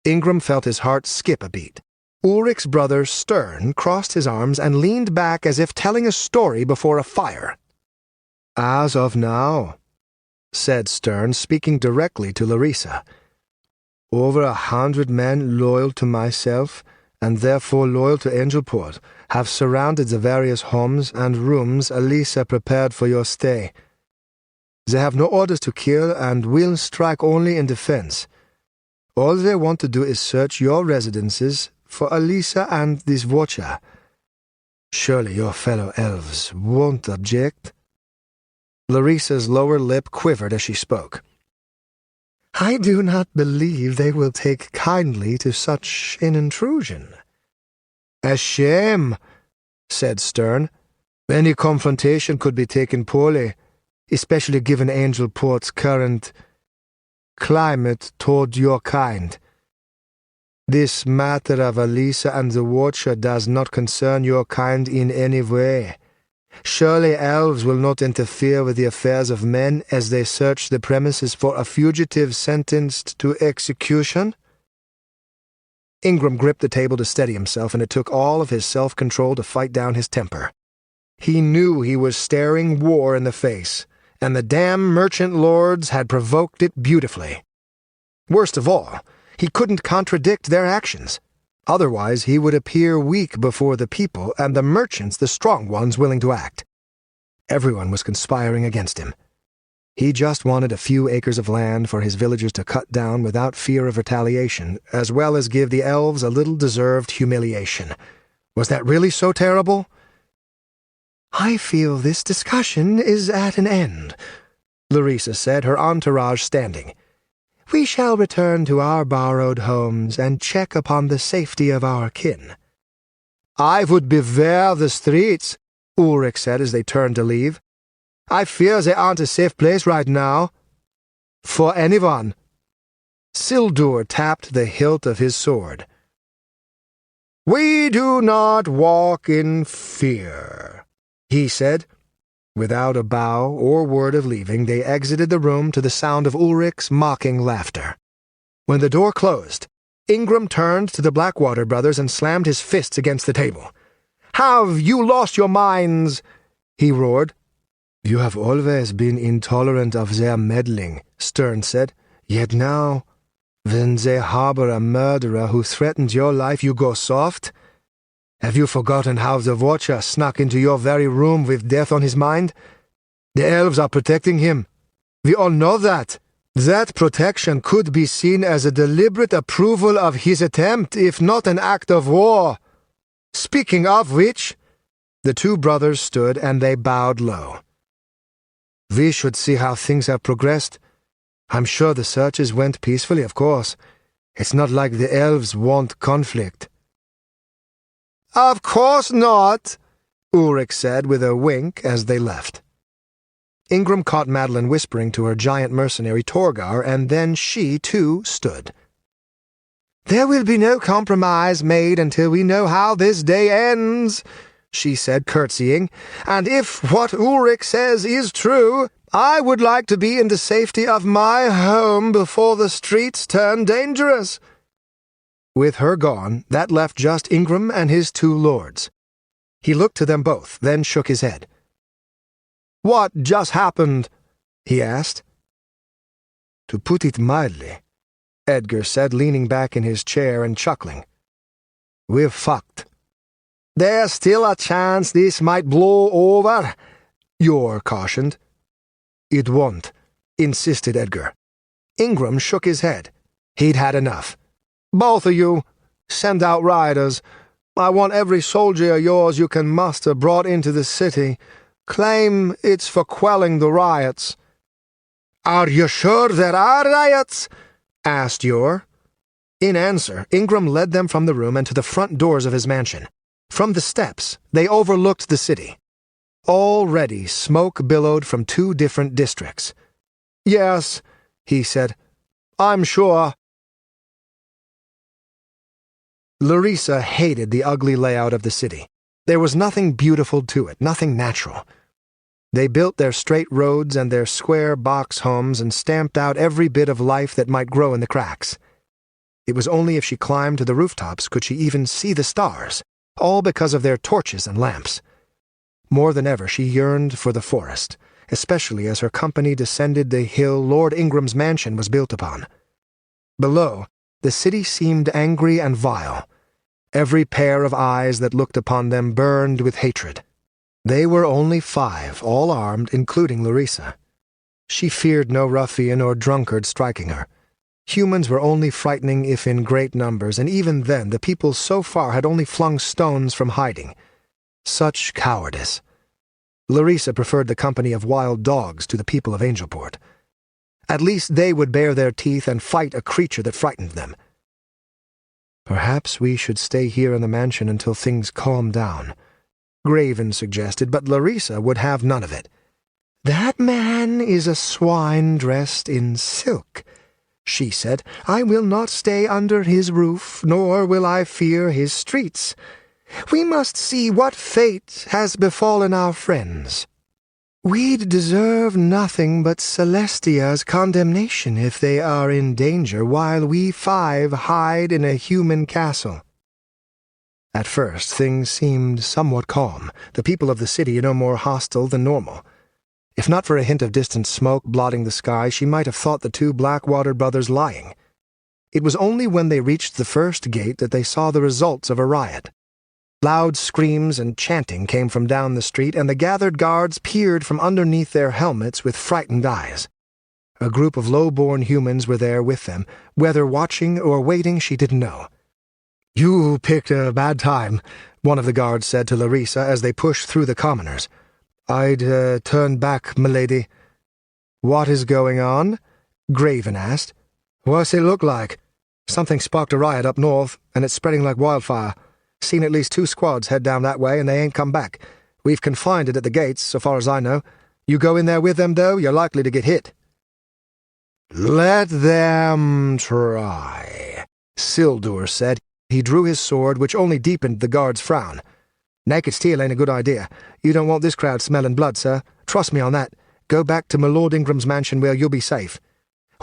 Ingram felt his heart skip a beat. Ulrich's brother Stern crossed his arms and leaned back as if telling a story before a fire. "As of now," said Stern, speaking directly to Larissa, "over 100 men loyal to myself, and therefore loyal to Angelport, have surrounded the various homes and rooms Elisa prepared for your stay. They have no orders to kill and will strike only in defense. All they want to do is search your residences for Elisa and this watcher. Surely your fellow elves won't object?" Larissa's lower lip quivered as she spoke. "I do not believe they will take kindly to such an intrusion." "A shame," said Stern. "Any confrontation could be taken poorly, especially given Angelport's current climate toward your kind. This matter of Elisa and the Watcher does not concern your kind in any way. Surely elves will not interfere with the affairs of men as they search the premises for a fugitive sentenced to execution?" Ingram gripped the table to steady himself, and it took all of his self-control to fight down his temper. He knew he was staring war in the face, and the damn merchant lords had provoked it beautifully. Worst of all, he couldn't contradict their actions. Otherwise, he would appear weak before the people, and the merchants the strong ones willing to act. Everyone was conspiring against him. He just wanted a few acres of land for his villagers to cut down without fear of retaliation, as well as give the elves a little deserved humiliation. Was that really so terrible? "I feel this discussion is at an end," Larissa said, her entourage standing. "We shall return to our borrowed homes and check upon the safety of our kin." "I would beware the streets," Ulrich said as they turned to leave. "I fear they aren't a safe place right now. For anyone." Sildur tapped the hilt of his sword. "We do not walk in fear," he said. Without a bow or word of leaving, they exited the room to the sound of Ulrich's mocking laughter. When the door closed, Ingram turned to the Blackwater brothers and slammed his fists against the table. "Have you lost your minds?" he roared. "You have always been intolerant of their meddling," Stern said. "Yet now, when they harbor a murderer who threatened your life, you go soft? Have you forgotten how the Watcher snuck into your very room with death on his mind? The elves are protecting him. We all know that. That protection could be seen as a deliberate approval of his attempt, if not an act of war. Speaking of which..." The two brothers stood and they bowed low. "We should see how things have progressed. I'm sure the searches went peacefully, of course. It's not like the elves want conflict." "Of course not," Ulrich said with a wink as they left. Ingram caught Madeline whispering to her giant mercenary Torgar, and then she, too, stood. "There will be no compromise made until we know how this day ends," she said, curtsying, "and if what Ulrich says is true, I would like to be in the safety of my home before the streets turn dangerous." With her gone, that left just Ingram and his two lords. He looked to them both, then shook his head. "What just happened?" he asked. "To put it mildly," Edgar said, leaning back in his chair and chuckling. "We're fucked." "There's still a chance this might blow over," Yor cautioned. "It won't," insisted Edgar. Ingram shook his head. He'd had enough. "Both of you, send out riders. I want every soldier of yours you can muster brought into the city. Claim it's for quelling the riots." "Are you sure there are riots?" asked Yor. In answer, Ingram led them from the room and to the front doors of his mansion. From the steps, they overlooked the city. Already smoke billowed from two different districts. "Yes," he said, "I'm sure." Larissa hated the ugly layout of the city. There was nothing beautiful to it, nothing natural. They built their straight roads and their square box homes and stamped out every bit of life that might grow in the cracks. It was only if she climbed to the rooftops could she even see the stars, all because of their torches and lamps. More than ever she yearned for the forest, especially as her company descended the hill Lord Ingram's mansion was built upon. Below, the city seemed angry and vile. Every pair of eyes that looked upon them burned with hatred. They were only 5, all armed, including Larissa. She feared no ruffian or drunkard striking her. Humans were only frightening if in great numbers, and even then the people so far had only flung stones from hiding. Such cowardice. Larissa preferred the company of wild dogs to the people of Angelport. At least they would bare their teeth and fight a creature that frightened them. "Perhaps we should stay here in the mansion until things calm down," Graven suggested, but Larissa would have none of it. "That man is a swine dressed in silk," she said. "I will not stay under his roof, nor will I fear his streets. We must see what fate has befallen our friends. We'd deserve nothing but Celestia's condemnation if they are in danger while we 5 hide in a human castle." At first, things seemed somewhat calm, the people of the city no more hostile than normal. If not for a hint of distant smoke blotting the sky, she might have thought the 2 Blackwater brothers lying. It was only when they reached the first gate that they saw the results of a riot. Loud screams and chanting came from down the street, and the gathered guards peered from underneath their helmets with frightened eyes. A group of low-born humans were there with them, whether watching or waiting she didn't know. "You picked a bad time," one of the guards said to Larissa as they pushed through the commoners. "I'd turn back, milady." "What is going on?" Graven asked. "What's it look like? Something sparked a riot up north, and it's spreading like wildfire. Seen at least 2 squads head down that way, and they ain't come back. We've confined it at the gates, so far as I know. You go in there with them, though, you're likely to get hit." "Let them try," Sildur said. He drew his sword, which only deepened the guard's frown. "Naked steel ain't a good idea. You don't want this crowd smelling blood, sir. Trust me on that. Go back to my Lord Ingram's mansion where you'll be safe."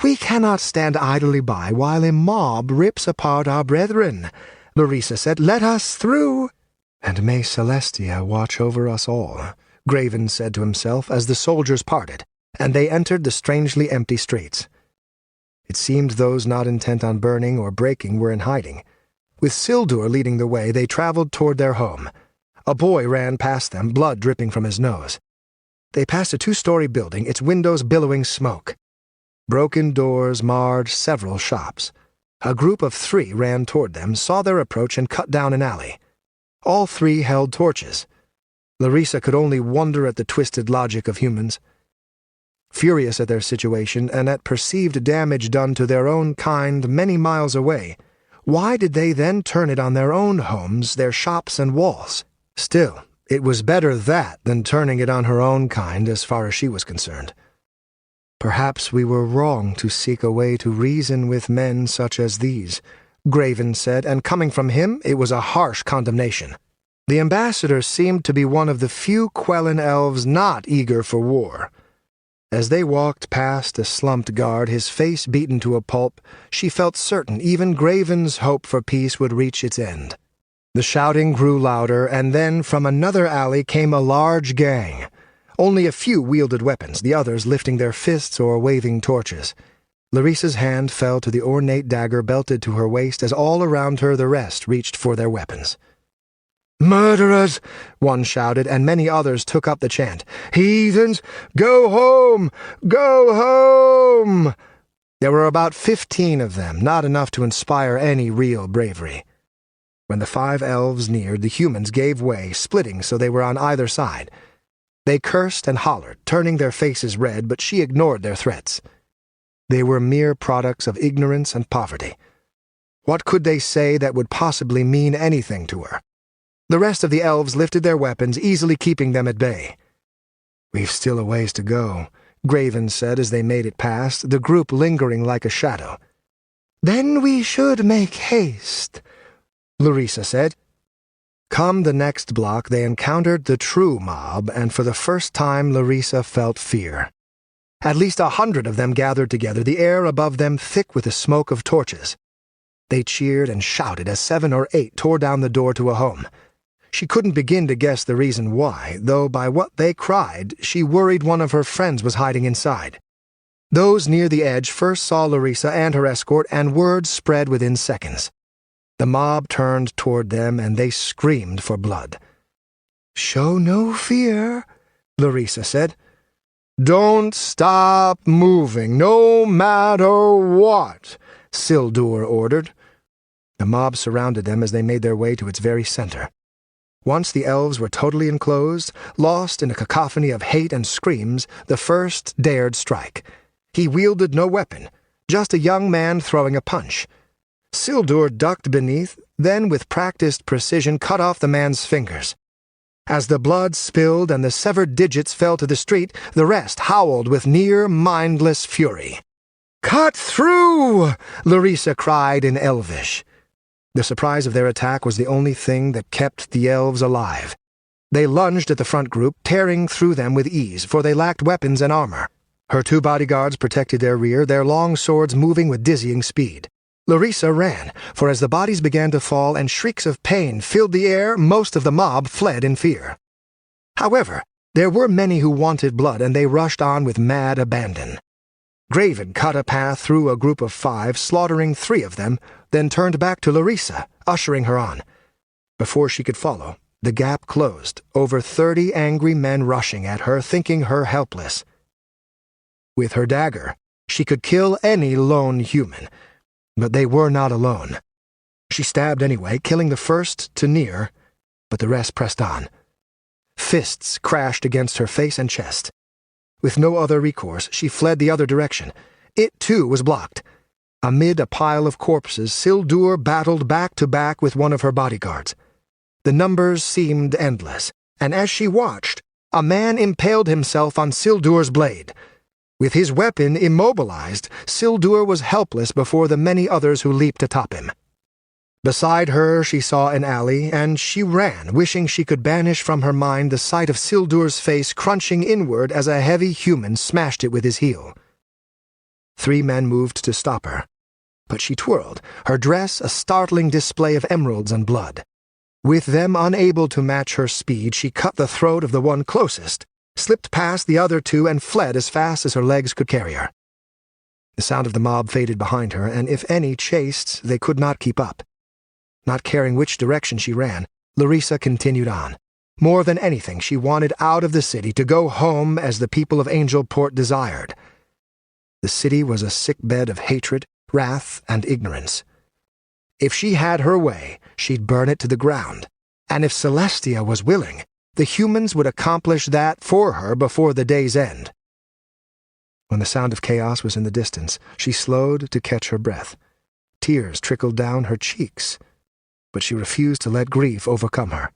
"We cannot stand idly by while a mob rips apart our brethren," Larissa said. "Let us through." "And may Celestia watch over us all," Graven said to himself as the soldiers parted, and they entered the strangely empty streets. It seemed those not intent on burning or breaking were in hiding. With Sildur leading the way, they traveled toward their home. A boy ran past them, blood dripping from his nose. They passed a 2-story building, its windows billowing smoke. Broken doors marred several shops. A group of 3 ran toward them, saw their approach, and cut down an alley. All 3 held torches. Larissa could only wonder at the twisted logic of humans. Furious at their situation and at perceived damage done to their own kind many miles away, why did they then turn it on their own homes, their shops and walls? Still, it was better that than turning it on her own kind as far as she was concerned. "Perhaps we were wrong to seek a way to reason with men such as these," Graven said, and coming from him, it was a harsh condemnation. The ambassador seemed to be one of the few Quellan elves not eager for war. As they walked past a slumped guard, his face beaten to a pulp, she felt certain even Graven's hope for peace would reach its end. The shouting grew louder, and then from another alley came a large gang. Only a few wielded weapons, the others lifting their fists or waving torches. Larissa's hand fell to the ornate dagger belted to her waist as all around her the rest reached for their weapons. "Murderers!" one shouted, and many others took up the chant. "Heathens! Go home! Go home!" There were about 15 of them, not enough to inspire any real bravery. When the 5 elves neared, the humans gave way, splitting so they were on either side. They cursed and hollered, turning their faces red, but she ignored their threats. They were mere products of ignorance and poverty. What could they say that would possibly mean anything to her? The rest of the elves lifted their weapons, easily keeping them at bay. "We've still a ways to go," Graven said as they made it past, the group lingering like a shadow. "Then we should make haste," Larissa said. Come the next block, they encountered the true mob, and for the first time Larissa felt fear. At least 100 of them gathered together, the air above them thick with the smoke of torches. They cheered and shouted as 7 or 8 tore down the door to a home. She couldn't begin to guess the reason why, though by what they cried, she worried one of her friends was hiding inside. Those near the edge first saw Larissa and her escort, and word spread within seconds. The mob turned toward them, and they screamed for blood. "Show no fear," Larissa said. "Don't stop moving, no matter what," Sildur ordered. The mob surrounded them as they made their way to its very center. Once the elves were totally enclosed, lost in a cacophony of hate and screams, the first dared strike. He wielded no weapon, just a young man throwing a punch. Sildur ducked beneath, then with practiced precision cut off the man's fingers. As the blood spilled and the severed digits fell to the street, the rest howled with near-mindless fury. "Cut through!" Larissa cried in Elvish. The surprise of their attack was the only thing that kept the elves alive. They lunged at the front group, tearing through them with ease, for they lacked weapons and armor. Her 2 bodyguards protected their rear, their long swords moving with dizzying speed. Larissa ran, for as the bodies began to fall and shrieks of pain filled the air, most of the mob fled in fear. However, there were many who wanted blood, and they rushed on with mad abandon. Graven cut a path through a group of 5, slaughtering 3 of them, then turned back to Larissa, ushering her on. Before she could follow, the gap closed, over 30 angry men rushing at her, thinking her helpless. With her dagger, she could kill any lone human, but they were not alone. She stabbed anyway, killing the first to near, but the rest pressed on. Fists crashed against her face and chest. With no other recourse, she fled the other direction. It, too, was blocked. Amid a pile of corpses, Sildur battled back to back with one of her bodyguards. The numbers seemed endless, and as she watched, a man impaled himself on Sildur's blade. With his weapon immobilized, Sildur was helpless before the many others who leaped atop him. Beside her she saw an alley, and she ran, wishing she could banish from her mind the sight of Sildur's face crunching inward as a heavy human smashed it with his heel. 3 men moved to stop her, but she twirled, her dress a startling display of emeralds and blood. With them unable to match her speed, she cut the throat of the one closest, slipped past the other 2, and fled as fast as her legs could carry her. The sound of the mob faded behind her, and if any chased, they could not keep up. Not caring which direction she ran, Larissa continued on. More than anything, she wanted out of the city, to go home as the people of Angelport desired. The city was a sickbed of hatred, wrath, and ignorance. If she had her way, she'd burn it to the ground, and if Celestia was willing, the humans would accomplish that for her before the day's end. When the sound of chaos was in the distance, she slowed to catch her breath. Tears trickled down her cheeks, but she refused to let grief overcome her.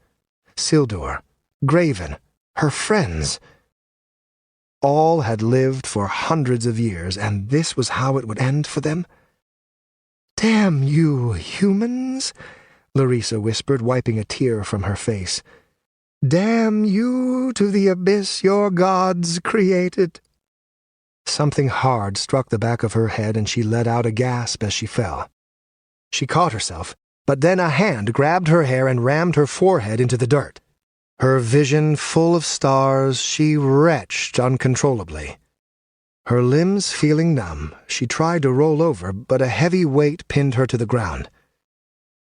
Sildur, Graven, her friends. All had lived for hundreds of years, and this was how it would end for them? "Damn you, humans," Larissa whispered, wiping a tear from her face. "Damn you to the abyss your gods created." Something hard struck the back of her head, and she let out a gasp as she fell. She caught herself, but then a hand grabbed her hair and rammed her forehead into the dirt. Her vision full of stars, she retched uncontrollably. Her limbs feeling numb, she tried to roll over, but a heavy weight pinned her to the ground.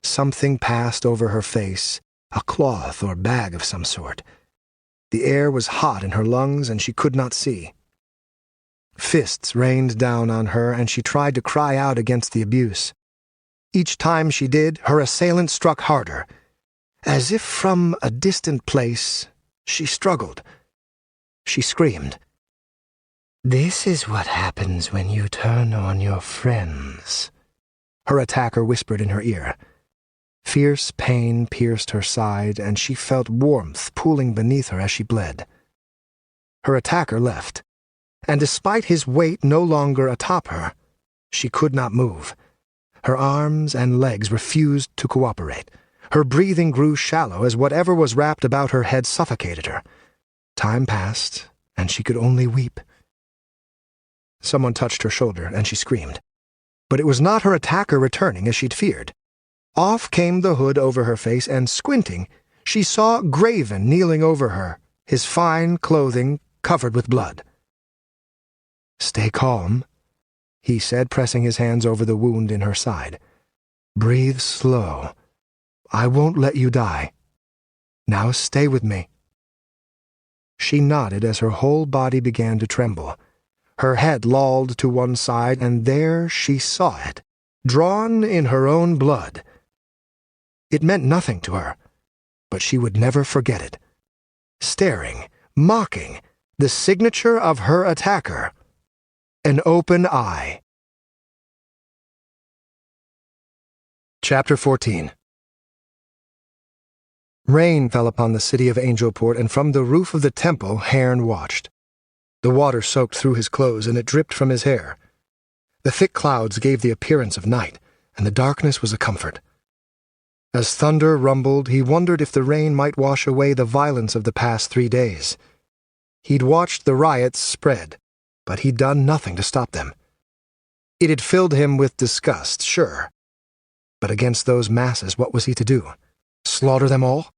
Something passed over her face, a cloth or bag of some sort. The air was hot in her lungs, and she could not see. Fists rained down on her, and she tried to cry out against the abuse. Each time she did, her assailant struck harder. As if from a distant place, she struggled. She screamed. "This is what happens when you turn on your friends," her attacker whispered in her ear. Fierce pain pierced her side, and she felt warmth pooling beneath her as she bled. Her attacker left, and despite his weight no longer atop her, she could not move. Her arms and legs refused to cooperate. Her breathing grew shallow as whatever was wrapped about her head suffocated her. Time passed, and she could only weep. Someone touched her shoulder, and she screamed. but it was not her attacker returning as she'd feared. Off came the hood over her face, and squinting, she saw Graven kneeling over her, his fine clothing covered with blood. "Stay calm," he said, pressing his hands over the wound in her side. "Breathe slow. I won't let you die. Now stay with me." She nodded as her whole body began to tremble. Her head lolled to one side, and there she saw it, drawn in her own blood. It meant nothing to her, but she would never forget it. Staring, mocking, the signature of her attacker. An open eye. Chapter 14. Rain fell upon the city of Angelport, and from the roof of the temple Hearn watched. The water soaked through his clothes, and it dripped from his hair. The thick clouds gave the appearance of night, and the darkness was a comfort. As thunder rumbled, he wondered if the rain might wash away the violence of the past 3 days. He'd watched the riots spread, but he'd done nothing to stop them. It had filled him with disgust, sure. But against those masses, what was he to do? Slaughter them all?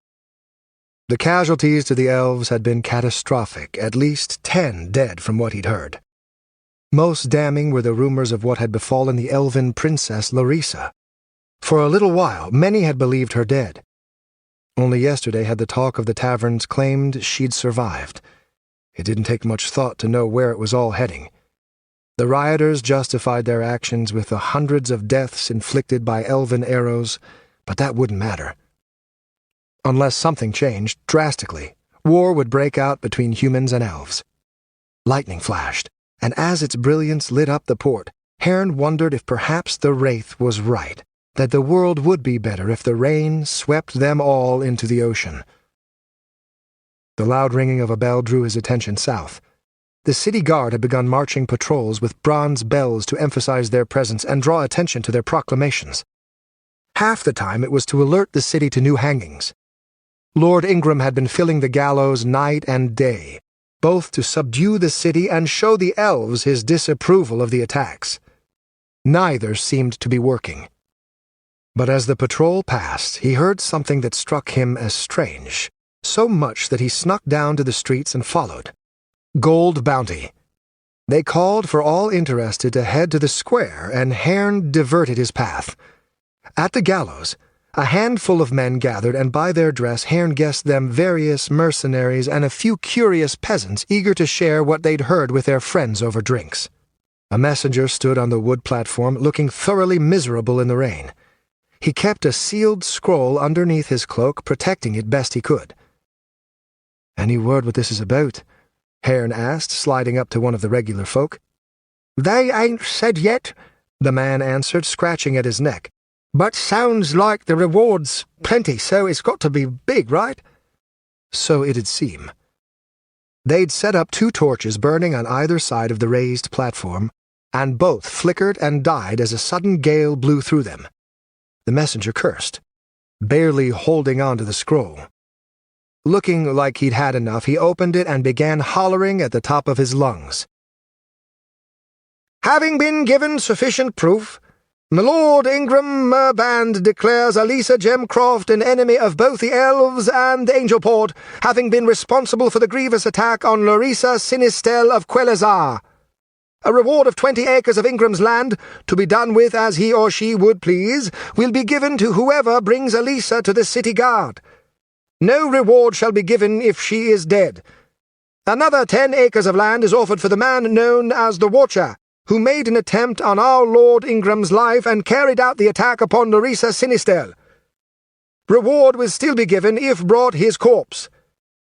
The casualties to the elves had been catastrophic, at least 10 dead from what he'd heard. Most damning were the rumors of what had befallen the elven princess Larissa. For a little while, many had believed her dead. Only yesterday had the talk of the taverns claimed she'd survived. It didn't take much thought to know where it was all heading. The rioters justified their actions with the hundreds of deaths inflicted by elven arrows, but that wouldn't matter. Unless something changed drastically, war would break out between humans and elves. Lightning flashed, and as its brilliance lit up the port, Hearn wondered if perhaps the Wraith was right, that the world would be better if the rain swept them all into the ocean. The loud ringing of a bell drew his attention south. The city guard had begun marching patrols with bronze bells to emphasize their presence and draw attention to their proclamations. Half the time it was to alert the city to new hangings. Lord Ingram had been filling the gallows night and day, both to subdue the city and show the elves his disapproval of the attacks. Neither seemed to be working. But as the patrol passed, he heard something that struck him as strange, so much that he snuck down to the streets and followed. Gold bounty. They called for all interested to head to the square, and Hearn diverted his path. At the gallows, a handful of men gathered, and by their dress Hearn guessed them various mercenaries and a few curious peasants eager to share what they'd heard with their friends over drinks. A messenger stood on the wood platform, looking thoroughly miserable in the rain. He kept a sealed scroll underneath his cloak, protecting it best he could. "Any word what this is about?" Hearn asked, sliding up to one of the regular folk. "They ain't said yet," the man answered, scratching at his neck. "But sounds like the reward's plenty, so it's got to be big, right?" So it'd seem. They'd set up 2 torches burning on either side of the raised platform, and both flickered and died as a sudden gale blew through them. The messenger cursed, barely holding on to the scroll. Looking like he'd had enough, he opened it and began hollering at the top of his lungs. "Having been given sufficient proof, my Lord Ingram Merband declares Alisa Gemcroft an enemy of both the elves and Angelport, having been responsible for the grievous attack on Larissa Sinistel of Quelazar. A reward of 20 acres of Ingram's land, to be done with as he or she would please, will be given to whoever brings Alisa to the city guard. No reward shall be given if she is dead. Another 10 acres of land is offered for the man known as the Watcher, who made an attempt on our Lord Ingram's life and carried out the attack upon Larissa Sinistel. Reward will still be given if brought his corpse.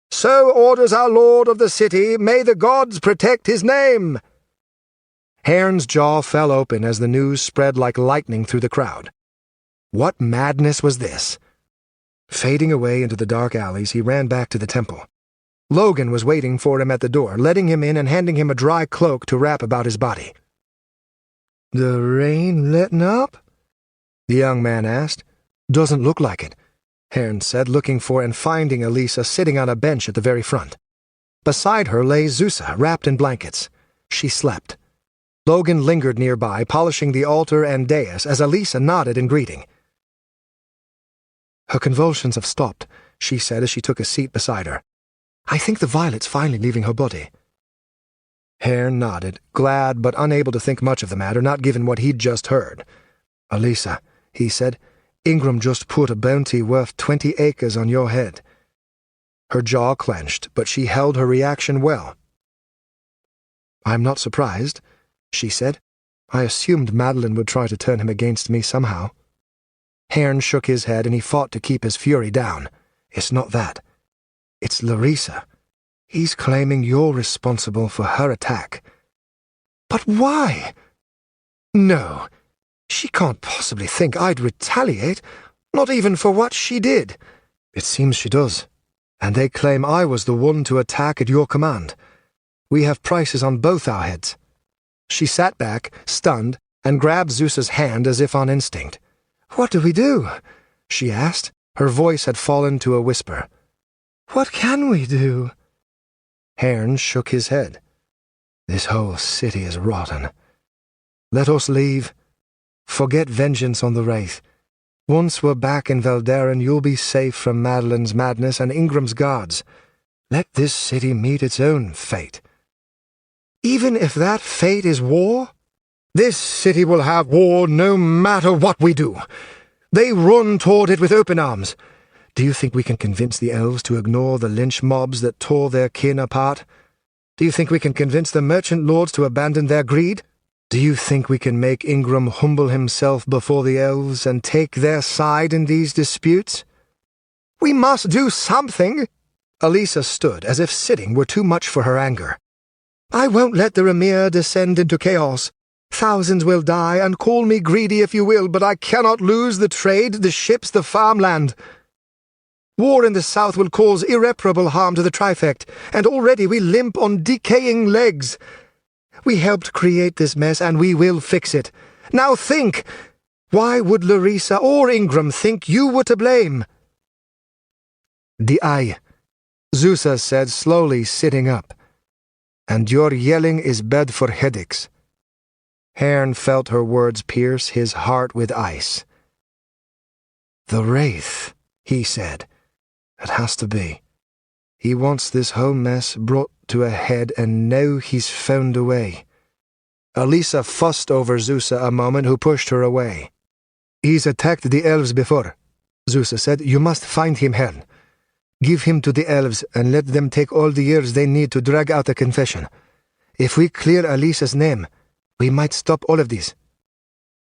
So orders our Lord of the city, may the gods protect his name." Hearn's jaw fell open as the news spread like lightning through the crowd. What madness was this? Fading away into the dark alleys, he ran back to the temple. Logan was waiting for him at the door, letting him in and handing him a dry cloak to wrap about his body. "The rain letting up?" the young man asked. "Doesn't look like it," Hearn said, looking for and finding Alisa sitting on a bench at the very front. Beside her lay Zusa, wrapped in blankets. She slept. Logan lingered nearby, polishing the altar and dais as Elisa nodded in greeting. "Her convulsions have stopped," she said as she took a seat beside her. "I think the violet's finally leaving her body." Hearn nodded, glad but unable to think much of the matter, not given what he'd just heard. "Elisa," he said, "Ingram just put a bounty worth 20 acres on your head." Her jaw clenched, but she held her reaction well. "I'm not surprised," she said. "I assumed Madeline would try to turn him against me somehow." Hearn shook his head, and he fought to keep his fury down. "It's not that. It's Larissa. He's claiming you're responsible for her attack." "But why?" "No, she can't possibly think I'd retaliate, not even for what she did." "It seems she does, and they claim I was the one to attack at your command. We have prices on both our heads." She sat back, stunned, and grabbed Zeus's hand as if on instinct. "What do we do?" she asked. Her voice had fallen to a whisper. "What can we do?" Hearn shook his head. "This whole city is rotten. Let us leave. Forget vengeance on the Wraith. Once we're back in Valderan, you'll be safe from Madeline's madness and Ingram's guards. Let this city meet its own fate." "Even if that fate is war?" "This city will have war no matter what we do. They run toward it with open arms. Do you think we can convince the elves to ignore the lynch mobs that tore their kin apart? Do you think we can convince the merchant lords to abandon their greed? Do you think we can make Ingram humble himself before the elves and take their side in these disputes?" "We must do something." Elisa stood as if sitting were too much for her anger. "I won't let the Remir descend into chaos. Thousands will die, and call me greedy if you will, but I cannot lose the trade, the ships, the farmland. War in the south will cause irreparable harm to the Trifect, and already we limp on decaying legs. We helped create this mess, and we will fix it. Now think! Why would Larissa or Ingram think you were to blame?" "The eye," Zusa said, slowly sitting up. "And your yelling is bad for headaches." Hearn felt her words pierce his heart with ice. "The Wraith," he said. "It has to be. He wants this whole mess brought to a head, and now he's found a way." Elisa fussed over Zusa a moment, who pushed her away. "He's attacked the elves before," Zusa said. "You must find him, Hearn. Give him to the elves, and let them take all the years they need to drag out a confession. If we clear Elisa's name, we might stop all of this."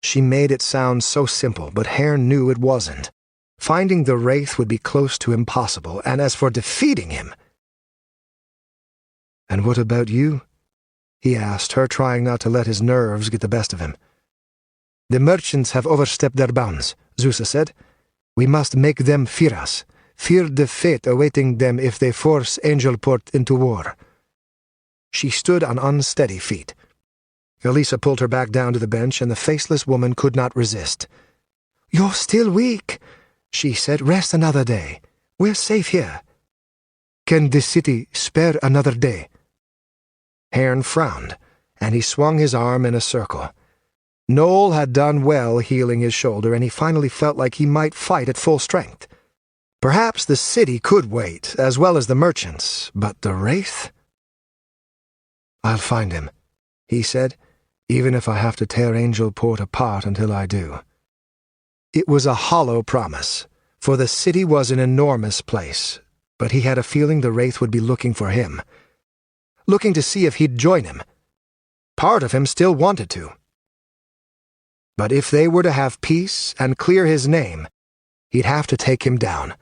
She made it sound so simple, but Hearn knew it wasn't. Finding the Wraith would be close to impossible, and as for defeating him— "And what about you?" he asked her, trying not to let his nerves get the best of him. "The merchants have overstepped their bounds," Zusa said. "We must make them fear us, fear the fate awaiting them if they force Angelport into war." She stood on unsteady feet. Elisa pulled her back down to the bench, and the faceless woman could not resist. "You're still weak," she said. "Rest another day. We're safe here." "Can the city spare another day?" Hearn frowned, and he swung his arm in a circle. Noel had done well healing his shoulder, and he finally felt like he might fight at full strength. Perhaps the city could wait, as well as the merchants, but the Wraith? "I'll find him," he said, "even if I have to tear Angelport apart until I do." It was a hollow promise, for the city was an enormous place, but he had a feeling the Wraith would be looking for him, looking to see if he'd join him. Part of him still wanted to. But if they were to have peace and clear his name, he'd have to take him down.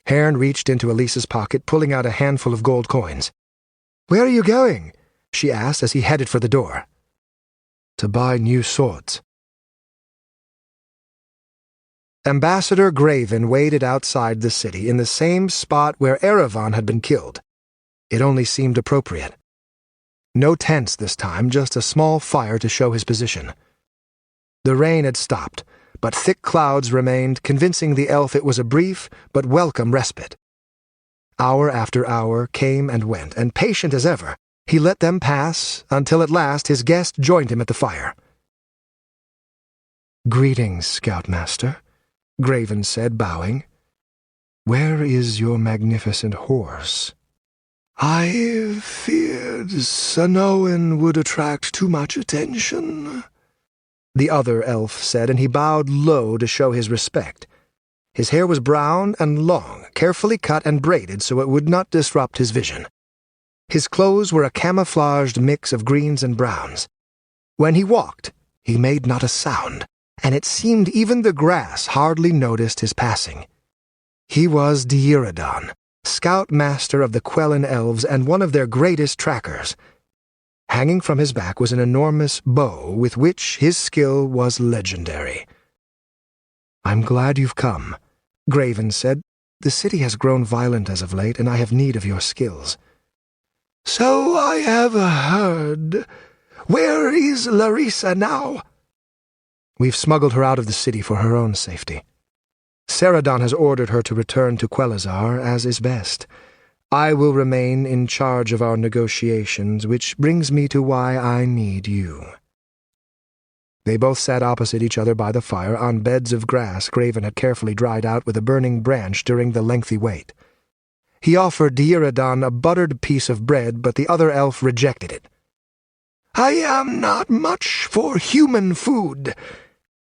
Hearn reached into Elisa's pocket, pulling out a handful of gold coins. "Where are you going?" she asked as he headed for the door. "To buy new swords." Ambassador Graven waited outside the city, in the same spot where Erevan had been killed. It only seemed appropriate. No tents this time, just a small fire to show his position. The rain had stopped, but thick clouds remained, convincing the elf it was a brief but welcome respite. Hour after hour came and went, and patient as ever, He let them pass until at last his guest joined him at the fire. "Greetings, Scoutmaster," Graven said, bowing. "Where is your magnificent horse?" "I feared Sanoan would attract too much attention," the other elf said, and he bowed low to show his respect. His hair was brown and long, carefully cut and braided so it would not disrupt his vision. His clothes were a camouflaged mix of greens and browns. When he walked, he made not a sound, and it seemed even the grass hardly noticed his passing. He was Deiradon, Scoutmaster of the Quellan Elves and one of their greatest trackers. Hanging from his back was an enormous bow with which his skill was legendary. "I'm glad you've come," Graven said. "The city has grown violent as of late, and I have need of your skills." "So I have heard. Where is Larissa now?" "We've smuggled her out of the city for her own safety. Ceradon has ordered her to return to Quelazar, as is best. I will remain in charge of our negotiations, which brings me to why I need you." They both sat opposite each other by the fire on beds of grass Graven had carefully dried out with a burning branch during the lengthy wait. He offered Deiradon a buttered piece of bread, but the other elf rejected it. "I am not much for human food,"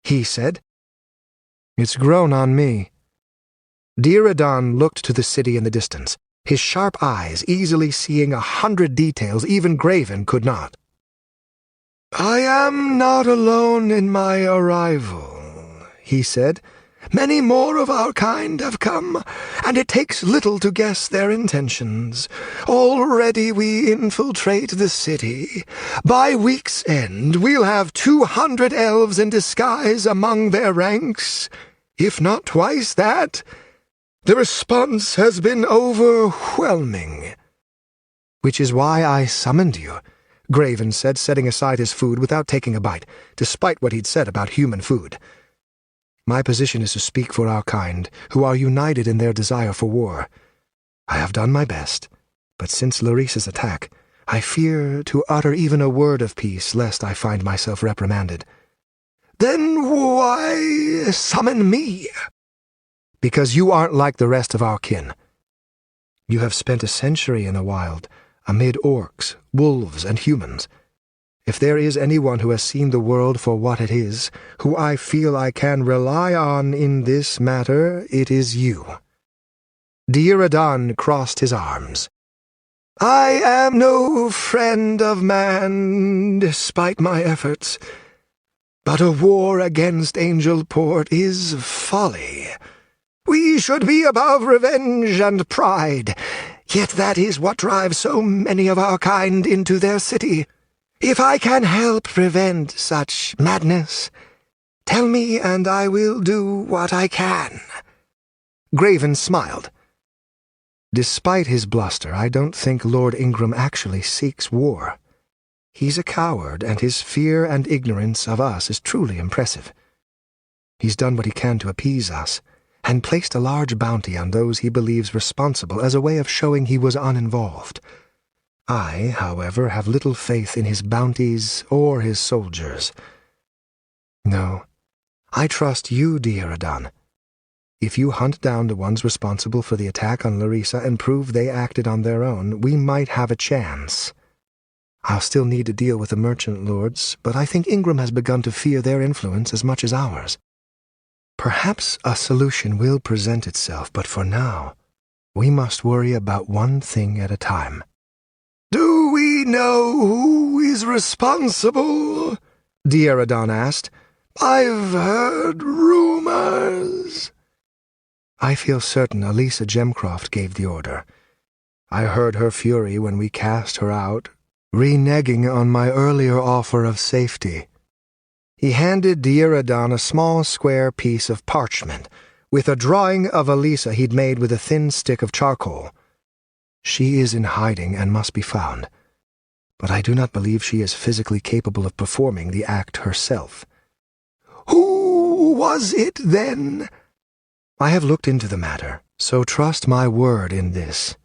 he said. "It's grown on me." Deiradon looked to the city in the distance, his sharp eyes easily seeing 100 details even Graven could not. "I am not alone in my arrival," he said. "Many more of our kind have come, and it takes little to guess their intentions. Already we infiltrate the city. By week's end we'll have 200 elves in disguise among their ranks, if not twice that. The response has been overwhelming." "Which is why I summoned you," Graven said, setting aside his food without taking a bite, despite what he'd said about human food. "My position is to speak for our kind, who are united in their desire for war. I have done my best, but since Larissa's attack, I fear to utter even a word of peace, lest I find myself reprimanded." "Then why summon me?" "Because you aren't like the rest of our kin. You have spent a century in the wild, amid orcs, wolves, and humans. If there is anyone who has seen the world for what it is, who I feel I can rely on in this matter, it is you." Deiradon crossed his arms. "I am no friend of man, despite my efforts. But a war against Angelport is folly. We should be above revenge and pride, yet that is what drives so many of our kind into their city. If I can help prevent such madness, tell me and I will do what I can." Graven smiled. "Despite his bluster, I don't think Lord Ingram actually seeks war. He's a coward, and his fear and ignorance of us is truly impressive. He's done what he can to appease us, and placed a large bounty on those he believes responsible as a way of showing he was uninvolved. I, however, have little faith in his bounties or his soldiers. No, I trust you, Deiradon. If you hunt down the ones responsible for the attack on Larissa and prove they acted on their own, we might have a chance. I'll still need to deal with the merchant lords, but I think Ingram has begun to fear their influence as much as ours. Perhaps a solution will present itself, but for now, we must worry about one thing at a time." "Do we know who is responsible?" Deiradon asked. "I've heard rumors." "I feel certain Alisa Gemcroft gave the order. I heard her fury when we cast her out, reneging on my earlier offer of safety." He handed Deiradon a small square piece of parchment, with a drawing of Alisa he'd made with a thin stick of charcoal. "She is in hiding and must be found, but I do not believe she is physically capable of performing the act herself." "Who was it, then?" "I have looked into the matter, so trust my word in this.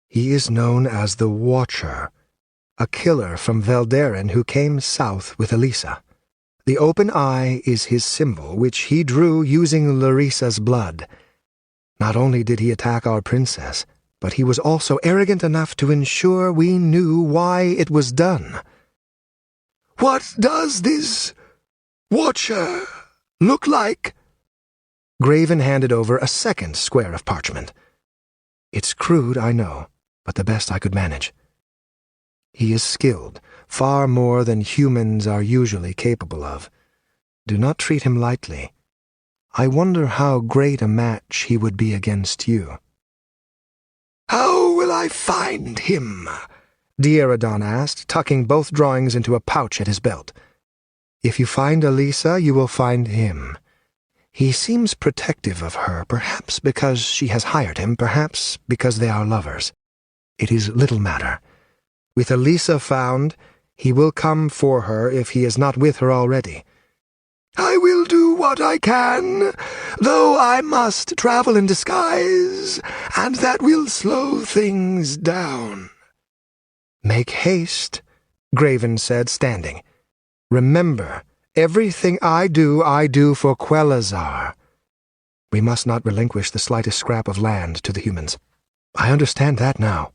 He is known as the Watcher, a killer from Veldaren who came south with Elisa. The open eye is his symbol, which he drew using Larissa's blood. Not only did he attack our princess, but he was also arrogant enough to ensure we knew why it was done. "What does this watcher look like?" Graven handed over a second square of parchment. "It's crude, I know, but the best I could manage. He is skilled, far more than humans are usually capable of. Do not treat him lightly. I wonder how great a match he would be against you." "How will I find him?" Dieradon asked, tucking both drawings into a pouch at his belt. "If you find Elisa, you will find him. He seems protective of her, perhaps because she has hired him, perhaps because they are lovers. It is little matter. With Elisa found, he will come for her if he is not with her already." "I will do what I can, though I must travel in disguise, and that will slow things down." "Make haste," Graven said, standing. "Remember, everything I do for Quelazar. We must not relinquish the slightest scrap of land to the humans. I understand that now.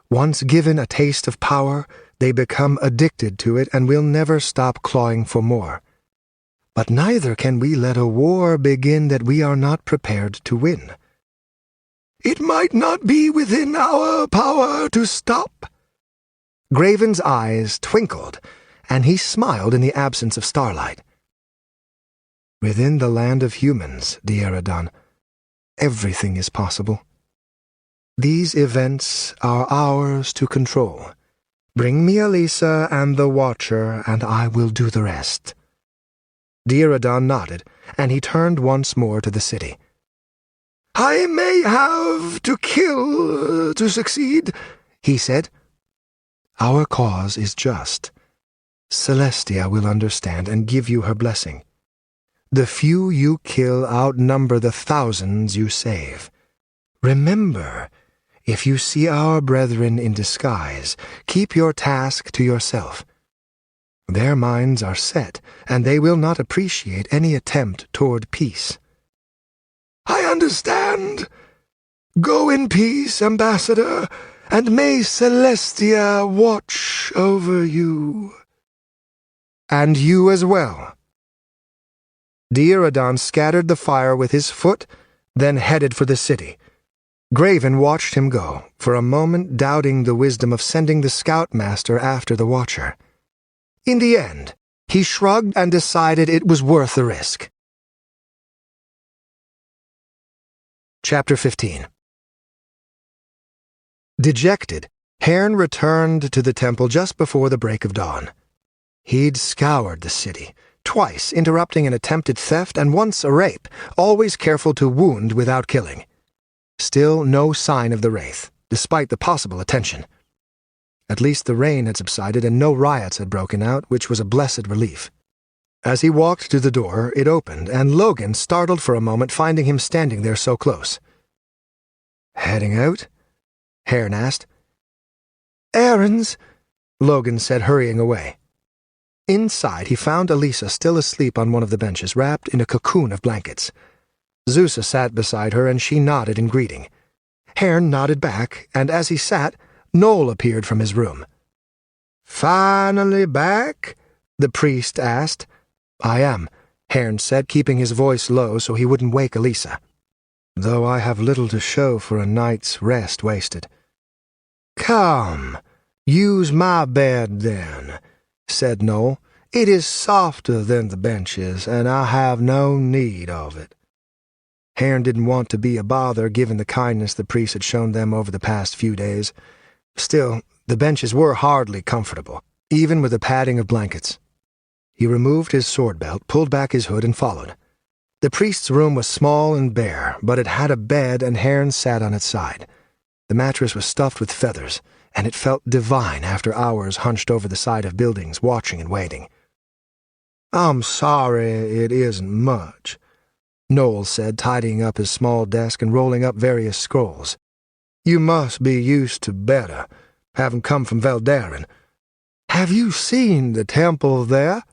Once given a taste of power, they become addicted to it and will never stop clawing for more. But neither can we let a war begin that we are not prepared to win." "It might not be within our power to stop." Graven's eyes twinkled, and he smiled in the absence of starlight. "Within the land of humans, Dieradon, everything is possible. These events are ours to control. Bring me Elisa and the Watcher, and I will do the rest." Dieradon nodded, and he turned once more to the city. "I may have to kill to succeed," he said. "Our cause is just. Celestia will understand and give you her blessing. The few you kill outnumber the thousands you save. Remember, if you see our brethren in disguise, keep your task to yourself. Their minds are set, and they will not appreciate any attempt toward peace." "I understand. Go in peace, Ambassador, and may Celestia watch over you." "And you as well." Dieradon scattered the fire with his foot, then headed for the city. Graven watched him go, for a moment doubting the wisdom of sending the scoutmaster after the Watcher. In the end, he shrugged and decided it was worth the risk. Chapter 15. Dejected, Hairn returned to the temple just before the break of dawn. He'd scoured the city, twice interrupting an attempted theft and once a rape, always careful to wound without killing. Still no sign of the wraith, despite the possible attention. At least the rain had subsided and no riots had broken out, which was a blessed relief. As he walked to the door, it opened, and Logan startled for a moment finding him standing there so close. "Heading out?" Hairn asked. "Errands," Logan said, hurrying away. Inside, he found Elisa still asleep on one of the benches, wrapped in a cocoon of blankets. Zusa sat beside her, and she nodded in greeting. Hairn nodded back, and as he sat, Noel appeared from his room. "Finally back?" the priest asked. "I am," Hairn said, keeping his voice low so he wouldn't wake Elisa. "Though I have little to show for a night's rest wasted." "Come, use my bed then," said Noel. "It is softer than the benches, and I have no need of it." Hairn didn't want to be a bother given the kindness the priest had shown them over the past few days. Still, the benches were hardly comfortable, even with the padding of blankets. He removed his sword belt, pulled back his hood, and followed. The priest's room was small and bare, but it had a bed, and Hairn sat on its side. The mattress was stuffed with feathers, and it felt divine after hours hunched over the side of buildings, watching and waiting. "I'm sorry it isn't much," Noel said, tidying up his small desk and rolling up various scrolls. "You must be used to better, having come from Veldaren. Have you seen the temple there?"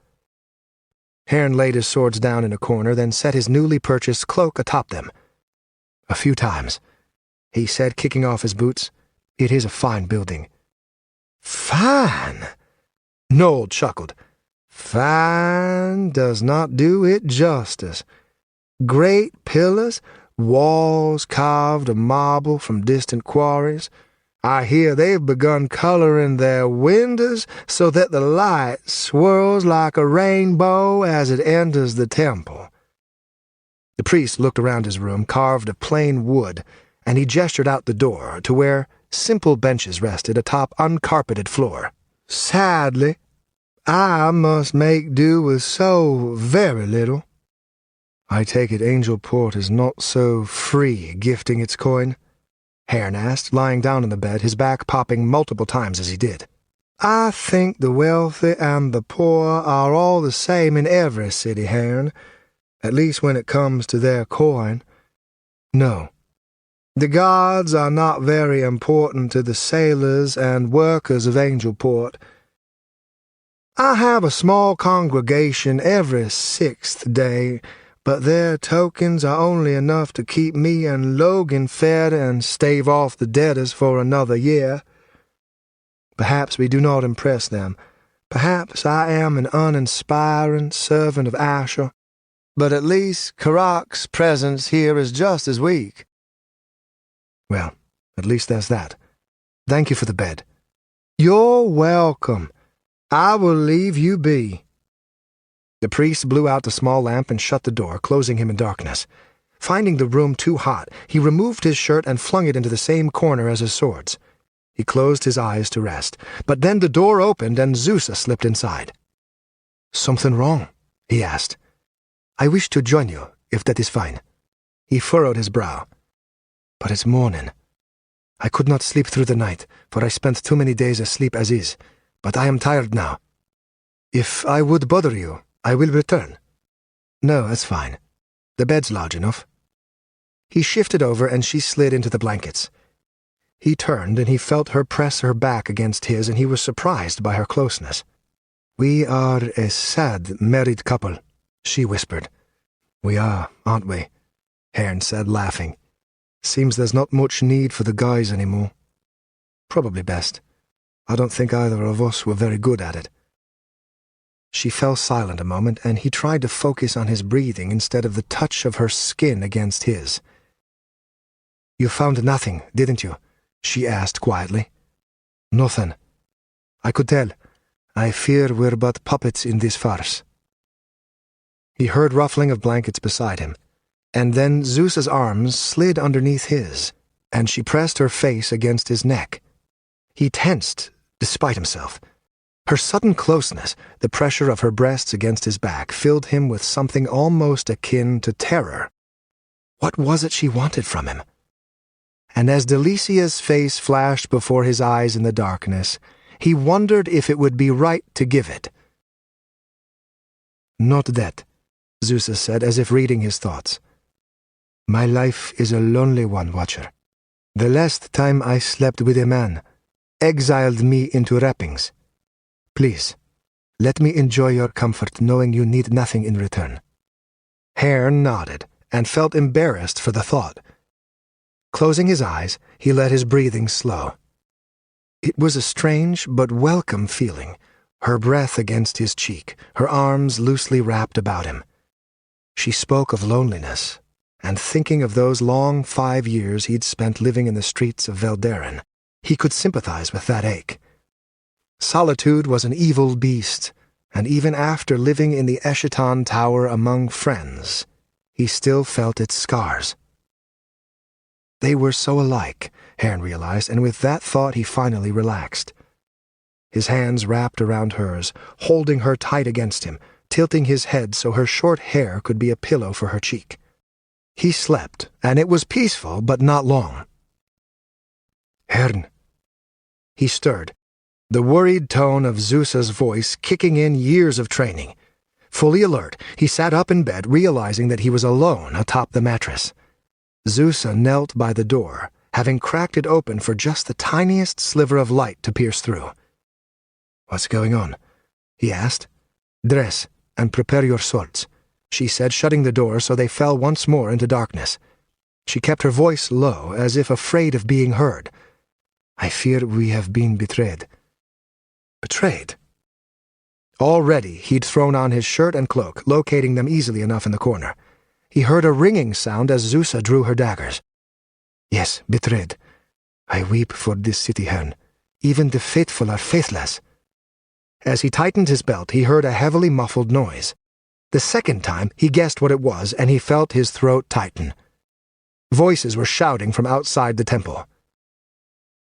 Hearn laid his swords down in a corner, then set his newly purchased cloak atop them. "A few times," he said, kicking off his boots. "It is a fine building." "Fine?" Noel chuckled. "Fine does not do it justice. Great pillars, walls carved of marble from distant quarries. I hear they've begun coloring their windows so that the light swirls like a rainbow as it enters the temple." The priest looked around his room, carved of plain wood, and he gestured out the door to where simple benches rested atop uncarpeted floor. "Sadly, I must make do with so very little." "I take it Angelport is not so free gifting its coin?" Hearn asked, lying down on the bed, his back popping multiple times as he did. "I think the wealthy and the poor are all the same in every city, Hearn, at least when it comes to their coin." "No." "The gods are not very important to the sailors and workers of Angelport. I have a small congregation every 6th day, but their tokens are only enough to keep me and Logan fed and stave off the debtors for another year. Perhaps we do not impress them. Perhaps I am an uninspiring servant of Asher, but at least Karak's presence here is just as weak." "Well, at least there's that. Thank you for the bed." "You're welcome. I will leave you be." The priest blew out the small lamp and shut the door, closing him in darkness. Finding the room too hot, he removed his shirt and flung it into the same corner as his swords. He closed his eyes to rest, but then the door opened and Zusa slipped inside. "Something wrong?" he asked. "I wish to join you, if that is fine." He furrowed his brow. "But it's morning. I could not sleep through the night, for I spent too many days asleep as is, but I am tired now. If I would bother you, I will return." "No, that's fine. The bed's large enough." He shifted over and she slid into the blankets. He turned and he felt her press her back against his, and he was surprised by her closeness. "We are a sad married couple," she whispered. "We are, aren't we?" Hearn said, laughing. "Seems there's not much need for the guys anymore. Probably best. I don't think either of us were very good at it." She fell silent a moment, and he tried to focus on his breathing instead of the touch of her skin against his. "You found nothing, didn't you?" she asked quietly. "Nothing. I could tell. I fear we're but puppets in this farce." He heard ruffling of blankets beside him, and then Zeus's arms slid underneath his, and she pressed her face against his neck. He tensed, despite himself. Her sudden closeness, the pressure of her breasts against his back, filled him with something almost akin to terror. What was it she wanted from him? And as Delicia's face flashed before his eyes in the darkness, he wondered if it would be right to give it. "Not that," Zeus said, as if reading his thoughts. "My life is a lonely one, Watcher. The last time I slept with a man exiled me into wrappings. Please, let me enjoy your comfort knowing you need nothing in return." Hearn nodded and felt embarrassed for the thought. Closing his eyes, he let his breathing slow. It was a strange but welcome feeling, her breath against his cheek, her arms loosely wrapped about him. She spoke of loneliness, and thinking of those long 5 years he'd spent living in the streets of Veldaren, he could sympathize with that ache. Solitude was an evil beast, and even after living in the Eschaton Tower among friends, he still felt its scars. They were so alike, Hearn realized, and with that thought he finally relaxed. His hands wrapped around hers, holding her tight against him, tilting his head so her short hair could be a pillow for her cheek. He slept, and it was peaceful, but not long. "Hearn." He stirred, the worried tone of Zeus's voice kicking in years of training. Fully alert, he sat up in bed, realizing that he was alone atop the mattress. Zeusa knelt by the door, having cracked it open for just the tiniest sliver of light to pierce through. "What's going on?" he asked. "Dress and prepare your swords," she said, shutting the door so they fell once more into darkness. She kept her voice low, as if afraid of being heard. "I fear we have been betrayed." Betrayed? Already he'd thrown on his shirt and cloak, locating them easily enough in the corner. He heard a ringing sound as Zusa drew her daggers. "Yes, betrayed. I weep for this city, Herne. Even the faithful are faithless." As he tightened his belt, he heard a heavily muffled noise. The second time, he guessed what it was, and he felt his throat tighten. Voices were shouting from outside the temple.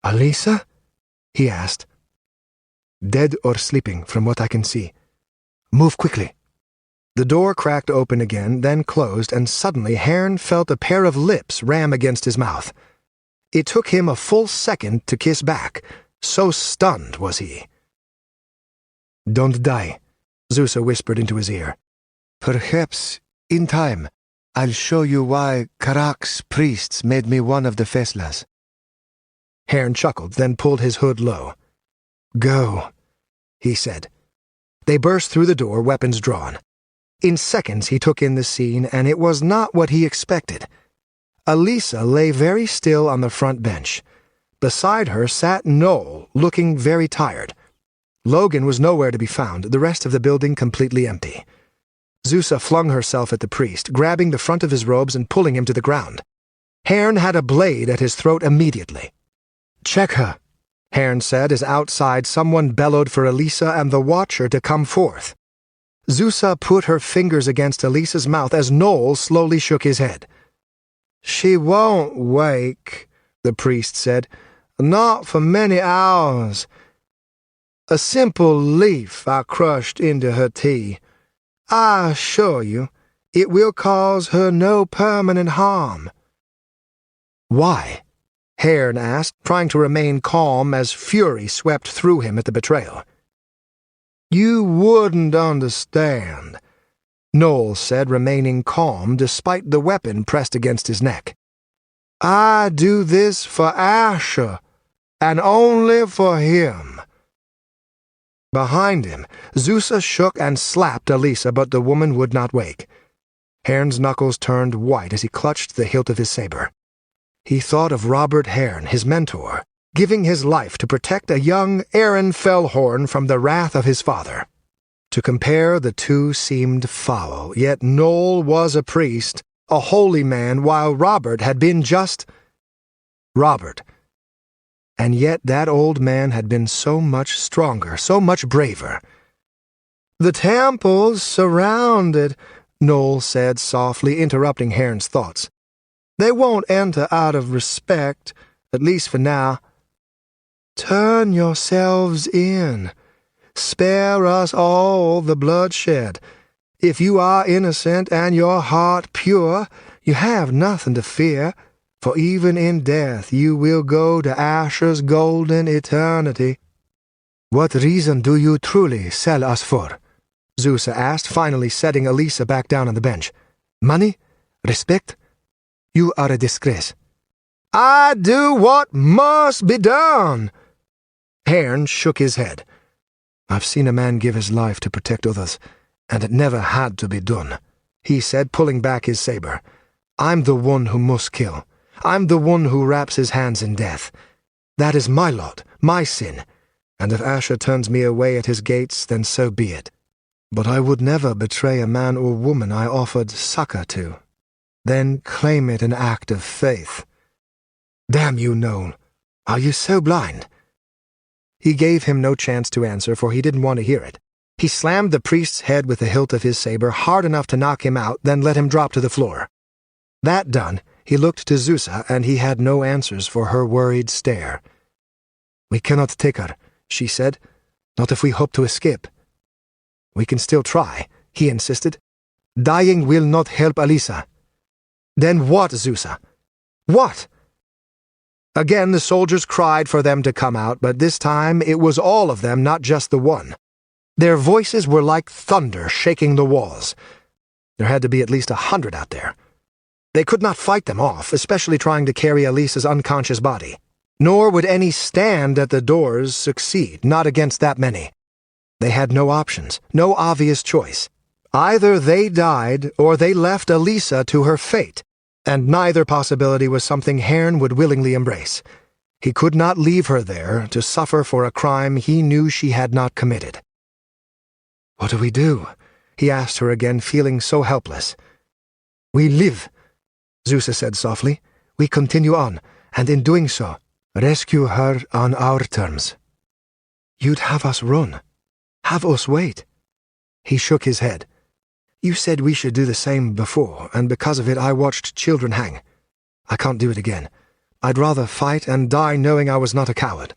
"Alisa?" he asked. "Dead or sleeping, from what I can see. Move quickly." The door cracked open again, then closed, and suddenly Herne felt a pair of lips ram against his mouth. It took him a full second to kiss back, so stunned was he. "Don't die," Zusa whispered into his ear. "Perhaps, in time, I'll show you why Karak's priests made me one of the Feslas." Herne chuckled, then pulled his hood low. "Go," he said. They burst through the door, weapons drawn. In seconds he took in the scene, and it was not what he expected. Alisa lay very still on the front bench. Beside her sat Noel, looking very tired. Logan was nowhere to be found, the rest of the building completely empty. Zusa flung herself at the priest, grabbing the front of his robes and pulling him to the ground. Herne had a blade at his throat immediately. "Check her," Herne said as outside someone bellowed for Alisa and the Watcher to come forth. Zusa put her fingers against Alisa's mouth as Noel slowly shook his head. "She won't wake," the priest said. "Not for many hours. A simple leaf I crushed into her tea. I assure you, it will cause her no permanent harm." "Why?" Herne asked, trying to remain calm as fury swept through him at the betrayal. "You wouldn't understand," Noel said, remaining calm despite the weapon pressed against his neck. "I do this for Asher, and only for him." Behind him, Zusa shook and slapped Alisa, but the woman would not wake. Herne's knuckles turned white as he clutched the hilt of his saber. He thought of Robert Herne, his mentor, giving his life to protect a young Aaron Fellhorn from the wrath of his father. To compare the two seemed foul, yet Noel was a priest, a holy man, while Robert had been just Robert. And yet that old man had been so much stronger, so much braver. "The temple's surrounded," Noel said softly, interrupting Herne's thoughts. "They won't enter out of respect, at least for now. Turn yourselves in. Spare us all the bloodshed. If you are innocent and your heart pure, you have nothing to fear, for even in death you will go to Asher's golden eternity." "What reason do you truly sell us for?" Zusa asked, finally setting Alisa back down on the bench. "Money? Respect? You are a disgrace." "I do what must be done." Herne shook his head. "I've seen a man give his life to protect others, and it never had to be done," he said, pulling back his saber. "I'm the one who must kill. I'm the one who wraps his hands in death. That is my lot, my sin, and if Asher turns me away at his gates, then so be it. But I would never betray a man or woman I offered succor to, then claim it an act of faith. Damn you, Noel. Are you so blind?" He gave him no chance to answer, for he didn't want to hear it. He slammed the priest's head with the hilt of his saber hard enough to knock him out, then let him drop to the floor. That done, he looked to Zusa, and he had no answers for her worried stare. "We cannot take her," she said. "Not if we hope to escape." "We can still try," he insisted. "Dying will not help Alisa." "Then what, Zusa? What?" Again the soldiers cried for them to come out, but this time it was all of them, not just the one. Their voices were like thunder shaking the walls. There had to be at least 100 out there. They could not fight them off, especially trying to carry Alisa's unconscious body. Nor would any stand at the doors succeed, not against that many. They had no options, no obvious choice. Either they died or they left Elisa to her fate, and neither possibility was something Hearn would willingly embrace. He could not leave her there to suffer for a crime he knew she had not committed. "What do we do?" he asked her again, feeling so helpless. "We live," Zusa said softly. "We continue on, and in doing so, rescue her on our terms." "You'd have us run? Have us wait?" He shook his head. "You said we should do the same before, and because of it I watched children hang. I can't do it again. I'd rather fight and die knowing I was not a coward."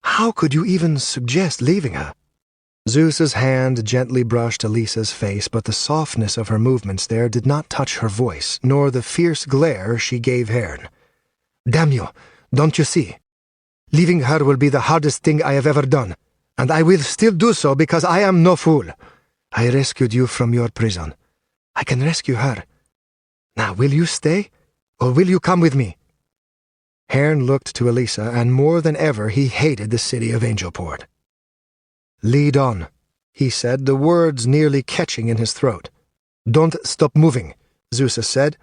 "How could you even suggest leaving her?" Zeus's hand gently brushed Elisa's face, but the softness of her movements there did not touch her voice, nor the fierce glare she gave Hearn. "Damn you, don't you see? Leaving her will be the hardest thing I have ever done, and I will still do so because I am no fool. I rescued you from your prison. I can rescue her. Now, will you stay, or will you come with me?" Hearn looked to Elisa, and more than ever he hated the city of Angelport. "Lead on," he said, the words nearly catching in his throat. "Don't stop moving," Zusa said,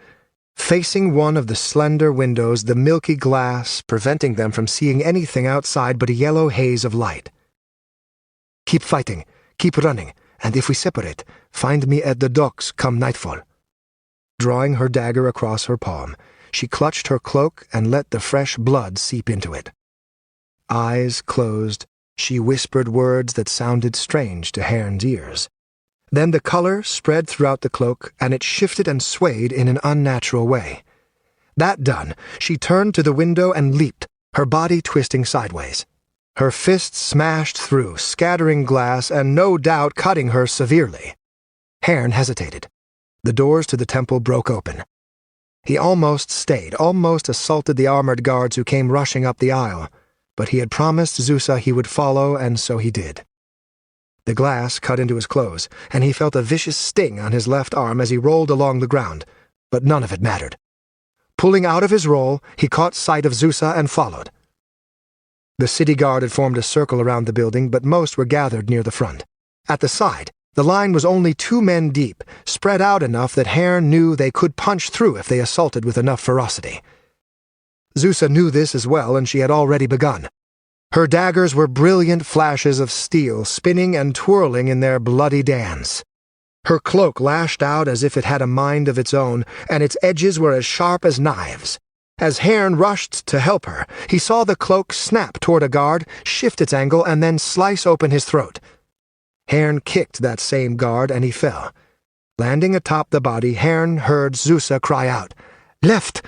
facing one of the slender windows, the milky glass preventing them from seeing anything outside but a yellow haze of light. "Keep fighting, keep running, and if we separate, find me at the docks come nightfall." Drawing her dagger across her palm, she clutched her cloak and let the fresh blood seep into it. Eyes closed, she whispered words that sounded strange to Hearn's ears. Then the color spread throughout the cloak, and it shifted and swayed in an unnatural way. That done, she turned to the window and leaped, her body twisting sideways. Her fists smashed through, scattering glass and no doubt cutting her severely. Hearn hesitated. The doors to the temple broke open. He almost stayed, almost assaulted the armored guards who came rushing up the aisle, but he had promised Zusa he would follow, and so he did. The glass cut into his clothes, and he felt a vicious sting on his left arm as he rolled along the ground, but none of it mattered. Pulling out of his roll, he caught sight of Zusa and followed. The city guard had formed a circle around the building, but most were gathered near the front. At the side, the line was only 2 men deep, spread out enough that Hearn knew they could punch through if they assaulted with enough ferocity. Zusa knew this as well, and she had already begun. Her daggers were brilliant flashes of steel, spinning and twirling in their bloody dance. Her cloak lashed out as if it had a mind of its own, and its edges were as sharp as knives. As Hearn rushed to help her, he saw the cloak snap toward a guard, shift its angle, and then slice open his throat. Hearn kicked that same guard, and he fell. Landing atop the body, Hearn heard Zusa cry out, "Left!"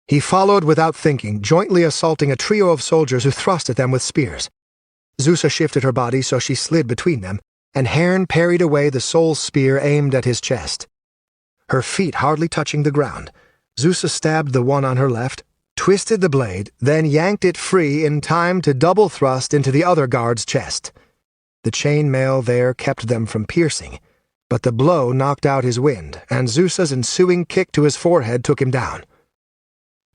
He followed without thinking, jointly assaulting a trio of soldiers who thrust at them with spears. Zusa shifted her body so she slid between them, and Hearn parried away the soul spear aimed at his chest. Her feet hardly touching the ground, Zusa stabbed the one on her left, twisted the blade, then yanked it free in time to double thrust into the other guard's chest. The chain mail there kept them from piercing, but the blow knocked out his wind, and Zusa's ensuing kick to his forehead took him down.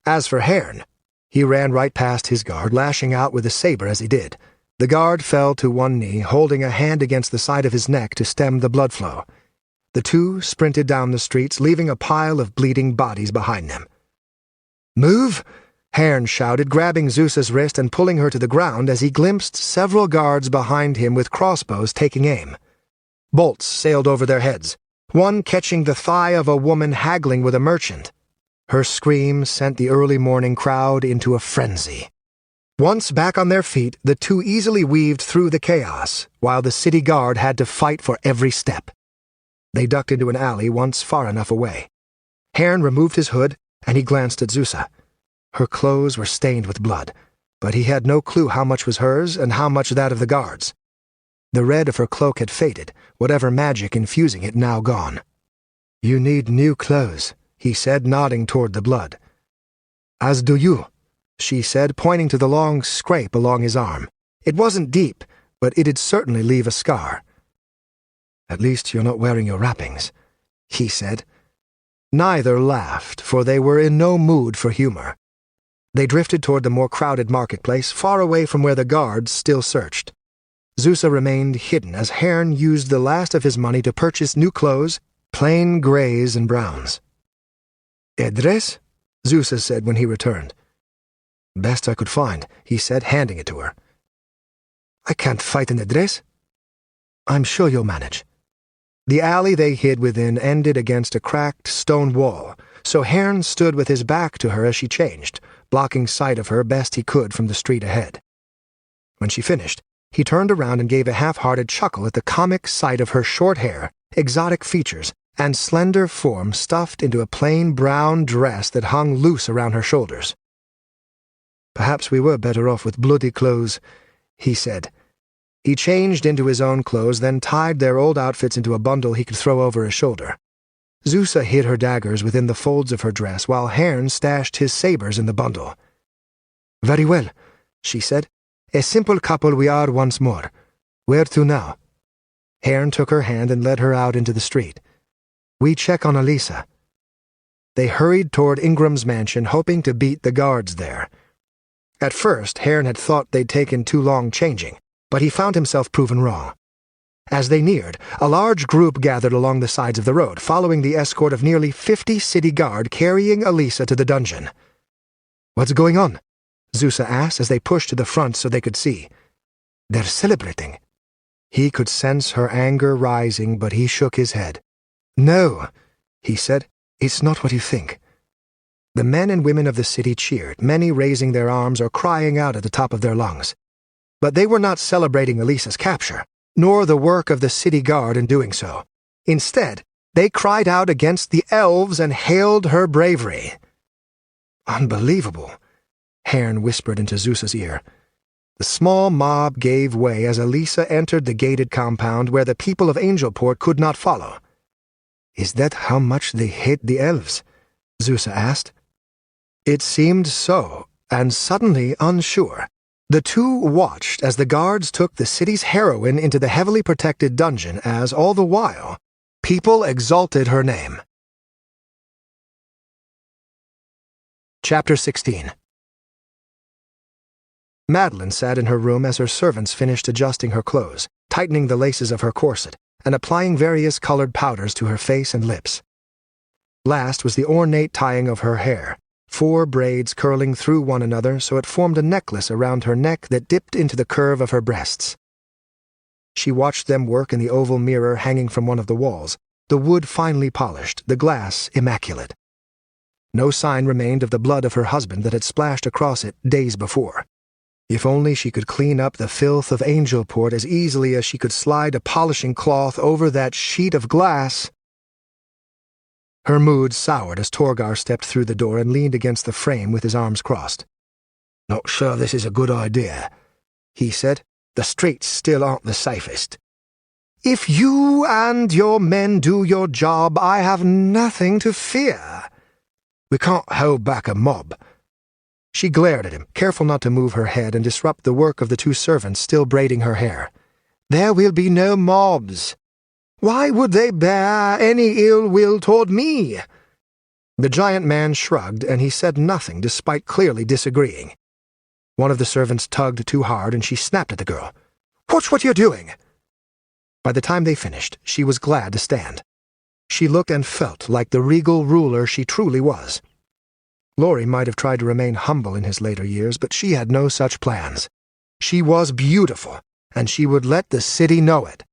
As for Hearn, he ran right past his guard, lashing out with a saber as he did. The guard fell to one knee, holding a hand against the side of his neck to stem the blood flow. The two sprinted down the streets, leaving a pile of bleeding bodies behind them. "Move!" Hearn shouted, grabbing Zusa's wrist and pulling her to the ground as he glimpsed several guards behind him with crossbows taking aim. Bolts sailed over their heads, one catching the thigh of a woman haggling with a merchant. Her scream sent the early morning crowd into a frenzy. Once back on their feet, the two easily weaved through the chaos, while the city guard had to fight for every step. They ducked into an alley once far enough away. Hearn removed his hood, and he glanced at Zusa. Her clothes were stained with blood, but he had no clue how much was hers and how much that of the guards. The red of her cloak had faded, whatever magic infusing it now gone. "You need new clothes," he said, nodding toward the blood. "As do you," she said, pointing to the long scrape along his arm. It wasn't deep, but it'd certainly leave a scar. "At least you're not wearing your wrappings," he said. Neither laughed, for they were in no mood for humor. They drifted toward the more crowded marketplace, far away from where the guards still searched. Zusa remained hidden as Herne used the last of his money to purchase new clothes, plain greys and browns. "Edres?" Zusa said when he returned. "Best I could find," he said, handing it to her. "I can't fight an address." "I'm sure you'll manage." The alley they hid within ended against a cracked stone wall, so Herne stood with his back to her as she changed, blocking sight of her best he could from the street ahead. When she finished, he turned around and gave a half-hearted chuckle at the comic sight of her short hair, exotic features, and slender form stuffed into a plain brown dress that hung loose around her shoulders. "Perhaps we were better off with bloody clothes," he said. He changed into his own clothes, then tied their old outfits into a bundle he could throw over his shoulder. Zusa hid her daggers within the folds of her dress, while Herne stashed his sabers in the bundle. "Very well," she said. "A simple couple we are once more. Where to now?" Herne took her hand and led her out into the street. "We check on Elisa." They hurried toward Ingram's mansion, hoping to beat the guards there. At first, Herne had thought they'd taken too long changing, but he found himself proven wrong. As they neared, a large group gathered along the sides of the road, following the escort of nearly 50 city guard carrying Elisa to the dungeon. "What's going on?" Zusa asked as they pushed to the front so they could see. "They're celebrating." He could sense her anger rising, but he shook his head. "No," he said, "it's not what you think." The men and women of the city cheered, many raising their arms or crying out at the top of their lungs. But they were not celebrating Elisa's capture, nor the work of the city guard in doing so. Instead, they cried out against the elves and hailed her bravery. "Unbelievable," Herne whispered into Zusa's ear. The small mob gave way as Elisa entered the gated compound where the people of Angelport could not follow. "Is that how much they hate the elves?" Zusa asked. It seemed so, and suddenly unsure, the two watched as the guards took the city's heroine into the heavily protected dungeon as, all the while, people exalted her name. Chapter 16. Madeline sat in her room as her servants finished adjusting her clothes, tightening the laces of her corset, and applying various colored powders to her face and lips. Last was the ornate tying of her hair, 4 braids curling through one another so it formed a necklace around her neck that dipped into the curve of her breasts. She watched them work in the oval mirror hanging from one of the walls, the wood finely polished, the glass immaculate. No sign remained of the blood of her husband that had splashed across it days before. If only she could clean up the filth of Angelport as easily as she could slide a polishing cloth over that sheet of glass. Her mood soured as Torgar stepped through the door and leaned against the frame with his arms crossed. "Not sure this is a good idea," he said. "The streets still aren't the safest." "If you and your men do your job, I have nothing to fear. We can't hold back a mob." She glared at him, careful not to move her head and disrupt the work of the 2 servants still braiding her hair. "There will be no mobs. Why would they bear any ill will toward me?" The giant man shrugged, and he said nothing despite clearly disagreeing. One of the servants tugged too hard, and she snapped at the girl. "Watch what you're doing!" By the time they finished, she was glad to stand. She looked and felt like the regal ruler she truly was. Laurie might have tried to remain humble in his later years, but she had no such plans. She was beautiful, and she would let the city know it.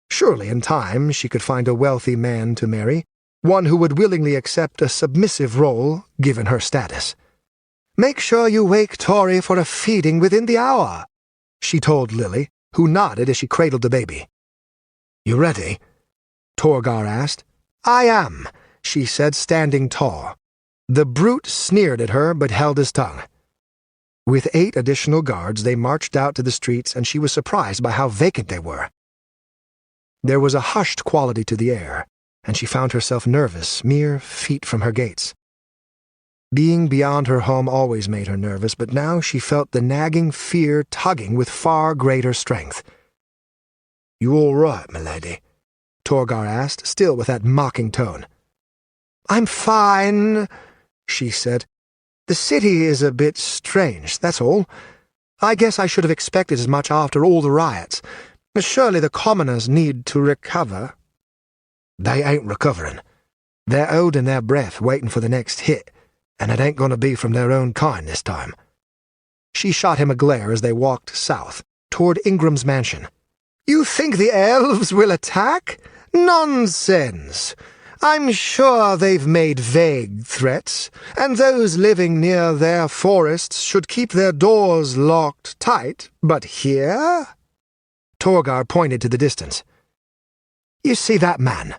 Surely in time she could find a wealthy man to marry, one who would willingly accept a submissive role, given her status. "Make sure you wake Tori for a feeding within the hour," she told Lily, who nodded as she cradled the baby. "You ready?" Torgar asked. "I am," she said, standing tall. The brute sneered at her but held his tongue. With 8 additional guards, they marched out to the streets, and she was surprised by how vacant they were. There was a hushed quality to the air, and she found herself nervous mere feet from her gates. Being beyond her home always made her nervous, but now she felt the nagging fear tugging with far greater strength. "You all right, milady?" Torgar asked, still with that mocking tone. "I'm fine," she said. "The city is a bit strange, that's all. I guess I should have expected as much after all the riots. Surely the commoners need to recover. They ain't recovering. They're holding their breath, waiting for the next hit, and it ain't going to be from their own kind this time. She shot him a glare as they walked south, toward Ingram's mansion. You think the elves will attack? Nonsense! I'm sure they've made vague threats, and those living near their forests should keep their doors locked tight. But here? Torgar pointed to the distance. You see that man?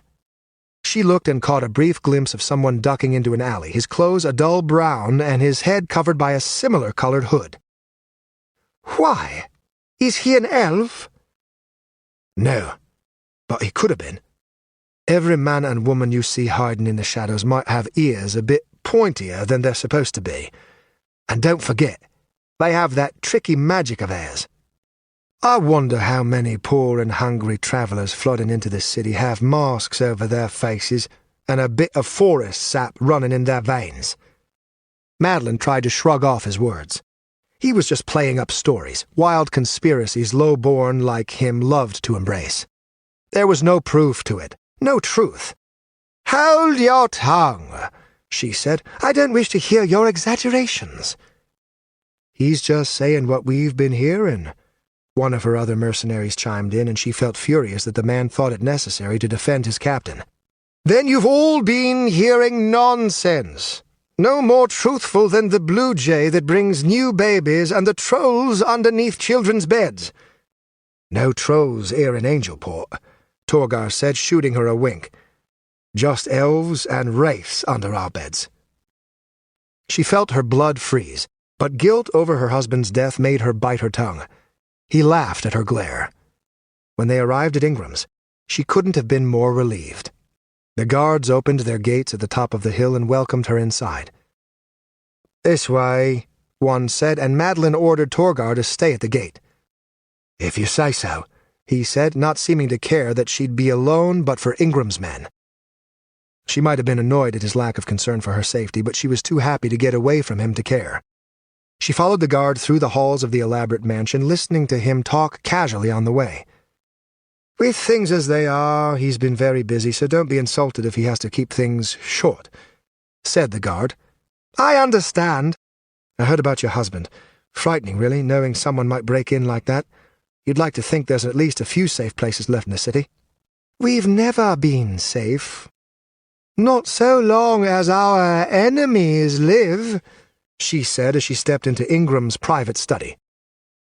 She looked and caught a brief glimpse of someone ducking into an alley, his clothes a dull brown and his head covered by a similar-colored hood. Why? Is he an elf? No, but he could have been. Every man and woman you see hiding in the shadows might have ears a bit pointier than they're supposed to be. And don't forget, they have that tricky magic of theirs. I wonder how many poor and hungry travellers flooding into this city have masks over their faces and a bit of forest sap running in their veins. Madeline tried to shrug off his words. He was just playing up stories, wild conspiracies low-born like him loved to embrace. There was no proof to it, no truth. "Hold your tongue," she said. "I don't wish to hear your exaggerations." "He's just saying what we've been hearing," one of her other mercenaries chimed in, and she felt furious that the man thought it necessary to defend his captain. "Then you've all been hearing nonsense. No more truthful than the blue jay that brings new babies and the trolls underneath children's beds." "No trolls here in Angelport," Torgar said, shooting her a wink. "Just elves and wraiths under our beds." She felt her blood freeze, but guilt over her husband's death made her bite her tongue. He laughed at her glare. When they arrived at Ingram's, she couldn't have been more relieved. The guards opened their gates at the top of the hill and welcomed her inside. "This way," one said, and Madeline ordered Torgar to stay at the gate. "If you say so," he said, not seeming to care that she'd be alone but for Ingram's men. She might have been annoyed at his lack of concern for her safety, but she was too happy to get away from him to care. She followed the guard through the halls of the elaborate mansion, listening to him talk casually on the way. "With things as they are, he's been very busy, so don't be insulted if he has to keep things short," said the guard. "I understand." "I heard about your husband. Frightening, really, knowing someone might break in like that. You'd like to think there's at least a few safe places left in the city." "We've never been safe. Not so long as our enemies live," she said as she stepped into Ingram's private study.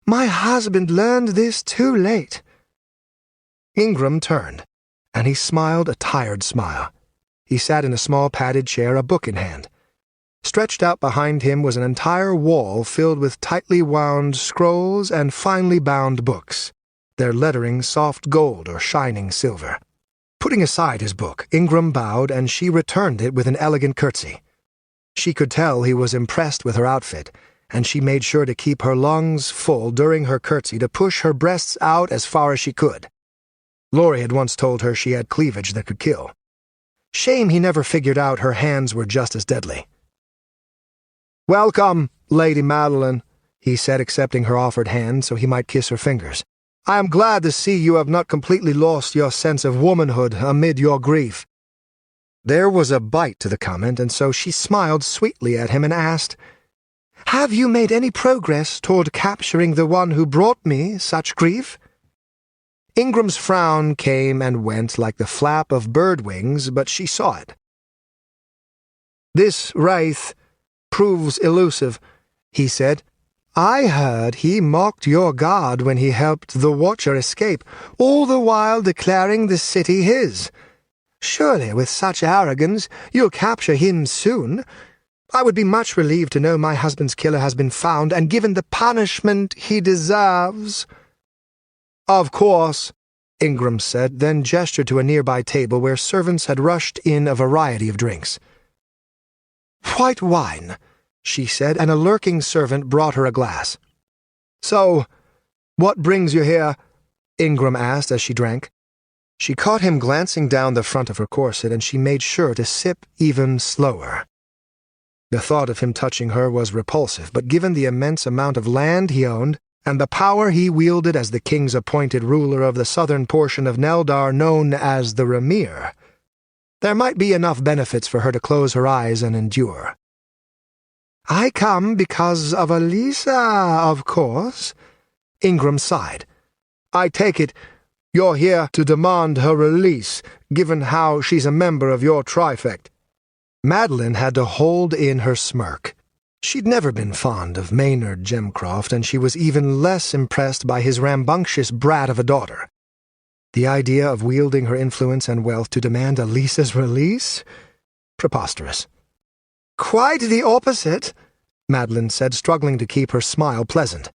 "My husband learned this too late." Ingram turned, and he smiled a tired smile. He sat in a small padded chair, a book in hand. Stretched out behind him was an entire wall filled with tightly wound scrolls and finely bound books, their lettering soft gold or shining silver. Putting aside his book, Ingram bowed, and she returned it with an elegant curtsy. She could tell he was impressed with her outfit, and she made sure to keep her lungs full during her curtsy to push her breasts out as far as she could. Laurie had once told her she had cleavage that could kill. Shame he never figured out her hands were just as deadly. "Welcome, Lady Madeline," he said, accepting her offered hand so he might kiss her fingers. "I am glad to see you have not completely lost your sense of womanhood amid your grief." There was a bite to the comment, and so she smiled sweetly at him and asked, "Have you made any progress toward capturing the one who brought me such grief?" Ingram's frown came and went like the flap of bird wings, but she saw it. "This wraith proves elusive," he said. "I heard he mocked your guard when he helped the Watcher escape, all the while declaring the city his. Surely, with such arrogance, you'll capture him soon. I would be much relieved to know my husband's killer has been found and given the punishment he deserves." "Of course," Ingram said, then gestured to a nearby table where servants had rushed in a variety of drinks. "White wine," she said, and a lurking servant brought her a glass. "So, what brings you here?" Ingram asked as she drank. She caught him glancing down the front of her corset, and she made sure to sip even slower. The thought of him touching her was repulsive, but given the immense amount of land he owned, and the power he wielded as the king's appointed ruler of the southern portion of Neldar known as the Remir, there might be enough benefits for her to close her eyes and endure. "I come because of Alisa, of course." Ingram sighed. "I take it you're here to demand her release, given how she's a member of your trifect." Madeline had to hold in her smirk. She'd never been fond of Maynard Gemcroft, and she was even less impressed by his rambunctious brat of a daughter. The idea of wielding her influence and wealth to demand Alisa's release? Preposterous. "Quite the opposite," Madeline said, struggling to keep her smile pleasant.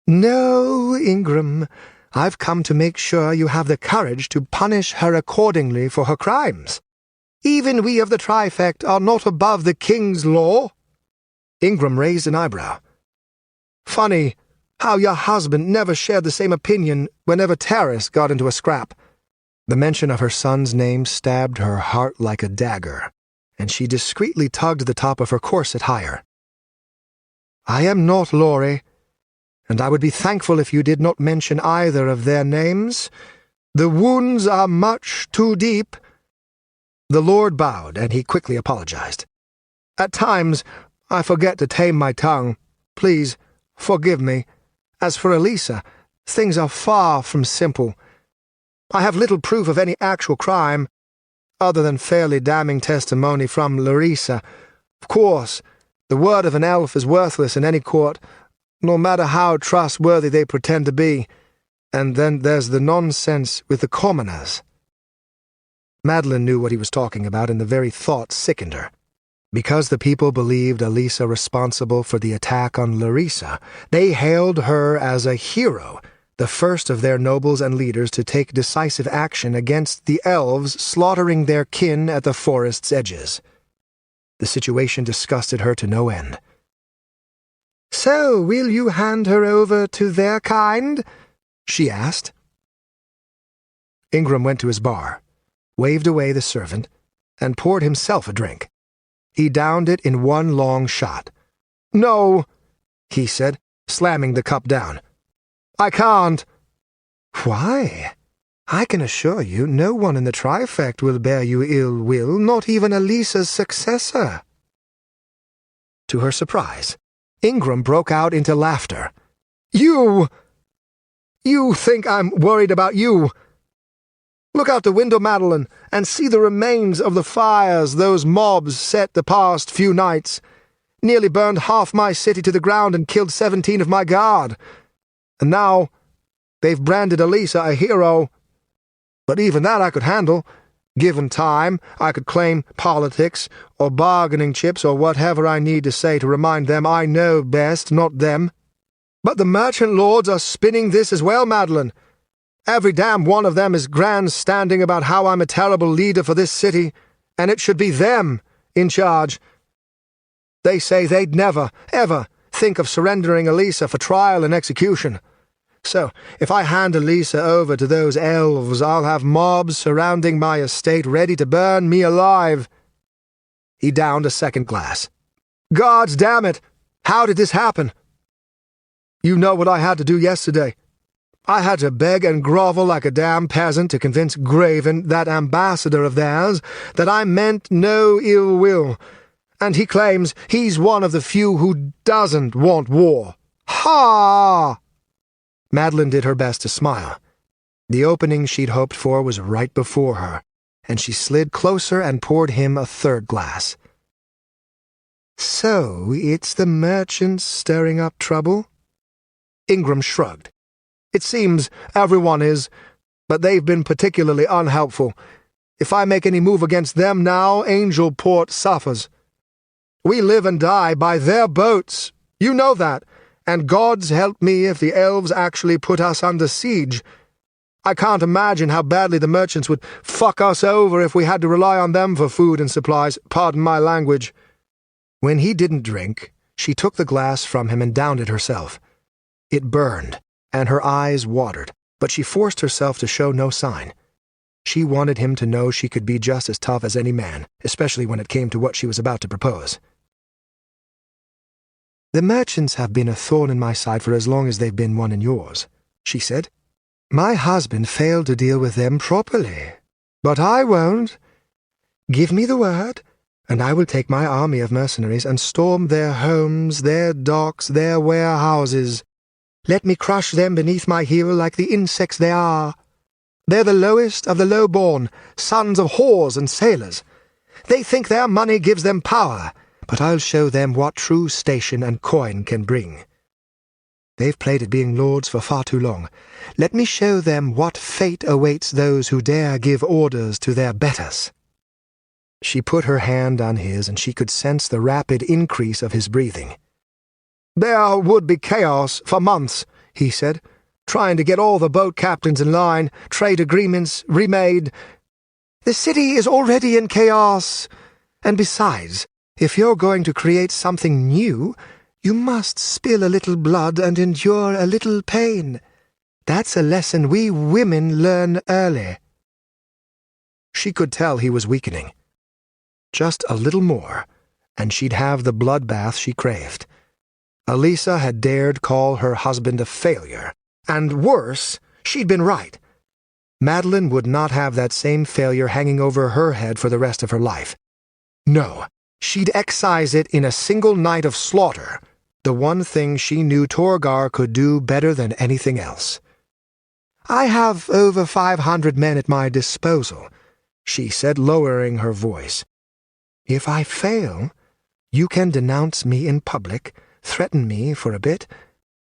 "No, Ingram, I've come to make sure you have the courage to punish her accordingly for her crimes. Even we of the trifect are not above the king's law." Ingram raised an eyebrow. "Funny how your husband never shared the same opinion whenever Terrace got into a scrap." The mention of her son's name stabbed her heart like a dagger, and she discreetly tugged the top of her corset higher. "I am not Laurie, and I would be thankful if you did not mention either of their names. The wounds are much too deep." The Lord bowed, and he quickly apologized. "At times, I forget to tame my tongue. Please, forgive me. As for Alisa, things are far from simple. I have little proof of any actual crime, other than fairly damning testimony from Larissa. Of course, the word of an elf is worthless in any court, no matter how trustworthy they pretend to be. And then there's the nonsense with the commoners." Madeline knew what he was talking about, and the very thought sickened her. Because the people believed Alisa responsible for the attack on Larissa, they hailed her as a hero, the first of their nobles and leaders to take decisive action against the elves slaughtering their kin at the forest's edges. The situation disgusted her to no end. "So, will you hand her over to their kind?" she asked. Ingram went to his bar, waved away the servant, and poured himself a drink. He downed it in one long shot. "No," he said, slamming the cup down. "I can't." "Why? I can assure you no one in the trifect will bear you ill will, not even Alisa's successor." To her surprise, Ingram broke out into laughter. You think I'm worried about you? Look out the window, Madeline, and see the remains of the fires those mobs set the past few nights. Nearly burned half my city to the ground and killed 17 of my guard. And now they've branded Alisa a hero. But even that I could handle. Given time, I could claim politics or bargaining chips or whatever I need to say to remind them I know best, not them. But the merchant lords are spinning this as well, Madeline. Every damn one of them is grandstanding about how I'm a terrible leader for this city, and it should be them in charge. They say they'd never, ever think of surrendering Alisa for trial and execution. So, if I hand Alisa over to those elves, I'll have mobs surrounding my estate ready to burn me alive." He downed a second glass. "Gods damn it! How did this happen?" "You know what I had to do yesterday. I had to beg and grovel like a damn peasant to convince Graven, that ambassador of theirs, that I meant no ill will, and he claims he's one of the few who doesn't want war. Ha!" Madeline did her best to smile. The opening she'd hoped for was right before her, and she slid closer and poured him a third glass. "So, it's the merchants stirring up trouble?" Ingram shrugged. "It seems everyone is, but they've been particularly unhelpful. If I make any move against them now, Angelport suffers. We live and die by their boats. You know that, and God's help me if the elves actually put us under siege. I can't imagine how badly the merchants would fuck us over if we had to rely on them for food and supplies, pardon my language." When he didn't drink, she took the glass from him and downed it herself. It burned, and her eyes watered, but she forced herself to show no sign. She wanted him to know she could be just as tough as any man, especially when it came to what she was about to propose. "The merchants have been a thorn in my side for as long as they've been one in yours," she said. "My husband failed to deal with them properly. But I won't. Give me the word, and I will take my army of mercenaries and storm their homes, their docks, their warehouses. Let me crush them beneath my heel like the insects they are. They're the lowest of the low-born, sons of whores and sailors. They think their money gives them power, but I'll show them what true station and coin can bring. They've played at being lords for far too long. Let me show them what fate awaits those who dare give orders to their betters." She put her hand on his, and she could sense the rapid increase of his breathing. "There would be chaos for months," he said, "trying to get all the boat captains in line, trade agreements remade. The city is already in chaos. And besides, if you're going to create something new, you must spill a little blood and endure a little pain. That's a lesson we women learn early." She could tell he was weakening. Just a little more, and she'd have the bloodbath she craved. Elisa had dared call her husband a failure, and worse, she'd been right. Madeline would not have that same failure hanging over her head for the rest of her life. No, she'd excise it in a single night of slaughter, the one thing she knew Torgar could do better than anything else. "I have over 500 men at my disposal," she said, lowering her voice. "If I fail, you can denounce me in public, threaten me for a bit,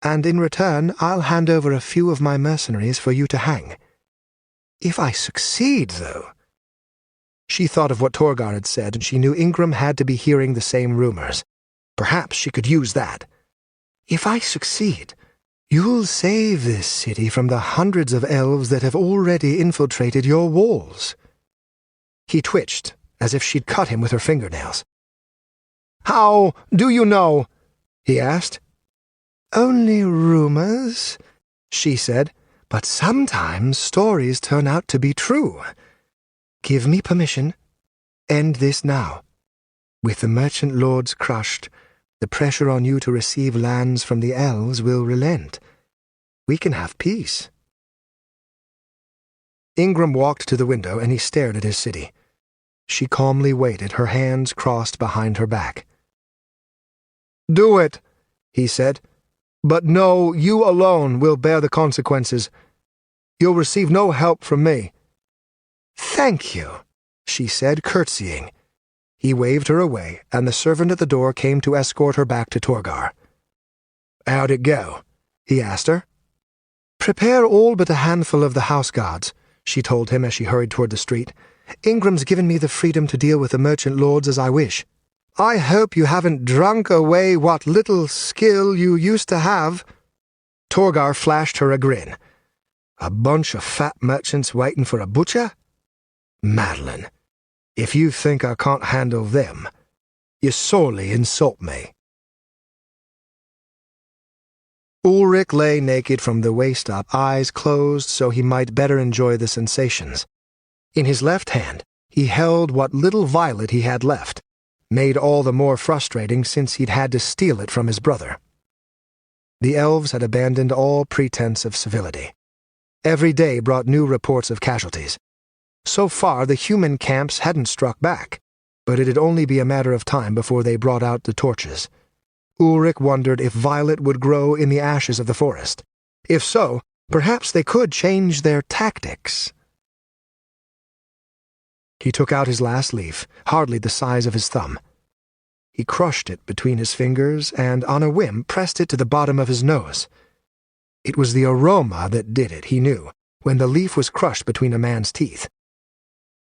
and in return I'll hand over a few of my mercenaries for you to hang. If I succeed, though—" She thought of what Torgar had said, and she knew Ingram had to be hearing the same rumors. Perhaps she could use that. "If I succeed, you'll save this city from the hundreds of elves that have already infiltrated your walls." He twitched, as if she'd cut him with her fingernails. "How do you know?" he asked. "Only rumors," she said, "but sometimes stories turn out to be true. Give me permission. End this now. With the merchant lords crushed, the pressure on you to receive lands from the elves will relent. We can have peace." Ingram walked to the window, and he stared at his city. She calmly waited, her hands crossed behind her back. "Do it," he said, "but know you alone will bear the consequences. You'll receive no help from me." "Thank you," she said, curtsying. He waved her away, and the servant at the door came to escort her back to Torgar. "How'd it go?" he asked her. "Prepare all but a handful of the house guards," she told him as she hurried toward the street. "Ingram's given me the freedom to deal with the merchant lords as I wish. I hope you haven't drunk away what little skill you used to have." Torgar flashed her a grin. "A bunch of fat merchants waiting for a butcher? Madeline, if you think I can't handle them, you sorely insult me." Ulrich lay naked from the waist up, eyes closed so he might better enjoy the sensations. In his left hand, he held what little violet he had left, made all the more frustrating since he'd had to steal it from his brother. The elves had abandoned all pretense of civility. Every day brought new reports of casualties. So far, the human camps hadn't struck back, but it'd only be a matter of time before they brought out the torches. Ulrich wondered if violet would grow in the ashes of the forest. If so, perhaps they could change their tactics. He took out his last leaf, hardly the size of his thumb. He crushed it between his fingers and, on a whim, pressed it to the bottom of his nose. It was the aroma that did it, he knew, when the leaf was crushed between a man's teeth.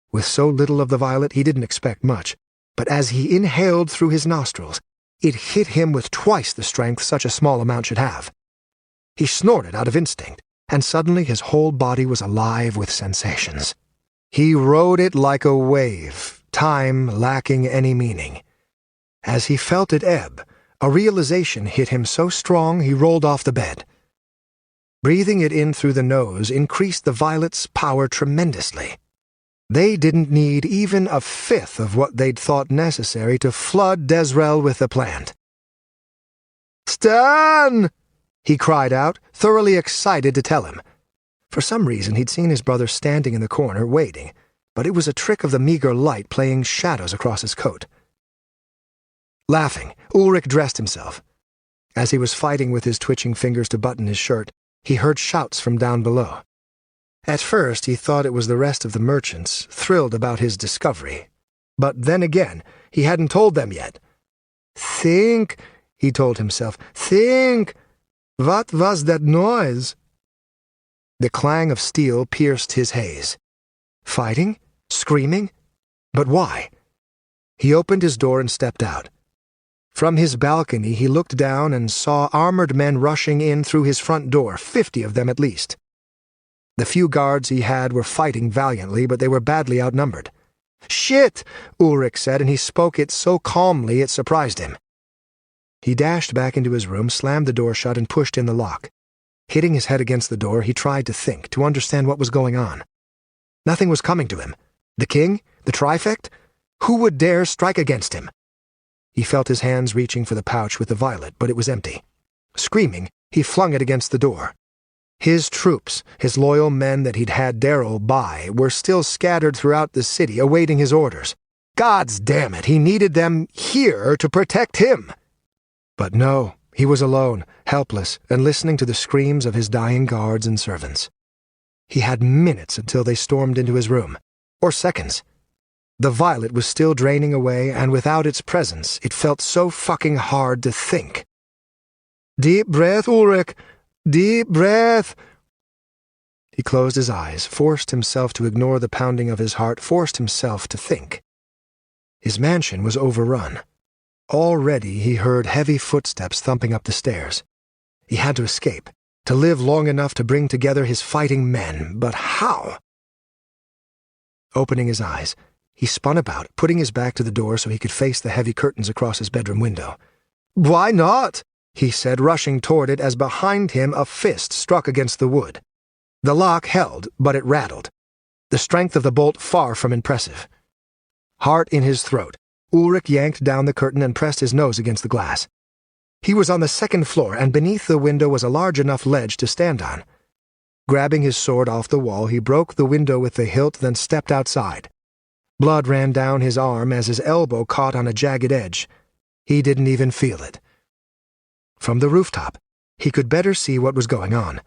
With so little of the violet, he didn't expect much, but as he inhaled through his nostrils, it hit him with twice the strength such a small amount should have. He snorted out of instinct, and suddenly his whole body was alive with sensations. He rode it like a wave, time lacking any meaning. As he felt it ebb, a realization hit him so strong he rolled off the bed. Breathing it in through the nose increased the violets' power tremendously. They didn't need even a fifth of what they'd thought necessary to flood Desrel with the plant. Stan! He cried out, thoroughly excited to tell him. For some reason he'd seen his brother standing in the corner, waiting, but it was a trick of the meager light playing shadows across his coat. Laughing, Ulrich dressed himself. As he was fighting with his twitching fingers to button his shirt, he heard shouts from down below. At first he thought it was the rest of the merchants, thrilled about his discovery. But then again, he hadn't told them yet. "Think," he told himself, "think. What was that noise?" The clang of steel pierced his haze. Fighting? Screaming? But why? He opened his door and stepped out. From his balcony he looked down and saw armored men rushing in through his front door, 50 of them at least. The few guards he had were fighting valiantly, but they were badly outnumbered. "Shit!" Ulrich said, and he spoke it so calmly it surprised him. He dashed back into his room, slammed the door shut, and pushed in the lock. Hitting his head against the door, he tried to think, to understand what was going on. Nothing was coming to him. The king? The trifect? Who would dare strike against him? He felt his hands reaching for the pouch with the violet, but it was empty. Screaming, he flung it against the door. His troops, his loyal men that he'd had Darrow buy, were still scattered throughout the city, awaiting his orders. Gods damn it, he needed them here to protect him. But no, he was alone, helpless, and listening to the screams of his dying guards and servants. He had minutes until they stormed into his room. Or seconds. The violet was still draining away, and without its presence, it felt so fucking hard to think. "Deep breath, Ulrich. Deep breath." He closed his eyes, forced himself to ignore the pounding of his heart, forced himself to think. His mansion was overrun. Already he heard heavy footsteps thumping up the stairs. He had to escape, to live long enough to bring together his fighting men, but how? Opening his eyes, he spun about, putting his back to the door so he could face the heavy curtains across his bedroom window. "Why not?" he said, rushing toward it as behind him a fist struck against the wood. The lock held, but it rattled. The strength of the bolt far from impressive. Heart in his throat, Ulrich yanked down the curtain and pressed his nose against the glass. He was on the second floor, and beneath the window was a large enough ledge to stand on. Grabbing his sword off the wall, he broke the window with the hilt, then stepped outside. Blood ran down his arm as his elbow caught on a jagged edge. He didn't even feel it. From the rooftop, he could better see what was going on.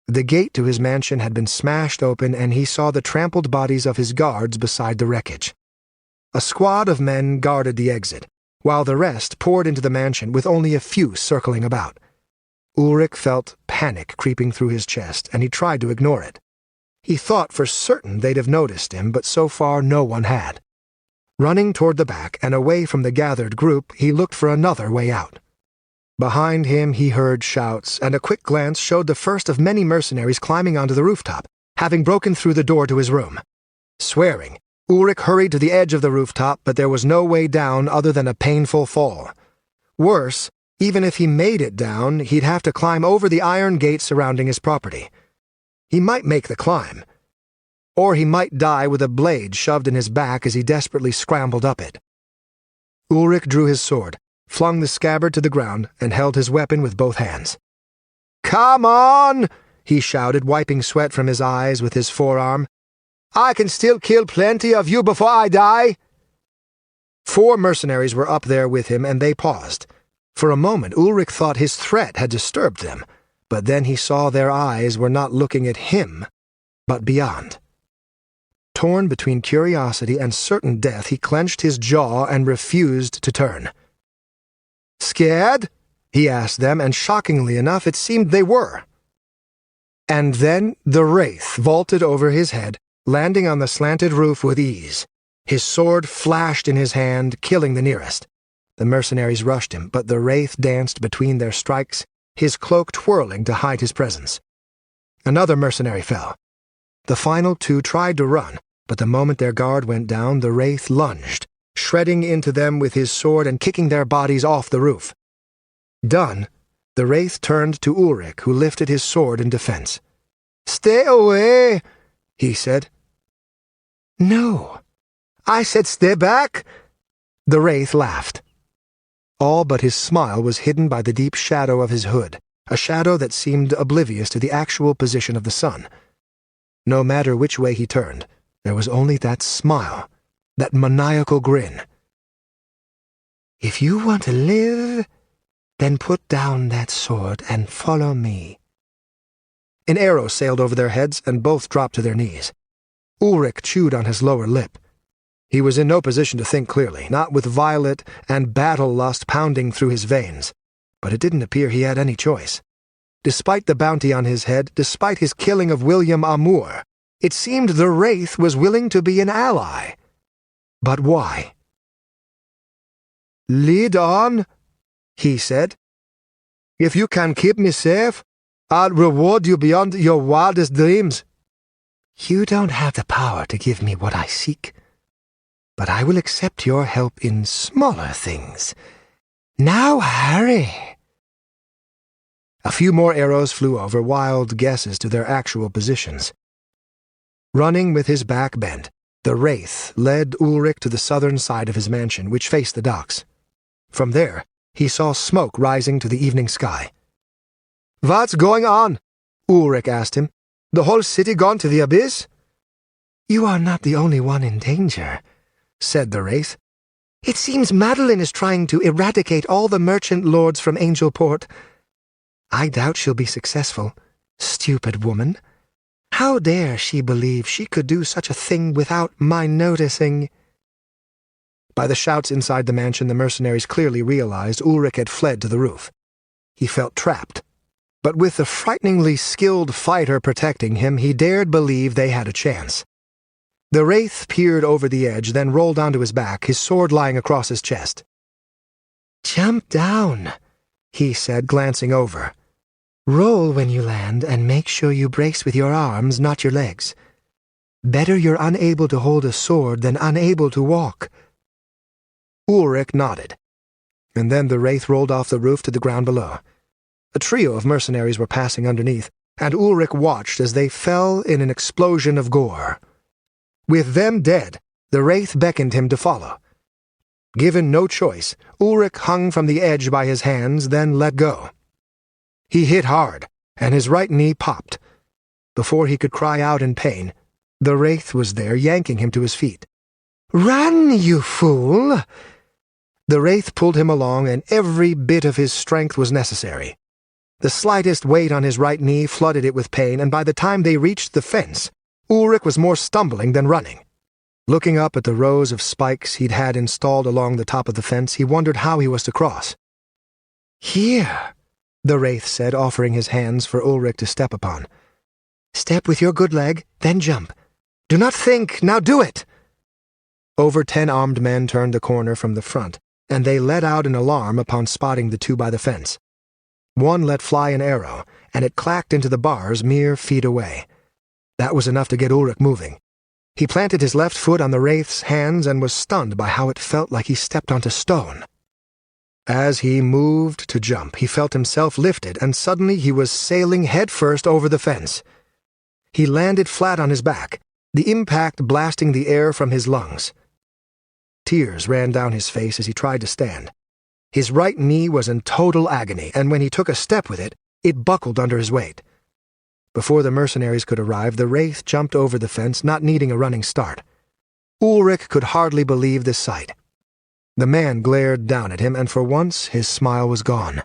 The gate to his mansion had been smashed open, and he saw the trampled bodies of his guards beside the wreckage. A squad of men guarded the exit, while the rest poured into the mansion with only a few circling about. Ulrich felt panic creeping through his chest, and he tried to ignore it. He thought for certain they'd have noticed him, but so far no one had. Running toward the back and away from the gathered group, he looked for another way out. Behind him he heard shouts, and a quick glance showed the first of many mercenaries climbing onto the rooftop, having broken through the door to his room. Swearing, Ulrich hurried to the edge of the rooftop, but there was no way down other than a painful fall. Worse, even if he made it down, he'd have to climb over the iron gate surrounding his property. He might make the climb. Or he might die with a blade shoved in his back as he desperately scrambled up it. Ulrich drew his sword, flung the scabbard to the ground, and held his weapon with both hands. "Come on!" he shouted, wiping sweat from his eyes with his forearm. "I can still kill plenty of you before I die." 4 mercenaries were up there with him, and they paused. For a moment Ulrich thought his threat had disturbed them, but then he saw their eyes were not looking at him, but beyond. Torn between curiosity and certain death, he clenched his jaw and refused to turn. "Scared?" he asked them, and shockingly enough, it seemed they were. And then the wraith vaulted over his head, landing on the slanted roof with ease. His sword flashed in his hand, killing the nearest. The mercenaries rushed him, but the wraith danced between their strikes, his cloak twirling to hide his presence. Another mercenary fell. The final 2 tried to run, but the moment their guard went down, the wraith lunged, shredding into them with his sword and kicking their bodies off the roof. Done, the wraith turned to Ulrich, who lifted his sword in defense. "Stay away," he said. "No. I said stay back." The wraith laughed. All but his smile was hidden by the deep shadow of his hood, a shadow that seemed oblivious to the actual position of the sun. No matter which way he turned, there was only that smile, that maniacal grin. "If you want to live, then put down that sword and follow me." An arrow sailed over their heads, and both dropped to their knees. Ulrich chewed on his lower lip. He was in no position to think clearly, not with Violet and battle lust pounding through his veins, but it didn't appear he had any choice. Despite the bounty on his head, despite his killing of William Amour, it seemed the Wraith was willing to be an ally. But why? "Lead on," he said. "If you can keep me safe, I'll reward you beyond your wildest dreams." "You don't have the power to give me what I seek, but I will accept your help in smaller things. Now hurry." A few more arrows flew over, wild guesses to their actual positions. Running with his back bent, the Wraith led Ulrich to the southern side of his mansion, which faced the docks. From there, he saw smoke rising to the evening sky. "What's going on?" Ulrich asked him. "The whole city gone to the abyss?" "You are not the only one in danger," said the Wraith. "It seems Madeline is trying to eradicate all the merchant lords from Angelport. I doubt she'll be successful. Stupid woman. How dare she believe she could do such a thing without my noticing?" By the shouts inside the mansion, the mercenaries clearly realized Ulrich had fled to the roof. He felt trapped, but with the frighteningly skilled fighter protecting him, he dared believe they had a chance. The Wraith peered over the edge, then rolled onto his back, his sword lying across his chest. "Jump down," he said, glancing over. "Roll when you land, and make sure you brace with your arms, not your legs. Better you're unable to hold a sword than unable to walk." Ulrich nodded, and then the Wraith rolled off the roof to the ground below. A trio of mercenaries were passing underneath, and Ulrich watched as they fell in an explosion of gore. With them dead, the Wraith beckoned him to follow. Given no choice, Ulrich hung from the edge by his hands, then let go. He hit hard, and his right knee popped. Before he could cry out in pain, the Wraith was there, yanking him to his feet. "Run, you fool!" The Wraith pulled him along, and every bit of his strength was necessary. The slightest weight on his right knee flooded it with pain, and by the time they reached the fence, Ulrich was more stumbling than running. Looking up at the rows of spikes he'd had installed along the top of the fence, he wondered how he was to cross. "Here," the Wraith said, offering his hands for Ulrich to step upon. "Step with your good leg, then jump. Do not think, now do it!" Over 10 armed men turned the corner from the front, and they let out an alarm upon spotting the two by the fence. One let fly an arrow, and it clacked into the bars mere feet away. That was enough to get Ulrich moving. He planted his left foot on the Wraith's hands and was stunned by how it felt like he stepped onto stone. As he moved to jump, he felt himself lifted, and suddenly he was sailing headfirst over the fence. He landed flat on his back, the impact blasting the air from his lungs. Tears ran down his face as he tried to stand. His right knee was in total agony, and when he took a step with it, it buckled under his weight. Before the mercenaries could arrive, the Wraith jumped over the fence, not needing a running start. Ulrich could hardly believe the sight. The man glared down at him, and for once his smile was gone.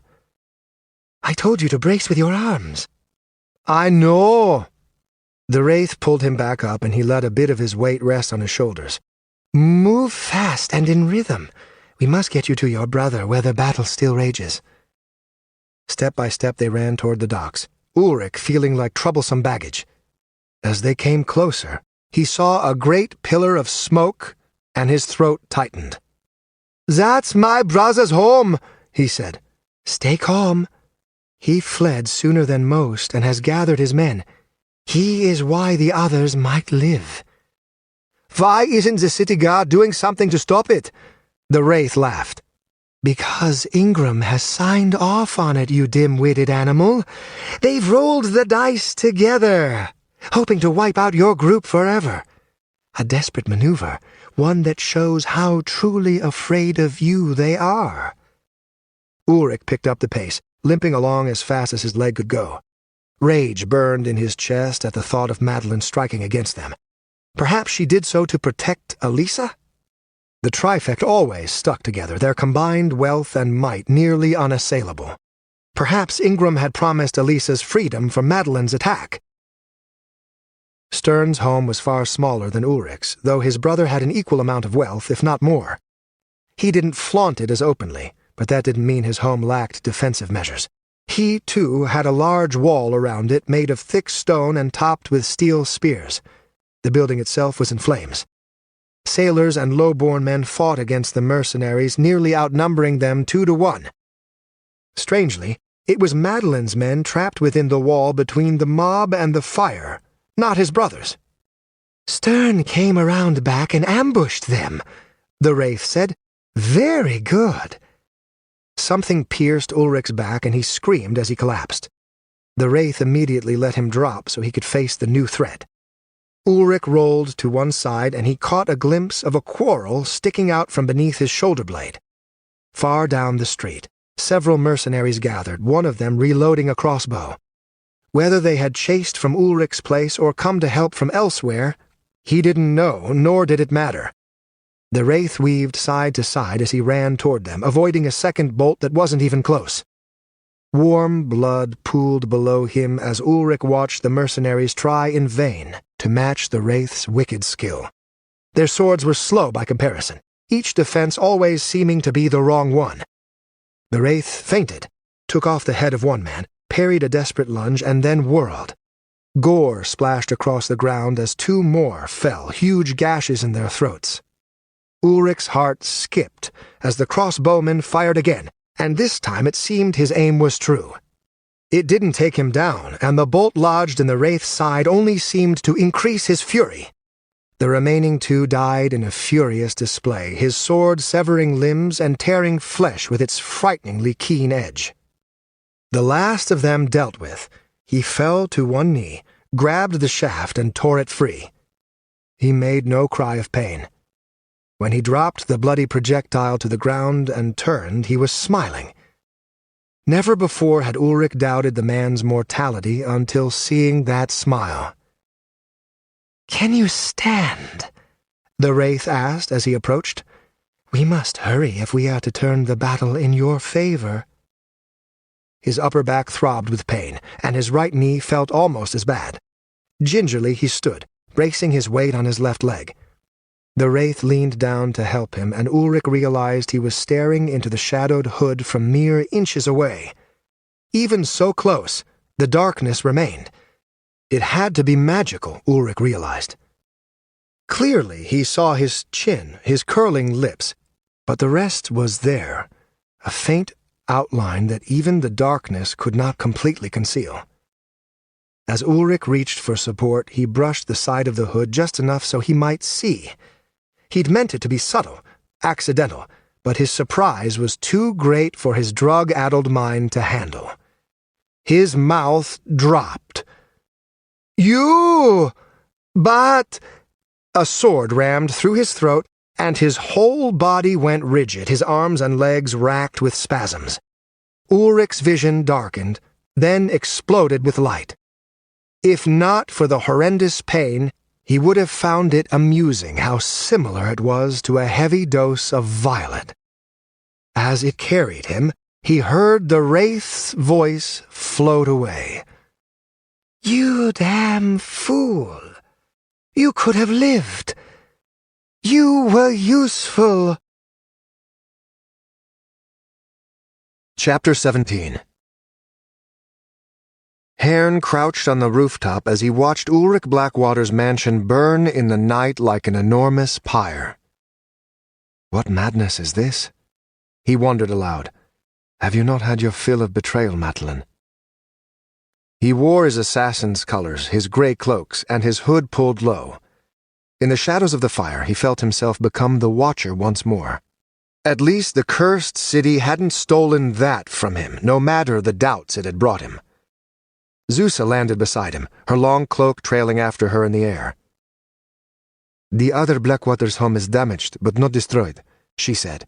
"I told you to brace with your arms." "I know." The Wraith pulled him back up, and he let a bit of his weight rest on his shoulders. "Move fast and in rhythm. We must get you to your brother, where the battle still rages." Step by step they ran toward the docks, Ulrich feeling like troublesome baggage. As they came closer, he saw a great pillar of smoke, and his throat tightened. "That's my brother's home," he said. "Stay calm. He fled sooner than most and has gathered his men. He is why the others might live." "Why isn't the city guard doing something to stop it?" The Wraith laughed. "Because Ingram has signed off on it, you dim-witted animal. They've rolled the dice together, hoping to wipe out your group forever. A desperate maneuver, one that shows how truly afraid of you they are." Ulrich picked up the pace, limping along as fast as his leg could go. Rage burned in his chest at the thought of Madeline striking against them. Perhaps she did so to protect Elisa? The trifecta always stuck together, their combined wealth and might nearly unassailable. Perhaps Ingram had promised Elisa's freedom from Madeline's attack. Stern's home was far smaller than Ulrich's, though his brother had an equal amount of wealth, if not more. He didn't flaunt it as openly, but that didn't mean his home lacked defensive measures. He, too, had a large wall around it made of thick stone and topped with steel spears. The building itself was in flames. Sailors and low-born men fought against the mercenaries, nearly outnumbering them 2-1. Strangely, it was Madeline's men trapped within the wall between the mob and the fire, not his brothers. "Stern came around back and ambushed them," the Wraith said. "Very good." Something pierced Ulrich's back and he screamed as he collapsed. The Wraith immediately let him drop so he could face the new threat. Ulrich rolled to one side and he caught a glimpse of a quarrel sticking out from beneath his shoulder blade. Far down the street, several mercenaries gathered, one of them reloading a crossbow. Whether they had chased from Ulrich's place or come to help from elsewhere, he didn't know, nor did it matter. The Wraith weaved side to side as he ran toward them, avoiding a second bolt that wasn't even close. Warm blood pooled below him as Ulrich watched the mercenaries try in vain to match the Wraith's wicked skill. Their swords were slow by comparison, each defense always seeming to be the wrong one. The Wraith feinted, took off the head of one man, parried a desperate lunge, and then whirled. Gore splashed across the ground as 2 more fell, huge gashes in their throats. Ulrich's heart skipped as the crossbowman fired again, and this time it seemed his aim was true. It didn't take him down, and the bolt lodged in the Wraith's side only seemed to increase his fury. The remaining 2 died in a furious display, his sword severing limbs and tearing flesh with its frighteningly keen edge. The last of them dealt with, he fell to one knee, grabbed the shaft, and tore it free. He made no cry of pain. When he dropped the bloody projectile to the ground and turned, he was smiling. Never before had Ulrich doubted the man's mortality until seeing that smile. "Can you stand?" the Wraith asked as he approached. "We must hurry if we are to turn the battle in your favor." His upper back throbbed with pain, and his right knee felt almost as bad. Gingerly he stood, bracing his weight on his left leg. The Wraith leaned down to help him, and Ulrich realized he was staring into the shadowed hood from mere inches away. Even so close, the darkness remained. It had to be magical, Ulrich realized. Clearly he saw his chin, his curling lips, but the rest was there, a faint outline that even the darkness could not completely conceal. As Ulrich reached for support, he brushed the side of the hood just enough so he might see. He'd meant it to be subtle, accidental, but his surprise was too great for his drug-addled mind to handle. His mouth dropped. "You! But—" A sword rammed through his throat, and his whole body went rigid, his arms and legs racked with spasms. Ulrich's vision darkened, then exploded with light. If not for the horrendous pain, he would have found it amusing how similar it was to a heavy dose of violet. As it carried him, he heard the Wraith's voice float away. "You damn fool! You could have lived! You were useful!" Chapter 17. Herne crouched on the rooftop as he watched Ulrich Blackwater's mansion burn in the night like an enormous pyre. "What madness is this?" he wondered aloud. "Have you not had your fill of betrayal, Madeline?" He wore his assassin's colors, his grey cloaks, and his hood pulled low. In the shadows of the fire, he felt himself become the Watcher once more. At least the cursed city hadn't stolen that from him, no matter the doubts it had brought him. Zusa landed beside him, her long cloak trailing after her in the air. "The other Blackwater's home is damaged, but not destroyed," she said.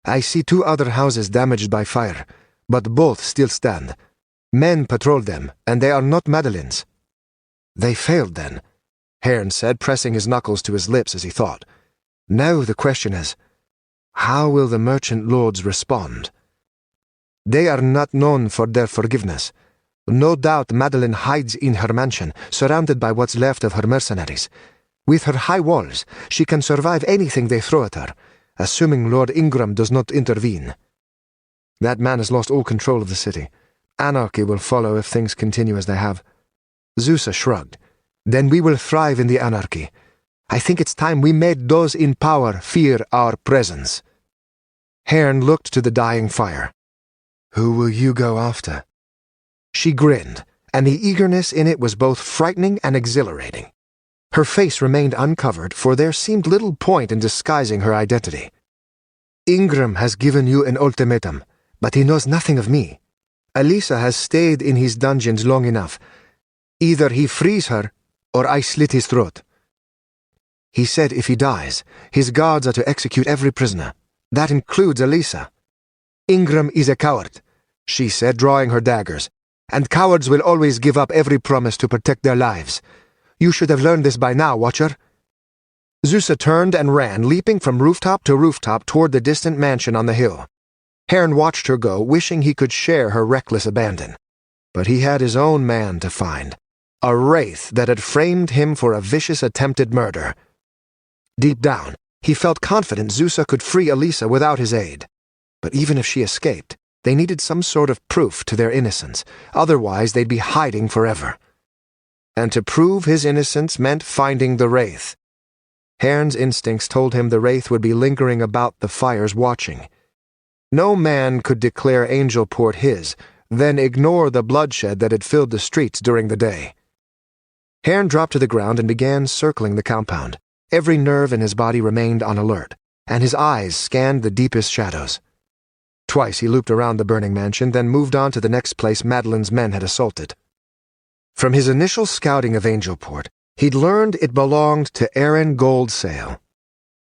"I see 2 other houses damaged by fire, but both still stand. Men patrol them, and they are not Madeline's. They failed then, Hearn said, pressing his knuckles to his lips as he thought. Now the question is, how will the merchant lords respond? They are not known for their forgiveness. No doubt Madeline hides in her mansion, surrounded by what's left of her mercenaries. With her high walls, she can survive anything they throw at her, assuming Lord Ingram does not intervene. That man has lost all control of the city. Anarchy will follow if things continue as they have. Zusa shrugged. Then we will thrive in the anarchy. I think it's time we made those in power fear our presence. Hearn looked to the dying fire. Who will you go after? She grinned, and the eagerness in it was both frightening and exhilarating. Her face remained uncovered, for there seemed little point in disguising her identity. Ingram has given you an ultimatum, but he knows nothing of me. Alisa has stayed in his dungeons long enough. Either he frees her, or I slit his throat. He said if he dies, his guards are to execute every prisoner. That includes Alisa. Ingram is a coward, she said, drawing her daggers, and cowards will always give up every promise to protect their lives. You should have learned this by now, Watcher. Zusa turned and ran, leaping from rooftop to rooftop toward the distant mansion on the hill. Hearn watched her go, wishing he could share her reckless abandon. But he had his own man to find, a wraith that had framed him for a vicious attempted murder. Deep down, he felt confident Zusa could free Alisa without his aid. But even if she escaped, they needed some sort of proof to their innocence, otherwise they'd be hiding forever. And to prove his innocence meant finding the wraith. Hearn's instincts told him the wraith would be lingering about the fires watching. No man could declare Angelport his, then ignore the bloodshed that had filled the streets during the day. Hearn dropped to the ground and began circling the compound. Every nerve in his body remained on alert, and his eyes scanned the deepest shadows. Twice he looped around the burning mansion, then moved on to the next place Madeline's men had assaulted. From his initial scouting of Angelport, he'd learned it belonged to Aaron Goldsail.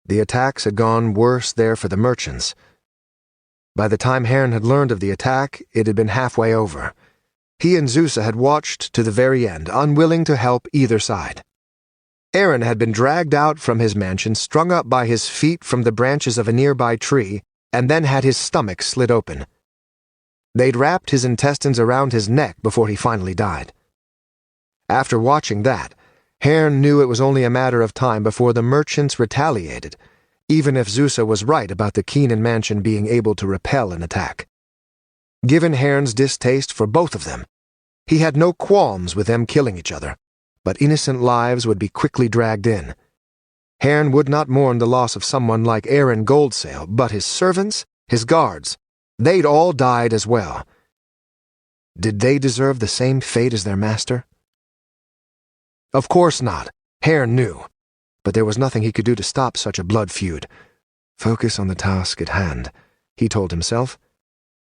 The attacks had gone worse there for the merchants. By the time Hearn had learned of the attack, it had been halfway over. He and Zusa had watched to the very end, unwilling to help either side. Aaron had been dragged out from his mansion, strung up by his feet from the branches of a nearby tree, and then had his stomach slit open. They'd wrapped his intestines around his neck before he finally died. After watching that, Hearn knew it was only a matter of time before the merchants retaliated, even if Zusa was right about the Keenan mansion being able to repel an attack. Given Hearn's distaste for both of them, he had no qualms with them killing each other, but innocent lives would be quickly dragged in. Hearn would not mourn the loss of someone like Aaron Goldsail, but his servants, his guards, they'd all died as well. Did they deserve the same fate as their master? Of course not, Hearn knew, but there was nothing he could do to stop such a blood feud. Focus on the task at hand, he told himself.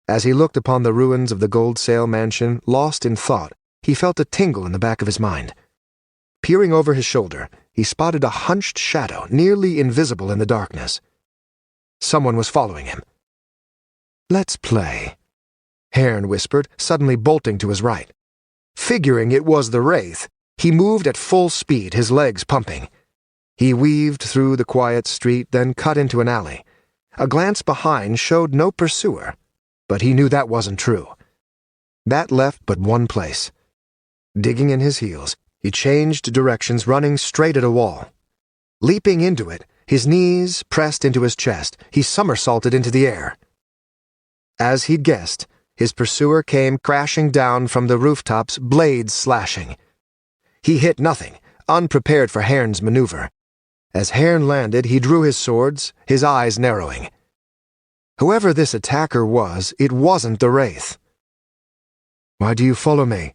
As he looked upon the ruins of the Goldsail mansion, lost in thought, he felt a tingle in the back of his mind. Peering over his shoulder, he spotted a hunched shadow, nearly invisible in the darkness. Someone was following him. "Let's play," Hearn whispered, suddenly bolting to his right. Figuring it was the wraith, he moved at full speed, his legs pumping. He weaved through the quiet street, then cut into an alley. A glance behind showed no pursuer, but he knew that wasn't true. That left but one place. Digging in his heels, he changed directions, running straight at a wall. Leaping into it, his knees pressed into his chest, he somersaulted into the air. As he'd guessed, his pursuer came crashing down from the rooftops, blades slashing. He hit nothing, unprepared for Hearn's maneuver. As Hearn landed, he drew his swords, his eyes narrowing. Whoever this attacker was, it wasn't the wraith. "Why do you follow me?"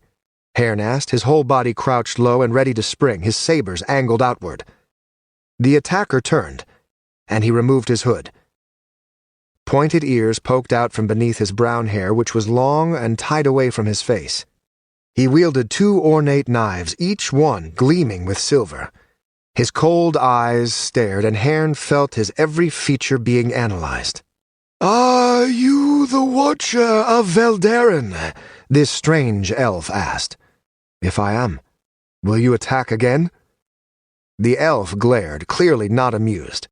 Hearn asked, his whole body crouched low and ready to spring, his sabers angled outward. The attacker turned, and he removed his hood. Pointed ears poked out from beneath his brown hair, which was long and tied away from his face. He wielded 2 ornate knives, each one gleaming with silver. His cold eyes stared, and Hearn felt his every feature being analyzed. "Are you the Watcher of Veldaren? This strange elf asked. If I am, will you attack again? The elf glared, clearly not amused.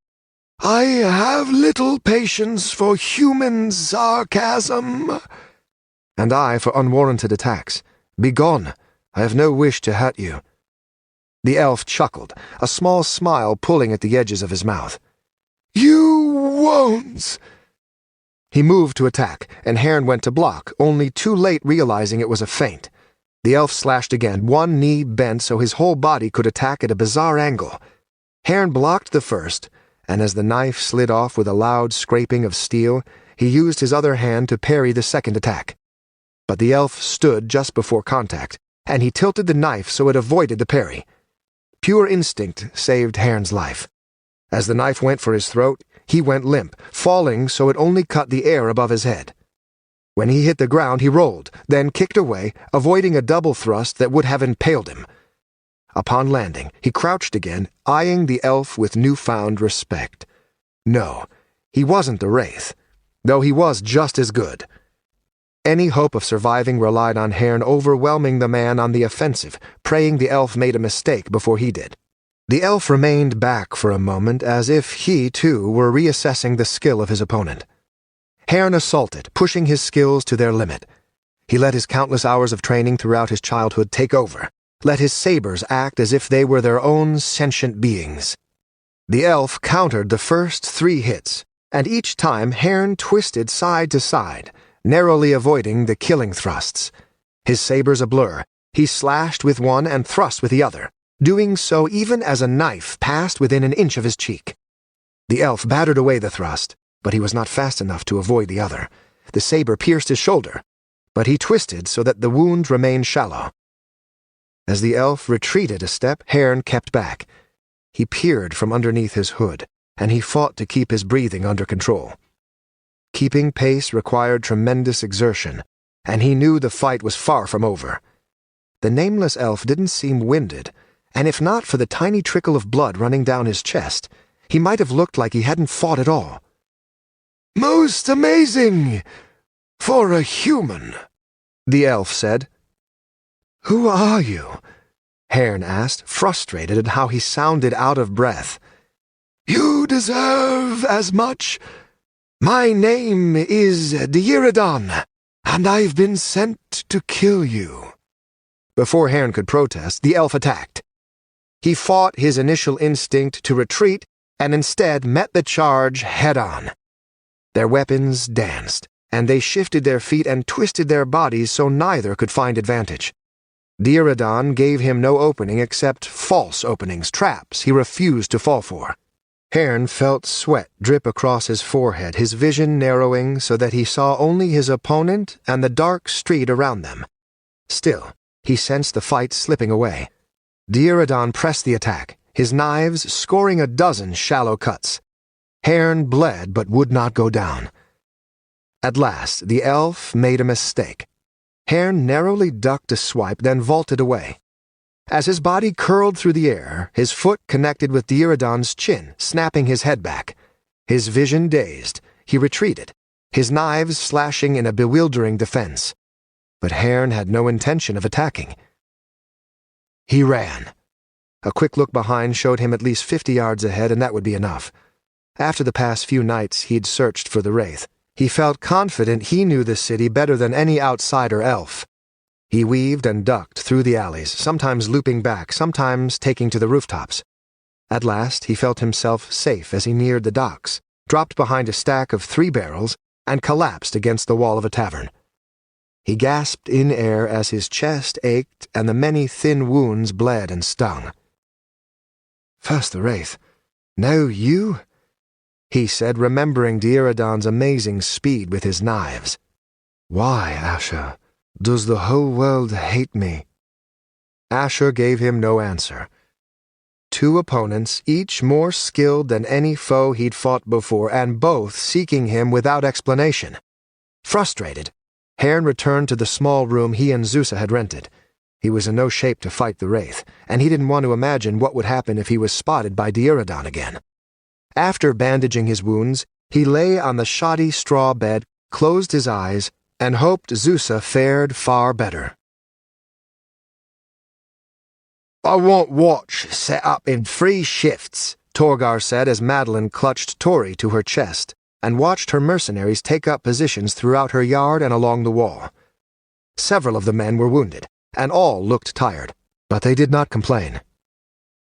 I have little patience for human sarcasm. And I for unwarranted attacks. Begone, I have no wish to hurt you. The elf chuckled, a small smile pulling at the edges of his mouth. You won't. He moved to attack, and Herrn went to block, only too late realizing it was a feint. The elf slashed again, one knee bent so his whole body could attack at a bizarre angle. Herrn blocked the first, and as the knife slid off with a loud scraping of steel, he used his other hand to parry the second attack. But the elf stood just before contact, and he tilted the knife so it avoided the parry. Pure instinct saved Herrn's life. As the knife went for his throat, he went limp, falling so it only cut the air above his head. When he hit the ground, he rolled, then kicked away, avoiding a double thrust that would have impaled him. Upon landing, he crouched again, eyeing the elf with newfound respect. No, he wasn't the Wraith, though he was just as good. Any hope of surviving relied on Herrn overwhelming the man on the offensive, praying the elf made a mistake before he did. The elf remained back for a moment as if he, too, were reassessing the skill of his opponent. Herrn assaulted, pushing his skills to their limit. He let his countless hours of training throughout his childhood take over, let his sabers act as if they were their own sentient beings. The elf countered the first 3 hits, and each time Herrn twisted side to side, narrowly avoiding the killing thrusts. His sabers a blur, he slashed with one and thrust with the other, doing so even as a knife passed within an inch of his cheek. The elf battered away the thrust, but he was not fast enough to avoid the other. The saber pierced his shoulder, but he twisted so that the wound remained shallow. As the elf retreated a step, Herrn kept back. He peered from underneath his hood, and he fought to keep his breathing under control. Keeping pace required tremendous exertion, and he knew the fight was far from over. The nameless elf didn't seem winded, and if not for the tiny trickle of blood running down his chest, he might have looked like he hadn't fought at all. Most amazing! For a human, the elf said. Who are you? Herrn asked, frustrated at how he sounded out of breath. You deserve as much. My name is Deiridon, and I've been sent to kill you. Before Herrn could protest, the elf attacked. He fought his initial instinct to retreat and instead met the charge head-on. Their weapons danced, and they shifted their feet and twisted their bodies so neither could find advantage. Deiridon gave him no opening except false openings, traps he refused to fall for. Herrn felt sweat drip across his forehead, his vision narrowing so that he saw only his opponent and the dark street around them. Still, he sensed the fight slipping away. Deiridon pressed the attack, his knives scoring a dozen shallow cuts. Herrn bled but would not go down. At last, the elf made a mistake. Herrn narrowly ducked a swipe, then vaulted away. As his body curled through the air, his foot connected with Deiridon's chin, snapping his head back. His vision dazed, he retreated, his knives slashing in a bewildering defense. But Herrn had no intention of attacking. He ran. A quick look behind showed him at least 50 yards ahead, and that would be enough. After the past few nights he'd searched for the Wraith, he felt confident he knew the city better than any outsider elf. He weaved and ducked through the alleys, sometimes looping back, sometimes taking to the rooftops. At last he felt himself safe as he neared the docks, dropped behind a stack of 3 barrels, and collapsed against the wall of a tavern. He gasped in air as his chest ached and the many thin wounds bled and stung. First the Wraith, now you? He said, remembering Deiridon's amazing speed with his knives. Why, Asher, does the whole world hate me? Asher gave him no answer. 2 opponents, each more skilled than any foe he'd fought before, and both seeking him without explanation. Frustrated, Herrn returned to the small room he and Zusa had rented. He was in no shape to fight the Wraith, and he didn't want to imagine what would happen if he was spotted by Deiridon again. After bandaging his wounds, he lay on the shoddy straw bed, closed his eyes and hoped Zusa fared far better. "I want watch set up in 3 shifts," Torgar said as Madeline clutched Tori to her chest and watched her mercenaries take up positions throughout her yard and along the wall. Several of the men were wounded, and all looked tired, but they did not complain.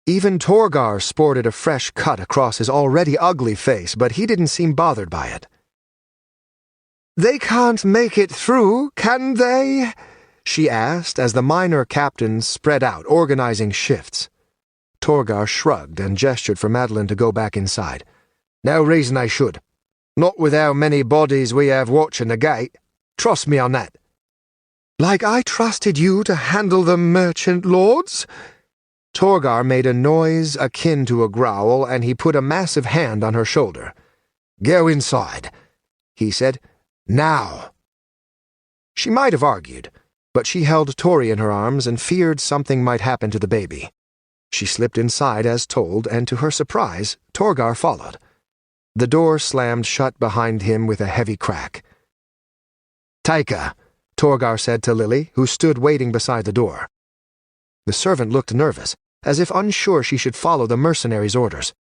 Even Torgar sported a fresh cut across his already ugly face, but he didn't seem bothered by it. "They can't make it through, can they?" she asked as the minor captains spread out, organizing shifts. Torgar shrugged and gestured for Madeline to go back inside. "No reason they should. Not with how many bodies we have watching the gate. Trust me on that." "Like I trusted you to handle the merchant lords?" Torgar made a noise akin to a growl, and he put a massive hand on her shoulder. "Go inside," he said. "Now." She might have argued, but she held Tori in her arms and feared something might happen to the baby. She slipped inside as told, and to her surprise, Torgar followed. The door slammed shut behind him with a heavy crack. "Take her," Torgar said to Lily, who stood waiting beside the door. The servant looked nervous, as if unsure she should follow the mercenaries' orders.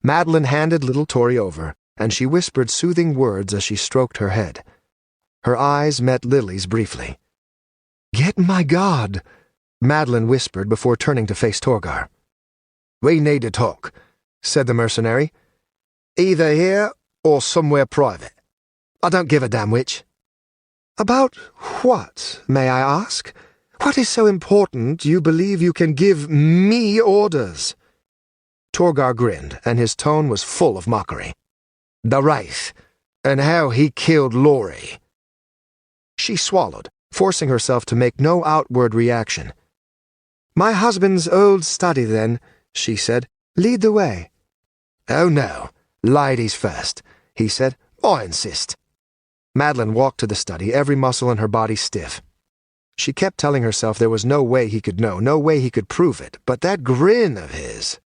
Madeline handed little Tori over, and she whispered soothing words as she stroked her head. Her eyes met Lily's briefly. "Get my guard," Madeline whispered before turning to face Torgar. "We need to talk," said the mercenary. "Either here or somewhere private. I don't give a damn which." "About what, may I ask? What is so important you believe you can give me orders?" Torgar grinned, and his tone was full of mockery. "The Wraith, and how he killed Laurie." She swallowed, forcing herself to make no outward reaction. "My husband's old study, then," she said. "Lead the way." "Oh, no. Ladies first," he said. "I insist." Madeline walked to the study, every muscle in her body stiff. She kept telling herself there was no way he could know, no way he could prove it, but that grin of his.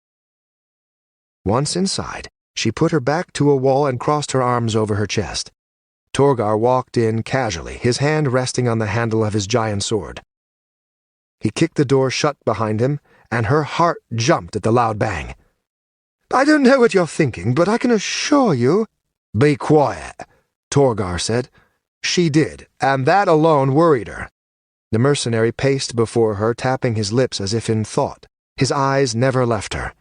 Once inside, she put her back to a wall and crossed her arms over her chest. Torgar walked in casually, his hand resting on the handle of his giant sword. He kicked the door shut behind him, and her heart jumped at the loud bang. "I don't know what you're thinking, but I can assure you—" "Be quiet," Torgar said. She did, and that alone worried her. The mercenary paced before her, tapping his lips as if in thought. His eyes never left her.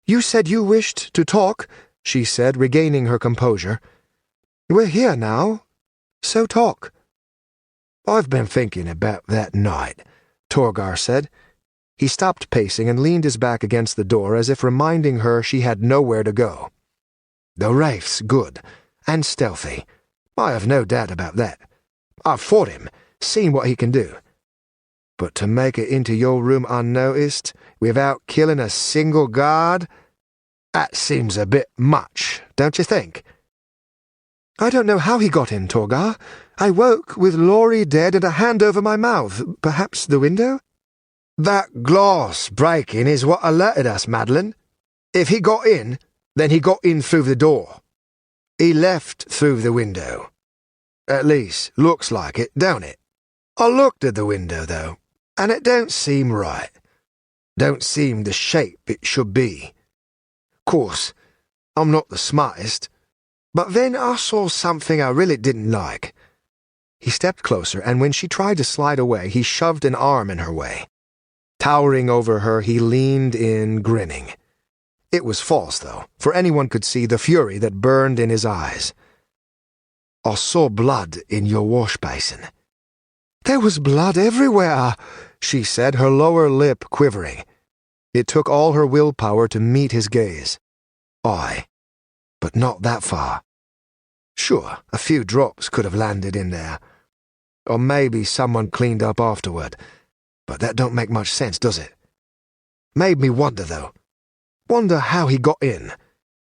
"You said you wished to talk," she said, regaining her composure. "We're here now, so talk." "I've been thinking about that night," Torgar said. He stopped pacing and leaned his back against the door as if reminding her she had nowhere to go. "The Wraith's good, and stealthy. I have no doubt about that. I've fought him, seen what he can do. But to make it into your room unnoticed, without killing a single guard, that seems a bit much, don't you think?" "I don't know how he got in, Torgar. I woke with Laurie dead and a hand over my mouth. Perhaps the window?" "That glass breaking is what alerted us, Madeline. If he got in, then he got in through the door. He left through the window. At least, looks like it, don't it? I looked at the window, though, and it don't seem right. Don't seem the shape it should be. Course, I'm not the smartest, but then I saw something I really didn't like." He stepped closer, and when she tried to slide away, he shoved an arm in her way. Towering over her, he leaned in, grinning. It was false, though, for anyone could see the fury that burned in his eyes. "I saw blood in your wash basin." "There was blood everywhere," she said, her lower lip quivering. It took all her willpower to meet his gaze. "Aye, but not that far. Sure, a few drops could have landed in there. Or maybe someone cleaned up afterward. But that don't make much sense, does it? Made me wonder, though. Wonder how he got in.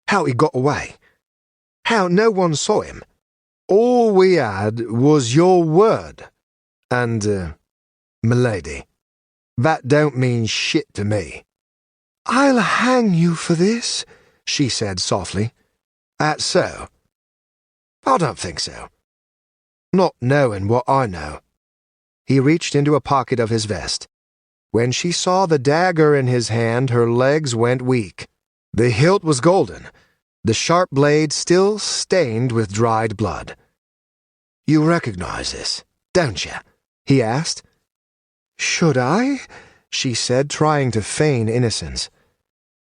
How he got away. How no one saw him. All we had was your word. And, m'lady, that don't mean shit to me." "I'll hang you for this," she said softly. "That's so. I don't think so. Not knowing what I know. He reached into a pocket of his vest. When she saw the dagger in his hand, her legs went weak. The hilt was golden, the sharp blade still stained with dried blood. You recognize this, don't you? He asked. Should I? She said, trying to feign innocence.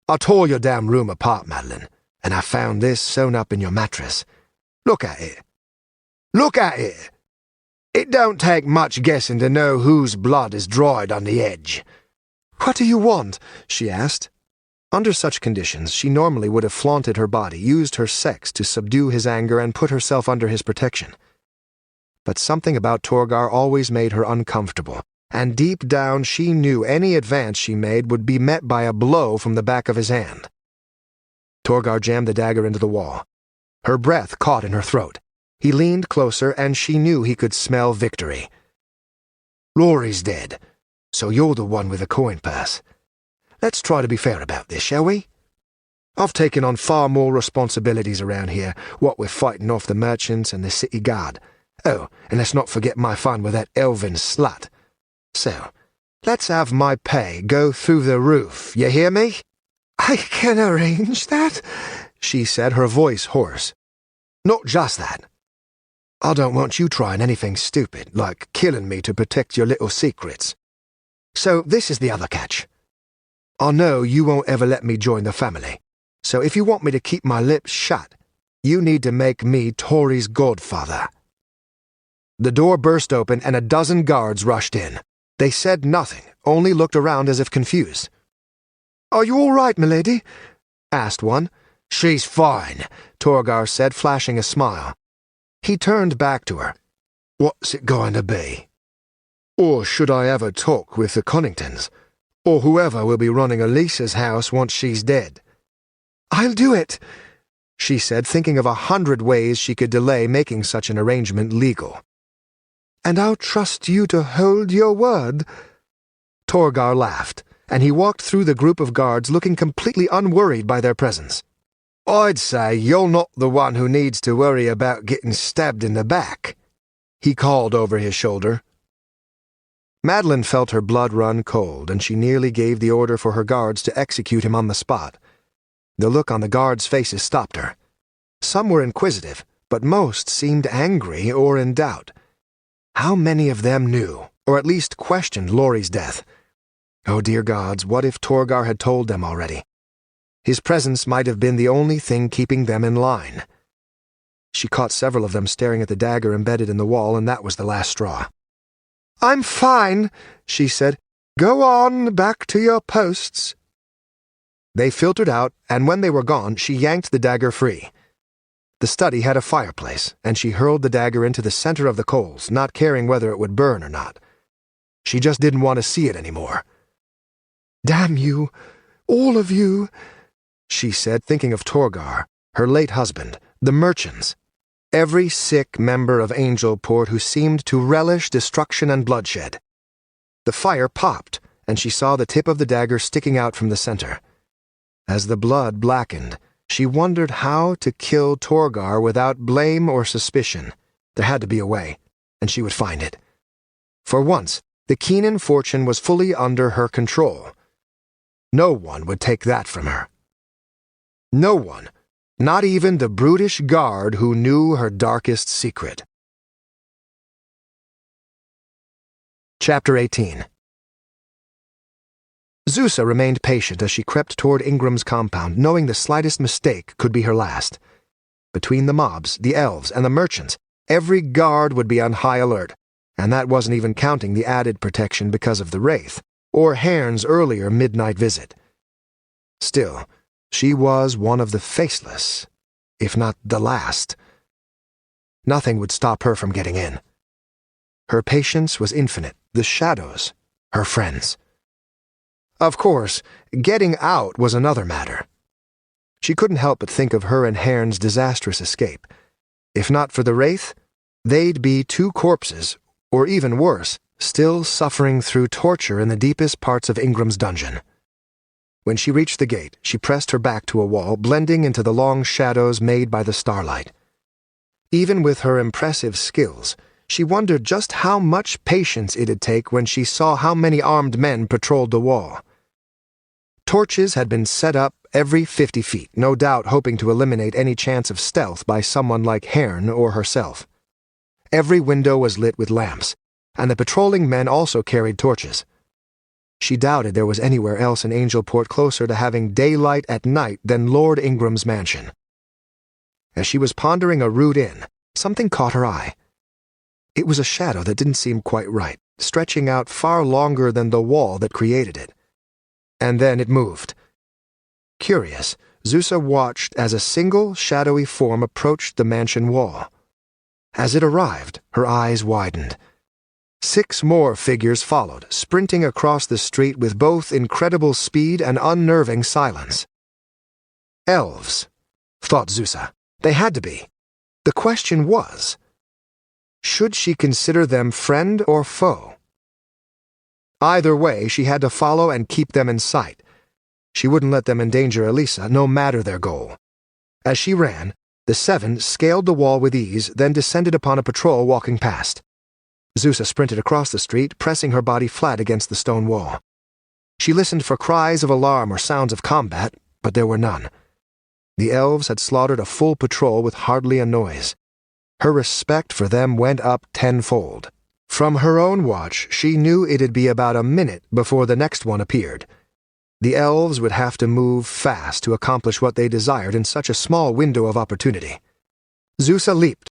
I tore your damn room apart, Madeline, and I found this sewn up in your mattress. Look at it. Look at it! It don't take much guessing to know whose blood is dried on the edge. What do you want? She asked. Under such conditions, she normally would have flaunted her body, used her sex to subdue his anger, and put herself under his protection. But something about Torgar always made her uncomfortable, and deep down she knew any advance she made would be met by a blow from the back of his hand. Torgar jammed the dagger into the wall. Her breath caught in her throat. He leaned closer, and she knew he could smell victory. Rory's dead, so you're the one with the coin purse. Let's try to be fair about this, shall we? I've taken on far more responsibilities around here, what with fighting off the merchants and the city guard. Oh, and let's not forget my fun with that elven slut. So, let's have my pay go through the roof, you hear me? I can arrange that, she said, her voice hoarse. Not just that. I don't want you trying anything stupid, like killing me to protect your little secrets. So this is the other catch. I know you won't ever let me join the family, so if you want me to keep my lips shut, you need to make me Tori's godfather. The door burst open and a dozen guards rushed in. They said nothing, only looked around as if confused. Are you all right, milady? Asked one. She's fine, Torgar said, flashing a smile. He turned back to her. What's it going to be? Or should I ever talk with the Conningtons? Or whoever will be running Elisa's house once she's dead? I'll do it, she said, thinking of 100 ways she could delay making such an arrangement legal. And I'll trust you to hold your word. Torgar laughed, and he walked through the group of guards looking completely unworried by their presence. I'd say you're not the one who needs to worry about getting stabbed in the back, he called over his shoulder. Madeline felt her blood run cold, and she nearly gave the order for her guards to execute him on the spot. The look on the guards' faces stopped her. Some were inquisitive, but most seemed angry or in doubt. How many of them knew, or at least questioned Laurie's death? Oh, dear gods, what if Torgar had told them already? His presence might have been the only thing keeping them in line. She caught several of them staring at the dagger embedded in the wall, and that was the last straw. I'm fine, she said. Go on back to your posts. They filtered out, and when they were gone, she yanked the dagger free. The study had a fireplace, and she hurled the dagger into the center of the coals, not caring whether it would burn or not. She just didn't want to see it anymore. Damn you, all of you, she said, thinking of Torgar, her late husband, the merchants, every sick member of Angelport who seemed to relish destruction and bloodshed. The fire popped, and she saw the tip of the dagger sticking out from the center. As the blood blackened, she wondered how to kill Torgar without blame or suspicion. There had to be a way, and she would find it. For once, the Keenan fortune was fully under her control. No one would take that from her. No one, not even the brutish guard who knew her darkest secret. Chapter 18. Zusa remained patient as she crept toward Ingram's compound, knowing the slightest mistake could be her last. Between the mobs, the elves, and the merchants, every guard would be on high alert, and that wasn't even counting the added protection because of the Wraith, or Hairn's earlier midnight visit. Still, she was one of the faceless, if not the last. Nothing would stop her from getting in. Her patience was infinite, the shadows, her friends. Of course, getting out was another matter. She couldn't help but think of her and Hairn's disastrous escape. If not for the Wraith, they'd be two corpses, or even worse, still suffering through torture in the deepest parts of Ingram's dungeon. When she reached the gate, she pressed her back to a wall, blending into the long shadows made by the starlight. Even with her impressive skills, she wondered just how much patience it'd take when she saw how many armed men patrolled the wall. Torches had been set up every 50 feet, no doubt hoping to eliminate any chance of stealth by someone like Hearn or herself. Every window was lit with lamps, and the patrolling men also carried torches. She doubted there was anywhere else in Angelport closer to having daylight at night than Lord Ingram's mansion. As she was pondering a route in, something caught her eye. It was a shadow that didn't seem quite right, stretching out far longer than the wall that created it. And then it moved. Curious, Zusa watched as a single, shadowy form approached the mansion wall. As it arrived, her eyes widened. 6 more figures followed, sprinting across the street with both incredible speed and unnerving silence. Elves, thought Zusa. They had to be. The question was, should she consider them friend or foe? Either way, she had to follow and keep them in sight. She wouldn't let them endanger Elisa, no matter their goal. As she ran, the 7 scaled the wall with ease, then descended upon a patrol walking past. Zusa sprinted across the street, pressing her body flat against the stone wall. She listened for cries of alarm or sounds of combat, but there were none. The elves had slaughtered a full patrol with hardly a noise. Her respect for them went up tenfold. From her own watch, she knew it'd be about a minute before the next one appeared. The elves would have to move fast to accomplish what they desired in such a small window of opportunity. Zusa leaped,